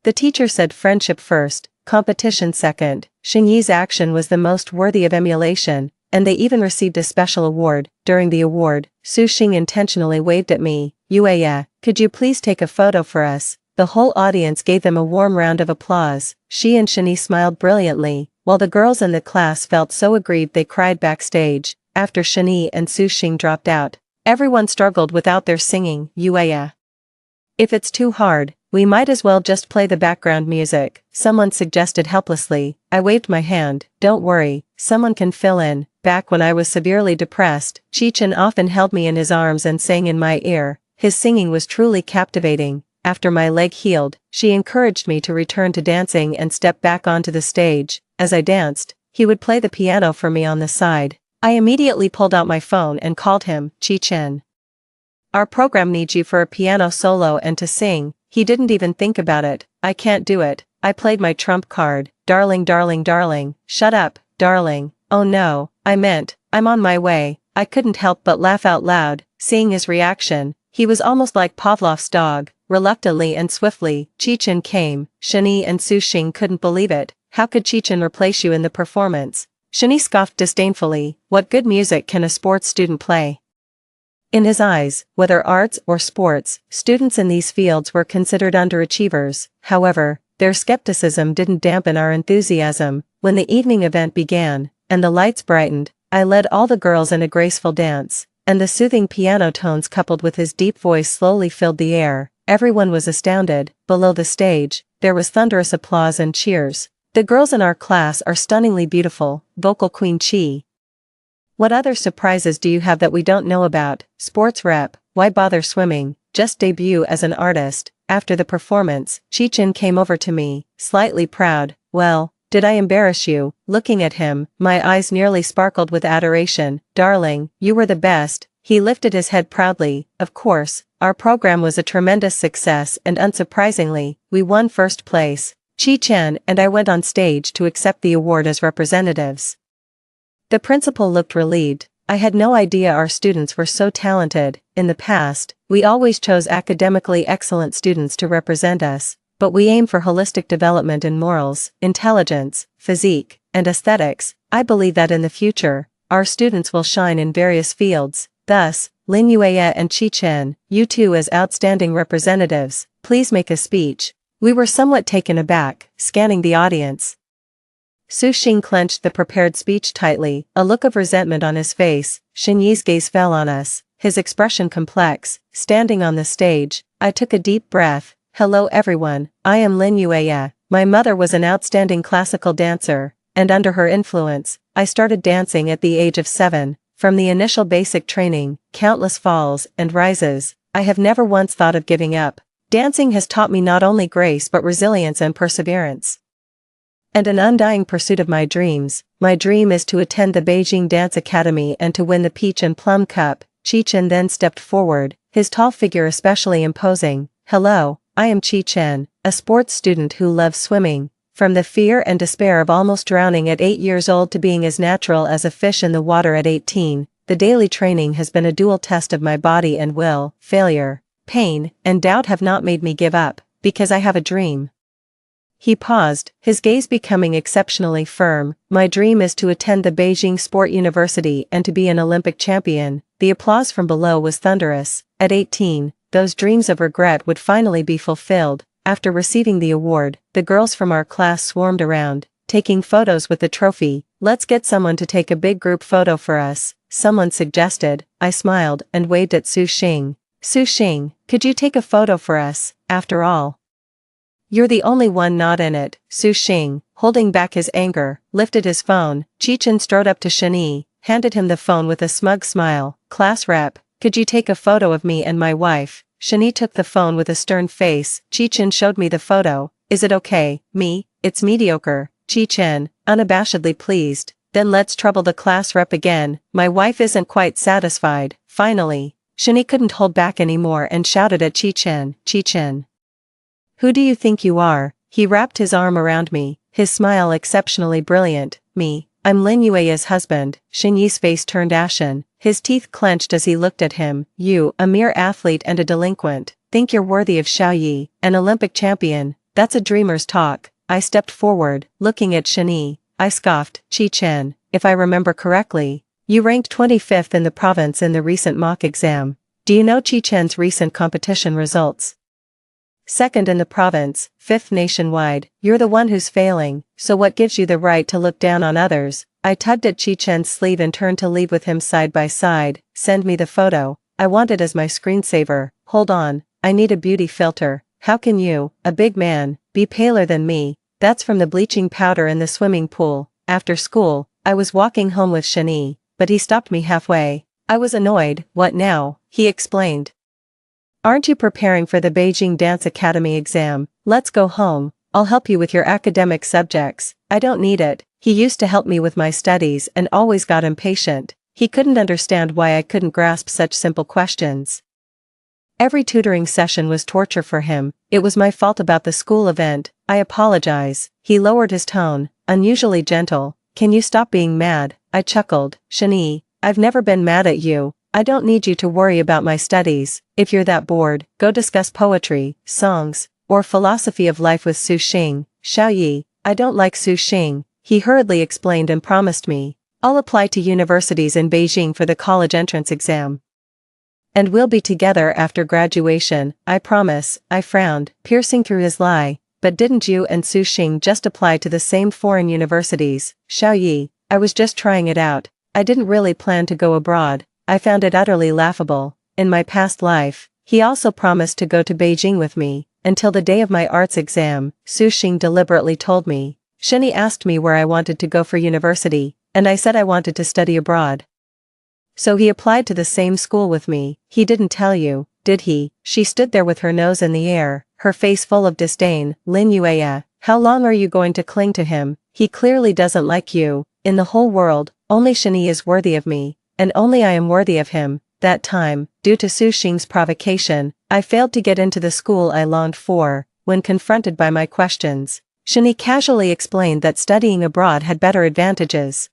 The teacher said friendship first, competition second. Xinyi's action was the most worthy of emulation, and they even received a special award. During the award, Su Xing intentionally waved at me. "Yuya, could you please take a photo for us?" The whole audience gave them a warm round of applause. She and Xinyi smiled brilliantly, while the girls in the class felt so aggrieved they cried backstage. After Xinyi and Su Xing dropped out, everyone struggled without their singing. "Yuya, if it's too hard, we might as well just play the background music," someone suggested helplessly. I waved my hand. "Don't worry, someone can fill in." Back when I was severely depressed, Chen often held me in his arms and sang in my ear. His singing was truly captivating. After my leg healed, she encouraged me to return to dancing and step back onto the stage. As I danced, he would play the piano for me on the side. I immediately pulled out my phone and called him. "Chen, our program needs you for a piano solo and to sing." He didn't even think about it. "I can't do it." I played my trump card. "Darling, darling, darling." "Shut up, darling." "Oh no, I meant, I'm on my way." I couldn't help but laugh out loud, seeing his reaction. He was almost like Pavlov's dog. Reluctantly and swiftly, Chen came. Xinyi and Su Xing couldn't believe it. "How could Chen replace you in the performance?" Xinyi scoffed disdainfully. "What good music can a sports student play?" In his eyes, whether arts or sports, students in these fields were considered underachievers. However, their skepticism didn't dampen our enthusiasm. When the evening event began, and the lights brightened, I led all the girls in a graceful dance, and the soothing piano tones coupled with his deep voice slowly filled the air. Everyone was astounded. Below the stage, there was thunderous applause and cheers. "The girls in our class are stunningly beautiful," vocal queen Qi. "What other surprises do you have that we don't know about?" Sports rep, why bother swimming, just debut as an artist. After the performance, Chen came over to me, slightly proud. "Well, did I embarrass you?" Looking at him, my eyes nearly sparkled with adoration. "Darling, you were the best." He lifted his head proudly. "Of course, our program was a tremendous success and unsurprisingly, we won first place." Chen and I went on stage to accept the award as representatives. The principal looked relieved. I had no idea our students were so talented. In the past, we always chose academically excellent students to represent us, but we aim for holistic development in morals, intelligence, physique, and aesthetics. I believe that in the future, our students will shine in various fields. Thus, Lin Yueya and Chen, you two as outstanding representatives, please make a speech. We were somewhat taken aback, scanning the audience. Su Xing clenched the prepared speech tightly, a look of resentment on his face. Xinyi's gaze fell on us, his expression complex. Standing on the stage, I took a deep breath. "Hello everyone, I am Lin Yueya. My mother was an outstanding classical dancer, and under her influence, I started dancing at the age of 7. From the initial basic training, countless falls and rises, I have never once thought of giving up. Dancing has taught me not only grace but resilience and perseverance. And an undying pursuit of my dreams. My dream is to attend the Beijing Dance Academy and to win the Peach and Plum Cup." Chen then stepped forward, his tall figure especially imposing. "Hello, I am Chen, a sports student who loves swimming. From the fear and despair of almost drowning at 8 years old to being as natural as a fish in the water at 18, the daily training has been a dual test of my body and will. Failure, pain, and doubt have not made me give up, because I have a dream." He paused, his gaze becoming exceptionally firm. "My dream is to attend the Beijing Sport University and to be an Olympic champion." The applause from below was thunderous. At 18, those dreams of regret would finally be fulfilled. After receiving the award, the girls from our class swarmed around, taking photos with the trophy. "Let's get someone to take a big group photo for us," someone suggested. I smiled and waved at Su Xing. "Su Xing, could you take a photo for us? After all, you're the only one not in it." Su Xing, holding back his anger, lifted his phone. Chen strode up to Xinyi, handed him the phone with a smug smile. "Class rep, could you take a photo of me and my wife?" Xinyi took the phone with a stern face. Chen showed me the photo. "Is it okay?" "Me, it's mediocre." Chi-Chen, unabashedly pleased. Then let's trouble the class rep again. My wife isn't quite satisfied. Finally, Shani couldn't hold back anymore and shouted at Chi-Chen, Chi-Chen. Who do you think you are? He wrapped his arm around me, his smile exceptionally brilliant. Me. I'm Lin Yue's husband. Shen Yi's face turned ashen, his teeth clenched as he looked at him. You, a mere athlete and a delinquent, think you're worthy of Zhao Yi, an Olympic champion? That's a dreamer's talk. I stepped forward, looking at Shen Yi. I scoffed. Chi-Chen, if I remember correctly, you ranked 25th in the province in the recent mock exam. Do you know Chi-Chen's recent competition results? Second in the province, 5th nationwide. You're the one who's failing, so what gives you the right to look down on others? I tugged at Chi-Chen's sleeve and turned to leave with him side by side. Send me the photo. I want it as my screensaver. Hold on, I need a beauty filter. How can you, a big man, be paler than me? That's from the bleaching powder in the swimming pool. After school, I was walking home with Shani, but he stopped me halfway. I was annoyed. What now? He explained. Aren't you preparing for the Beijing Dance Academy exam? Let's go home. I'll help you with your academic subjects. I don't need it. He used to help me with my studies and always got impatient. He couldn't understand why I couldn't grasp such simple questions. Every tutoring session was torture for him. It was my fault about the school event. I apologize. He lowered his tone, unusually gentle. Can you stop being mad? I chuckled. Shani, I've never been mad at you. I don't need you to worry about my studies. If you're that bored, go discuss poetry, songs, or philosophy of life with Su Xing. Zhao Yi, I don't like Su Xing. He hurriedly explained and promised me. I'll apply to universities in Beijing for the college entrance exam. And we'll be together after graduation, I promise. I frowned, piercing through his lie. But didn't you and Su Xing just apply to the same foreign universities? Zhao Yi, I was just trying it out. I didn't really plan to go abroad. I found it utterly laughable. In my past life, he also promised to go to Beijing with me, until the day of my arts exam. Su Xing deliberately told me. Shani asked me where I wanted to go for university, and I said I wanted to study abroad. So he applied to the same school with me. He didn't tell you, did he? She stood there with her nose in the air, her face full of disdain. Lin Yue, how long are you going to cling to him? He clearly doesn't like you. In the whole world, only Shani is worthy of me. And only I am worthy of him. That time, due to Su Xing's provocation, I failed to get into the school I longed for. When confronted by my questions, Shani casually explained that studying abroad had better advantages.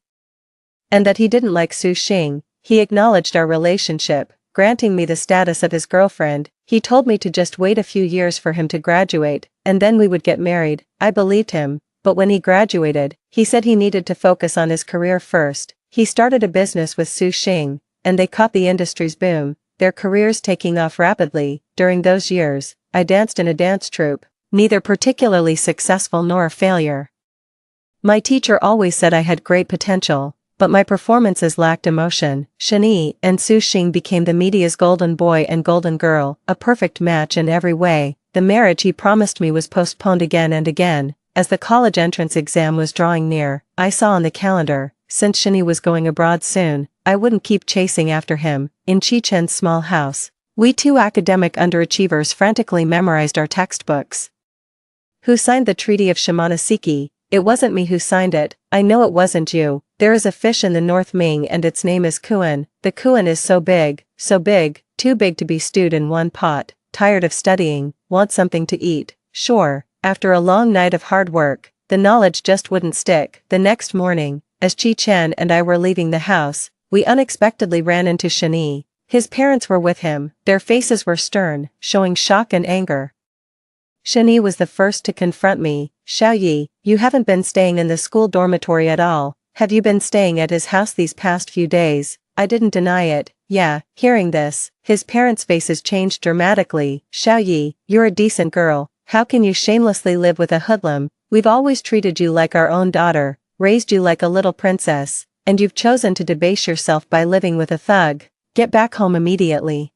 And that he didn't like Su Xing. He acknowledged our relationship, granting me the status of his girlfriend. He told me to just wait a few years for him to graduate, and then we would get married. I believed him, but when he graduated, he said he needed to focus on his career first. He started a business with Su Xing, and they caught the industry's boom, their careers taking off rapidly. During those years, I danced in a dance troupe, neither particularly successful nor a failure. My teacher always said I had great potential, but my performances lacked emotion. Shani and Su Xing became the media's golden boy and golden girl, a perfect match in every way. The marriage he promised me was postponed again and again. As the college entrance exam was drawing near, I saw on the calendar, since Shani was going abroad soon, I wouldn't keep chasing after him. In Chi-Chen's small house, we two academic underachievers frantically memorized our textbooks. Who signed the Treaty of Shimonoseki? It wasn't me who signed it. I know it wasn't you. There is a fish in the North Ming and its name is Kuan. The Kuan is so big, too big to be stewed in one pot. Tired of studying, want something to eat. Sure, after a long night of hard work, the knowledge just wouldn't stick. The next morning, as Chi-Chen and I were leaving the house, we unexpectedly ran into Shani. His parents were with him. Their faces were stern, showing shock and anger. Shani was the first to confront me. Zhao Yi, you haven't been staying in the school dormitory at all. Have you been staying at his house these past few days? I didn't deny it. Yeah. Hearing this, his parents' faces changed dramatically. Zhao Yi, you're a decent girl. How can you shamelessly live with a hoodlum? We've always treated you like our own daughter, raised you like a little princess, and you've chosen to debase yourself by living with a thug. Get back home immediately.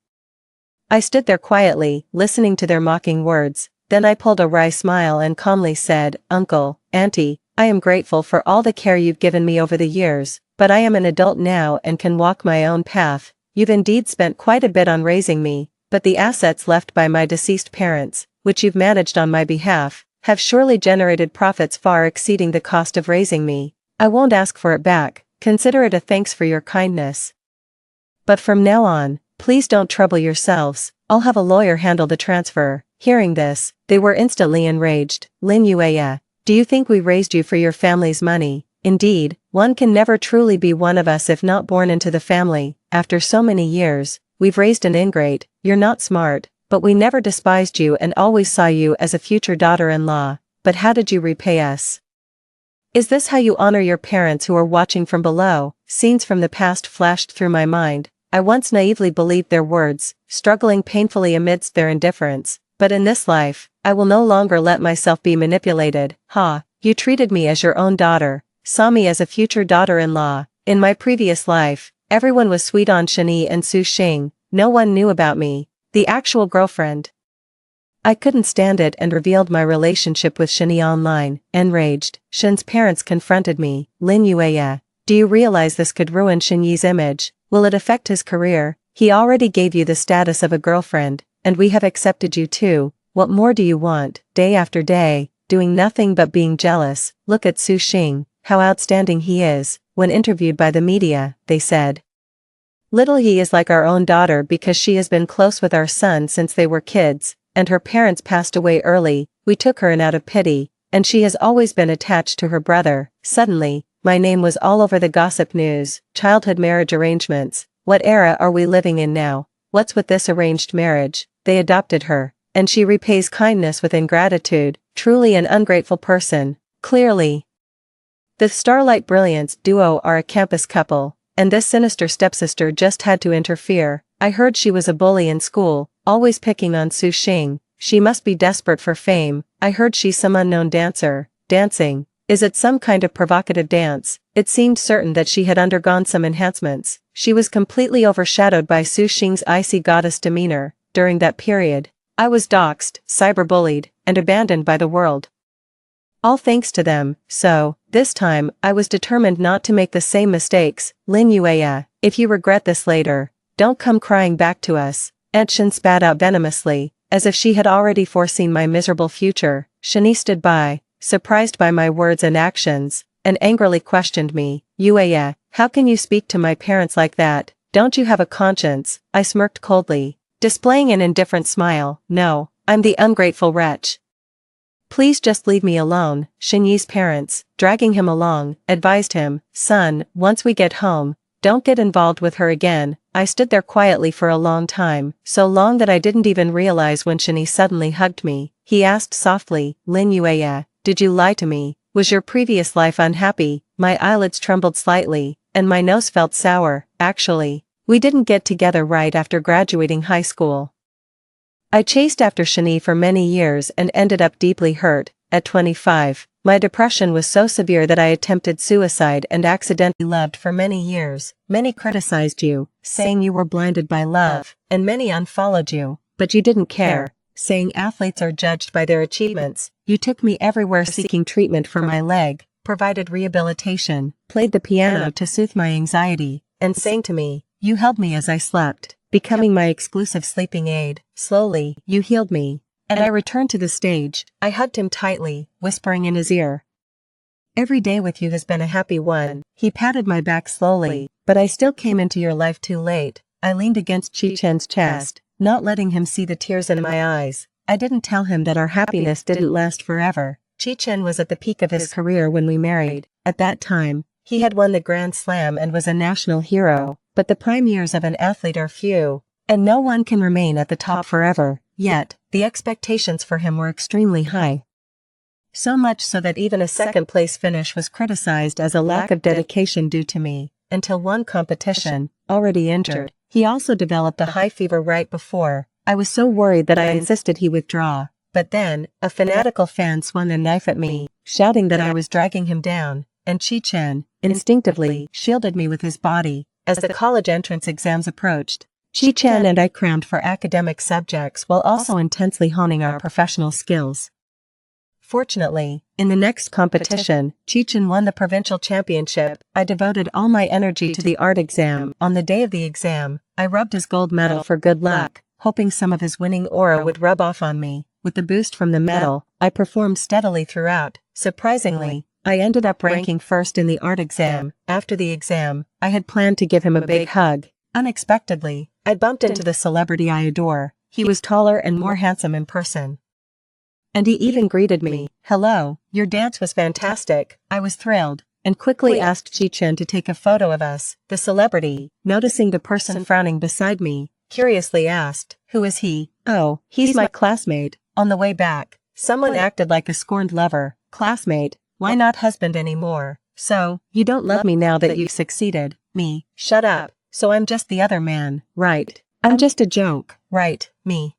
I stood there quietly, listening to their mocking words. Then I pulled a wry smile and calmly said, Uncle, Auntie, I am grateful for all the care you've given me over the years, but I am an adult now and can walk my own path. You've indeed spent quite a bit on raising me, but the assets left by my deceased parents, which you've managed on my behalf, have surely generated profits far exceeding the cost of raising me. I won't ask for it back, consider it a thanks for your kindness. But from now on, please don't trouble yourselves, I'll have a lawyer handle the transfer." Hearing this, they were instantly enraged. "Lin Yueya, do you think we raised you for your family's money? Indeed, one can never truly be one of us if not born into the family. After so many years, we've raised an ingrate. You're not smart, but we never despised you and always saw you as a future daughter-in-law. But how did you repay us? Is this how you honor your parents who are watching from below?" Scenes from the past flashed through my mind. I once naively believed their words, struggling painfully amidst their indifference. But in this life, I will no longer let myself be manipulated. "Ha, you treated me as your own daughter, saw me as a future daughter-in-law. In my previous life, everyone was sweet on Shani and Su Xing, no one knew about me, the actual girlfriend. I couldn't stand it and revealed my relationship with Shani online." Enraged, Shen's parents confronted me. "Lin Yueya, do you realize this could ruin Shenyi's image? Will it affect his career? He already gave you the status of a girlfriend, and we have accepted you too. What more do you want?" Day after day, doing nothing but being jealous. "Look at Su Xing, how outstanding he is." When interviewed by the media, they said, "Little Yi is like our own daughter because she has been close with our son since they were kids, and her parents passed away early. We took her in out of pity, and she has always been attached to her brother." Suddenly, my name was all over the gossip news. Childhood marriage arrangements. What era are we living in now? What's with this arranged marriage? They adopted her, and she repays kindness with ingratitude. Truly an ungrateful person. Clearly, the Starlight Brilliance duo are a campus couple, and this sinister stepsister just had to interfere. I heard she was a bully in school, always picking on Su Xing. She must be desperate for fame. I heard she's some unknown dancer. Dancing. Is it some kind of provocative dance? It seemed certain that she had undergone some enhancements. She was completely overshadowed by Su Xing's icy goddess demeanor. During that period, I was doxxed, cyberbullied, and abandoned by the world. All thanks to them, so, this time, I was determined not to make the same mistakes. "Lin Yueya, if you regret this later, don't come crying back to us." Aunt Shen spat out venomously, as if she had already foreseen my miserable future. Shani stood by, surprised by my words and actions, and angrily questioned me. "Yueya, how can you speak to my parents like that? Don't you have a conscience?" I smirked coldly, displaying an indifferent smile. "No, I'm the ungrateful wretch. Please just leave me alone." Shenyi's parents, dragging him along, advised him, "Son, once we get home, don't get involved with her again." I stood there quietly for a long time, so long that I didn't even realize when Shenyi suddenly hugged me. He asked softly, "Lin Yueya, did you lie to me? Was your previous life unhappy?" My eyelids trembled slightly, and my nose felt sour. "Actually, we didn't get together right after graduating high school. I chased after Shani for many years and ended up deeply hurt. At 25, my depression was so severe that I attempted suicide and accidentally loved for many years. Many criticized you, saying you were blinded by love, and many unfollowed you, but you didn't care, saying athletes are judged by their achievements. You took me everywhere seeking treatment for my leg, provided rehabilitation, played the piano to soothe my anxiety, and sang to me. You held me as I slept, becoming my exclusive sleeping aid. Slowly, you healed me, and I returned to the stage. I hugged him tightly, whispering in his ear, "Every day with you has been a happy one." He patted my back slowly, "But I still came into your life too late." I leaned against Chi Chen's chest, not letting him see the tears in my eyes. I didn't tell him that our happiness didn't last forever. Chi Chen was at the peak of his career when we married. At that time, he had won the Grand Slam and was a national hero, but the prime years of an athlete are few, and no one can remain at the top forever. Yet, the expectations for him were extremely high. So much so that even a second-place finish was criticized as a lack of dedication due to me, until one competition, already injured. He also developed a high fever right before. I was so worried that I insisted he withdraw. But then, a fanatical fan swung a knife at me, shouting that I was dragging him down, and Chi Chen, instinctively, shielded me with his body. As the college entrance exams approached, Chi Chen and I crammed for academic subjects while also intensely honing our professional skills. Fortunately, in the next competition, Chi Chen won the provincial championship. I devoted all my energy to the art exam. On the day of the exam, I rubbed his gold medal for good luck, hoping some of his winning aura would rub off on me. With the boost from the medal, I performed steadily throughout. Surprisingly, I ended up ranking first in the art exam. After the exam, I had planned to give him a big hug. Unexpectedly, I bumped into the celebrity I adore. He was taller and more handsome in person. And he even greeted me. "Hello, your dance was fantastic." I was thrilled, and quickly asked Chi-Chen to take a photo of us. The celebrity, noticing the person frowning beside me, curiously asked, "Who is he?" "Oh, he's my classmate." On the way back, someone acted like a scorned lover. "Classmate, why not husband anymore?" "So, you don't love me now that you've succeeded." "Me, shut up. So I'm just the other man, right? I'm just a joke, right? Me.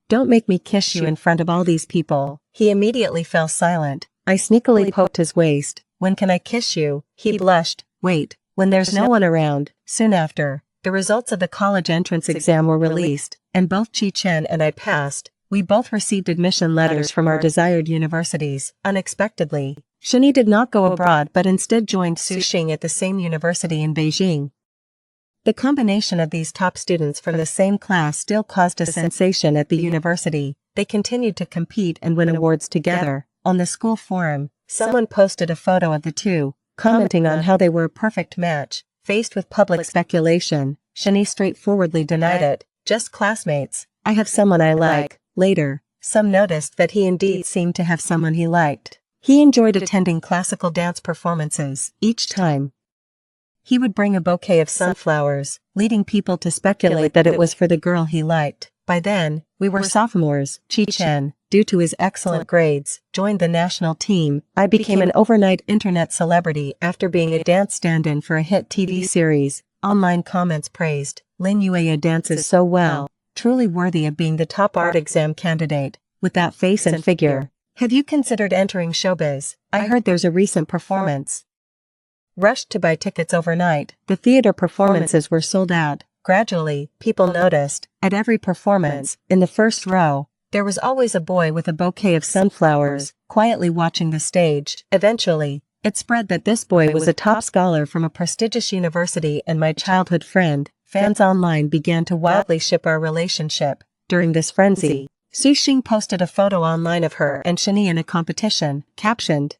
Don't make me kiss you in front of all these people." He immediately fell silent. I sneakily poked his waist. "When can I kiss you?" He blushed. "Wait, when there's no one around." Soon after, the results of the college entrance exam were released, and both Chi-Chen and I passed. We both received admission letters from our desired universities. Unexpectedly, Shani did not go abroad but instead joined Su Xing at the same university in Beijing. The combination of these top students from the same class still caused a sensation at the university. They continued to compete and win awards together. On the school forum, someone posted a photo of the two, commenting on how they were a perfect match. Faced with public speculation, Shani straightforwardly denied it. "Just classmates. I have someone I like." Later, some noticed that he indeed seemed to have someone he liked. He enjoyed attending classical dance performances. Each time, he would bring a bouquet of sunflowers, leading people to speculate that it was for the girl he liked. By then, we were sophomores. Chi-Chen, due to his excellent grades, joined the national team. I became an overnight internet celebrity after being a dance stand-in for a hit TV series. Online comments praised, "Lin Yueya dances so well, truly worthy of being the top art exam candidate, with that face and figure. Have you considered entering showbiz? I heard there's a recent performance." Rushed to buy tickets overnight. The theater performances were sold out. Gradually, people noticed. At every performance, in the first row, there was always a boy with a bouquet of sunflowers, quietly watching the stage. Eventually, it spread that this boy was a top scholar from a prestigious university and my childhood friend. Fans online began to wildly ship our relationship. During this frenzy, Su Xing posted a photo online of her and Shani in a competition, captioned,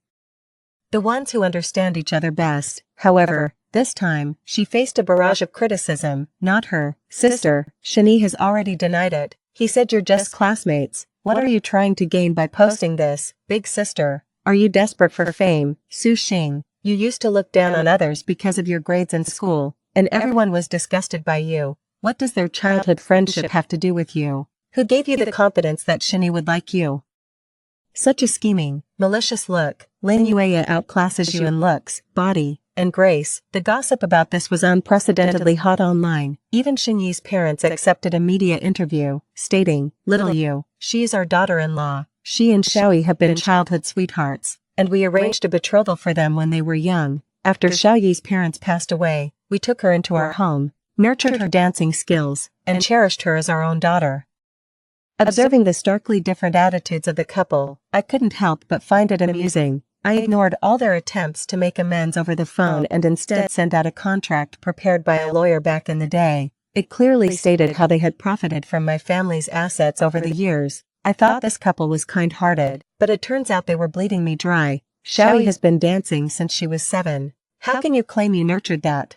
"The ones who understand each other best." However, this time, she faced a barrage of criticism. "Not her sister." Shani has already denied it. He said, "You're just classmates. What are you trying to gain by posting this? Big sister. Are you desperate for fame?" Su Xing, you used to look down on others because of your grades in school, and everyone was disgusted by you. What does their childhood friendship have to do with you? Who gave you the confidence that Shani would like you? Such a scheming, malicious look. Lin Yueya outclasses you in looks, body, and grace. The gossip about this was unprecedentedly hot online. Even Xinyi's parents accepted a media interview, stating, "Little Yu, she is our daughter-in-law. She and Xiaoyi have been childhood sweethearts, and we arranged a betrothal for them when they were young. After Xiaoyi's parents passed away, we took her into our home, nurtured her dancing skills, and cherished her as our own daughter." Observing the starkly different attitudes of the couple, I couldn't help but find it amusing. I ignored all their attempts to make amends over the phone and instead sent out a contract prepared by a lawyer back in the day. It clearly stated how they had profited from my family's assets over the years. I thought this couple was kind-hearted, but it turns out they were bleeding me dry. Xiaoyi has been dancing since she was 7. How can you claim you nurtured that?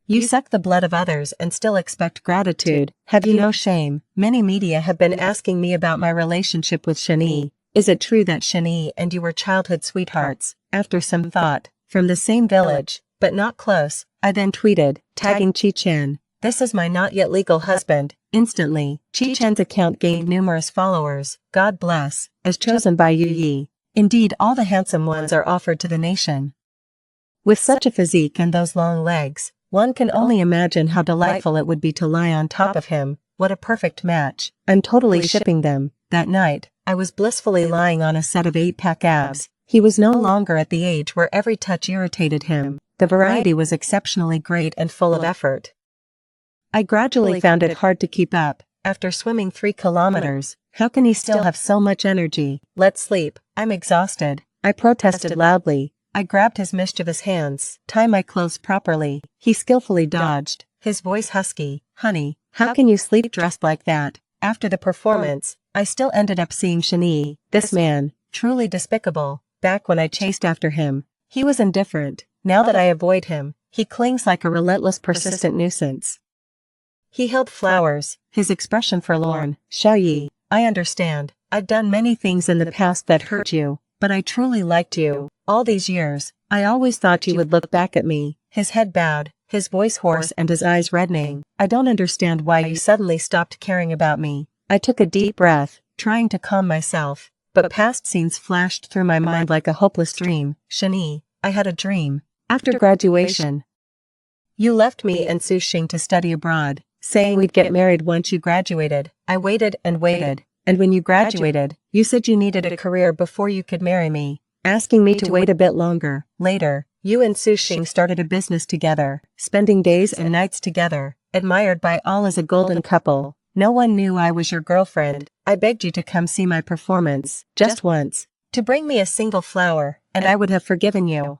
You suck the blood of others and still expect gratitude. Have you no shame? Many media have been asking me about my relationship with Shani. Is it true that Shani and you were childhood sweethearts? After some thought, from the same village, but not close, I then tweeted, tagging Chi-Chen, "This is my not yet legal husband." Instantly, Chi-Chen's account gained numerous followers. God bless, as chosen by Yu Yi. Indeed, all the handsome ones are offered to the nation. With such a physique and those long legs, one can only imagine how delightful it would be to lie on top of him. What a perfect match. I'm totally shipping them. That night, I was blissfully lying on a set of 8-pack abs. He was no longer at the age where every touch irritated him. The variety was exceptionally great and full of effort. I gradually found it hard to keep up. After swimming 3 kilometers, how can he still have so much energy? Let's sleep. I'm exhausted. I protested loudly. I grabbed his mischievous hands. Tie my clothes properly. He skillfully dodged, his voice husky. Honey, how can you sleep dressed like that? After the performance, I still ended up seeing Shani, this man, truly despicable, back when I chased after him. He was indifferent. Now that I avoid him, he clings like a relentless persistent nuisance. He held flowers, his expression forlorn. Xiaoyi, I understand. I've done many things in the past that hurt you, but I truly liked you. All these years, I always thought you would look back at me. His head bowed, his voice hoarse and his eyes reddening. I don't understand why you suddenly stopped caring about me. I took a deep breath, trying to calm myself, but past scenes flashed through my mind like a hopeless dream. Shani, I had a dream. After graduation, you left me and Sushing to study abroad, saying we'd get married once you graduated. I waited and waited, and when you graduated, you said you needed a career before you could marry me, asking me to wait a bit longer. Later, you and Sushing started a business together, spending days and nights together, admired by all as a golden couple. No one knew I was your girlfriend. I begged you to come see my performance, just once, to bring me a single flower, and I would have forgiven you.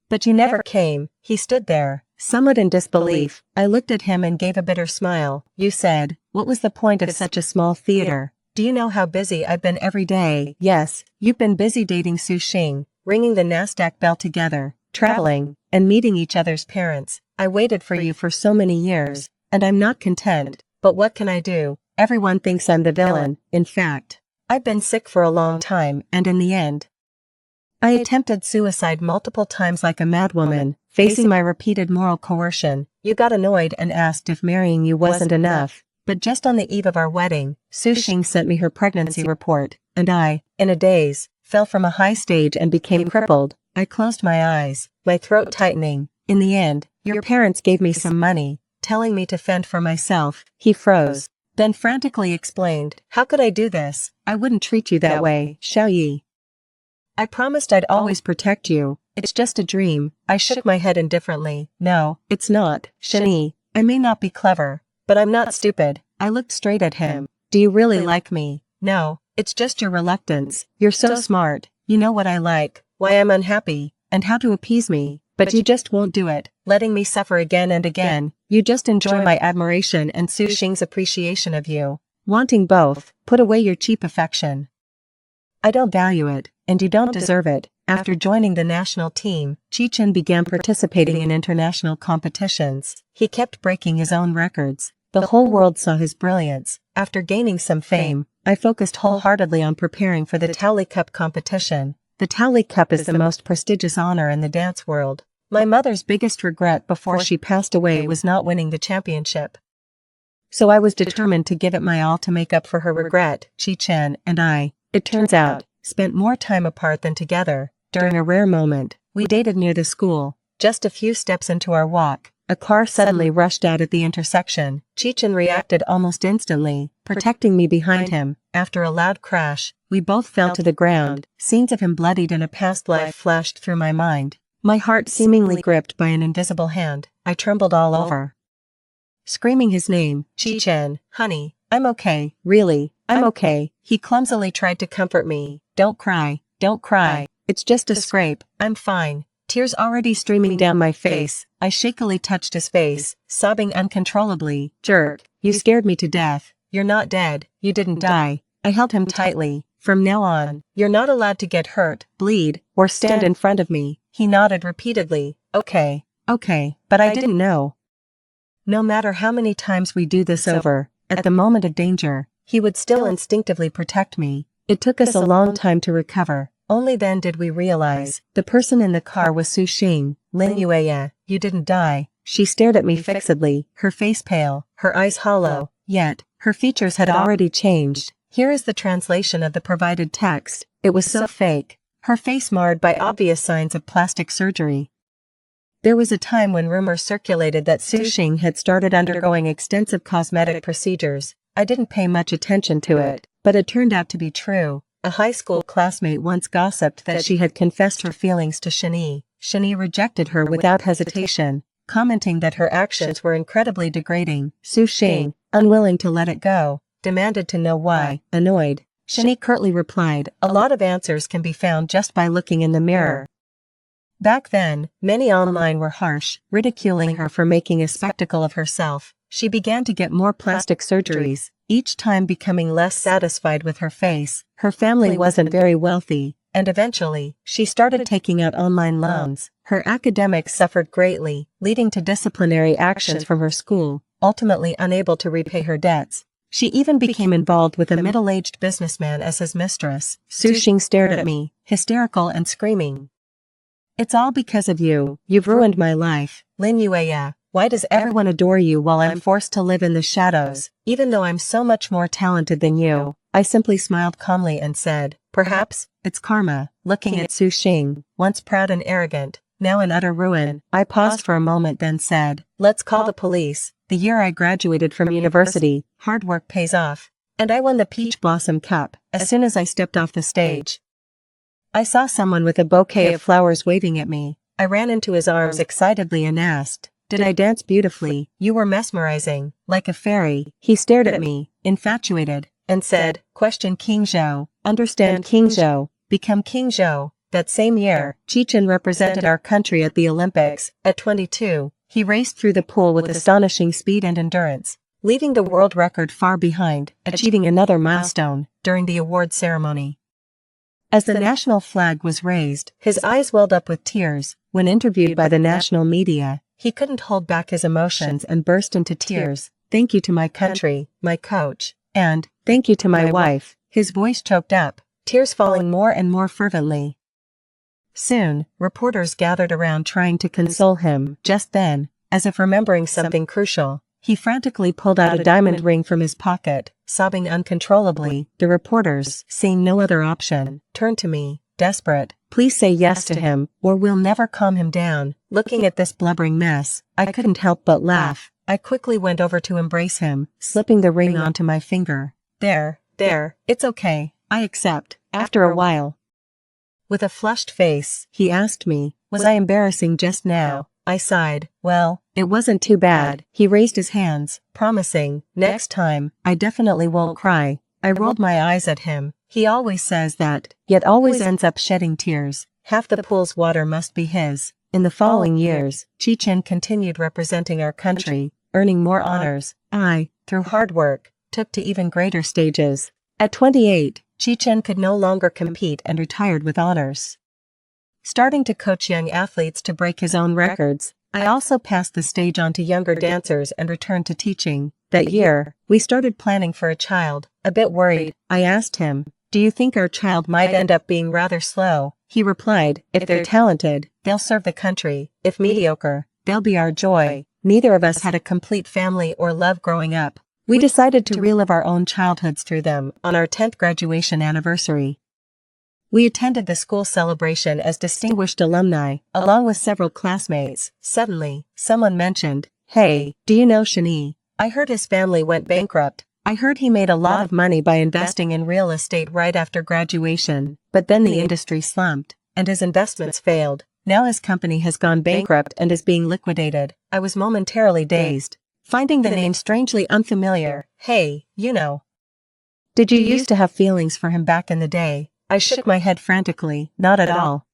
But you never came. He stood there, somewhat in disbelief. I looked at him and gave a bitter smile. You said, what was the point of such a small theater? Do you know how busy I've been every day? Yes, you've been busy dating Sushing, ringing the Nasdaq bell together, traveling, and meeting each other's parents. I waited for you for so many years, and I'm not content. But what can I do? Everyone thinks I'm the villain. In fact, I've been sick for a long time, and in the end, I attempted suicide multiple times like a madwoman, facing my repeated moral coercion. You got annoyed and asked if marrying you wasn't enough. But just on the eve of our wedding, Sushing sent me her pregnancy report, and I, in a daze, fell from a high stage and became crippled. I closed my eyes, my throat tightening. In the end, your parents gave me some money, telling me to fend for myself. He froze, then frantically explained, how could I do this? I wouldn't treat you that way, Xiaoyi. I promised I'd always protect you. It's just a dream. I shook my head indifferently. No, it's not, Shani. I may not be clever, but I'm not stupid. I looked straight at him. Do you really like me? No, it's just your reluctance. You're so smart. You know what I like, why I'm unhappy, and how to appease me. But you just won't do it, letting me suffer again and again. You just enjoy my admiration and Sushing's appreciation of you. Wanting both, put away your cheap affection. I don't value it, and you don't deserve it. After joining the national team, Chi-Chen began participating in international competitions. He kept breaking his own records. The whole world saw his brilliance. After gaining some fame, I focused wholeheartedly on preparing for the Taoli Cup competition. The Taoli Cup is the most prestigious honor in the dance world. My mother's biggest regret before she passed away was not winning the championship. So I was determined to give it my all to make up for her regret. Chi-Chen and I, it turns out, spent more time apart than together. During a rare moment, we dated near the school. Just a few steps into our walk, a car suddenly rushed out at the intersection. Chi-Chen reacted almost instantly, protecting me behind him. After a loud crash, we both fell to the ground. Scenes of him bloodied in a past life flashed through my mind. My heart seemingly gripped by an invisible hand. I trembled all over, screaming his name. Chi-Chen, honey, I'm okay. Really, I'm okay. He clumsily tried to comfort me. Don't cry, don't cry. It's just a scrape. I'm fine. Tears already streaming down my face. I shakily touched his face, sobbing uncontrollably. Jerk, you scared me to death. You're not dead. You didn't die. I held him tightly. From now on, you're not allowed to get hurt, bleed, or stand in front of me. He nodded repeatedly. Okay, but I didn't know. No matter how many times we do this over, at the moment of danger, he would still instinctively protect me. It took us a long time to recover. Only then did we realize the person in the car was Sushing. Lin Yueya, you didn't die. She stared at me fixedly, her face pale, her eyes hollow, yet, her features had already changed. Here is the translation of the provided text. It was so fake, her face marred by obvious signs of plastic surgery. There was a time when rumors circulated that Sushing had started undergoing extensive cosmetic procedures. I didn't pay much attention to it, but it turned out to be true. A high school classmate once gossiped that she had confessed her feelings to Shani. Shani rejected her without hesitation, commenting that her actions were incredibly degrading. Sushing, unwilling to let it go, demanded to know why. Annoyed, Shani curtly replied, a lot of answers can be found just by looking in the mirror. Back then, many online were harsh, ridiculing her for making a spectacle of herself. She began to get more plastic surgeries, each time becoming less satisfied with her face. Her family wasn't very wealthy, and eventually, she started taking out online loans. Her academics suffered greatly, leading to disciplinary actions from her school, ultimately unable to repay her debts. She even became involved with a middle-aged businessman as his mistress. Su Xing stared at me, hysterical and screaming. "It's all because of you. You've ruined my life. Lin Yueya, why does everyone adore you while I'm forced to live in the shadows, even though I'm so much more talented than you?" I simply smiled calmly and said, "Perhaps it's karma." Looking at Su Xing, once proud and arrogant, now in utter ruin, I paused for a moment then said, "Let's call the police. The year I graduated from university, hard work pays off. And I won the Peach Blossom Cup as soon as I stepped off the stage." I saw someone with a bouquet of flowers waving at me. I ran into his arms excitedly and asked, "Did I dance beautifully?" "You were mesmerizing, like a fairy." He stared at me, infatuated, and said, "Question King Zhao, understand King Zhao, become King Zhao." That same year, Chen represented our country at the Olympics. At 22, he raced through the pool with astonishing speed and endurance, leaving the world record far behind, achieving another milestone during the award ceremony. As the national flag was raised, his eyes welled up with tears. When interviewed by the national media, he couldn't hold back his emotions and burst into tears. "Thank you to my country, my coach, and thank you to my wife." His voice choked up, tears falling more and more fervently. Soon, reporters gathered around trying to console him. Just then, as if remembering something crucial, he frantically pulled out a diamond ring from his pocket, sobbing uncontrollably. The reporters, seeing no other option, turned to me, desperate. "Please say yes to him, or we'll never calm him down." Looking at this blubbering mess, I couldn't help but laugh. I quickly went over to embrace him, slipping the ring onto my finger. There, it's okay, I accept." After a while, with a flushed face, he asked me, "Was I embarrassing just now?" I sighed. "Well, it wasn't too bad." He raised his hands, promising, "Next time, I definitely won't cry." I rolled my eyes at him. He always says that, yet always ends up shedding tears. Half the pool's water must be his. In the following years, Chen continued representing our country, earning more honors. I, through hard work, took to even greater stages. At 28, Chen could no longer compete and retired with honors. Starting to coach young athletes to break his own records, I also passed the stage on to younger dancers and returned to teaching. That year, we started planning for a child. A bit worried, I asked him, "Do you think our child might end up being rather slow?" He replied, "If they're talented, they'll serve the country. If mediocre, they'll be our joy." Neither of us had a complete family or love growing up. We decided to relive our own childhoods through them on our 10th graduation anniversary. We attended the school celebration as distinguished alumni, along with several classmates. Suddenly, someone mentioned, "Hey, do you know Shani? I heard his family went bankrupt. I heard he made a lot of money by investing in real estate right after graduation, but then the industry slumped, and his investments failed. Now his company has gone bankrupt and is being liquidated." I was momentarily dazed, finding the name strangely unfamiliar. "Hey, you know. Did you used to have feelings for him back in the day?" I shook my head frantically. "Not at all.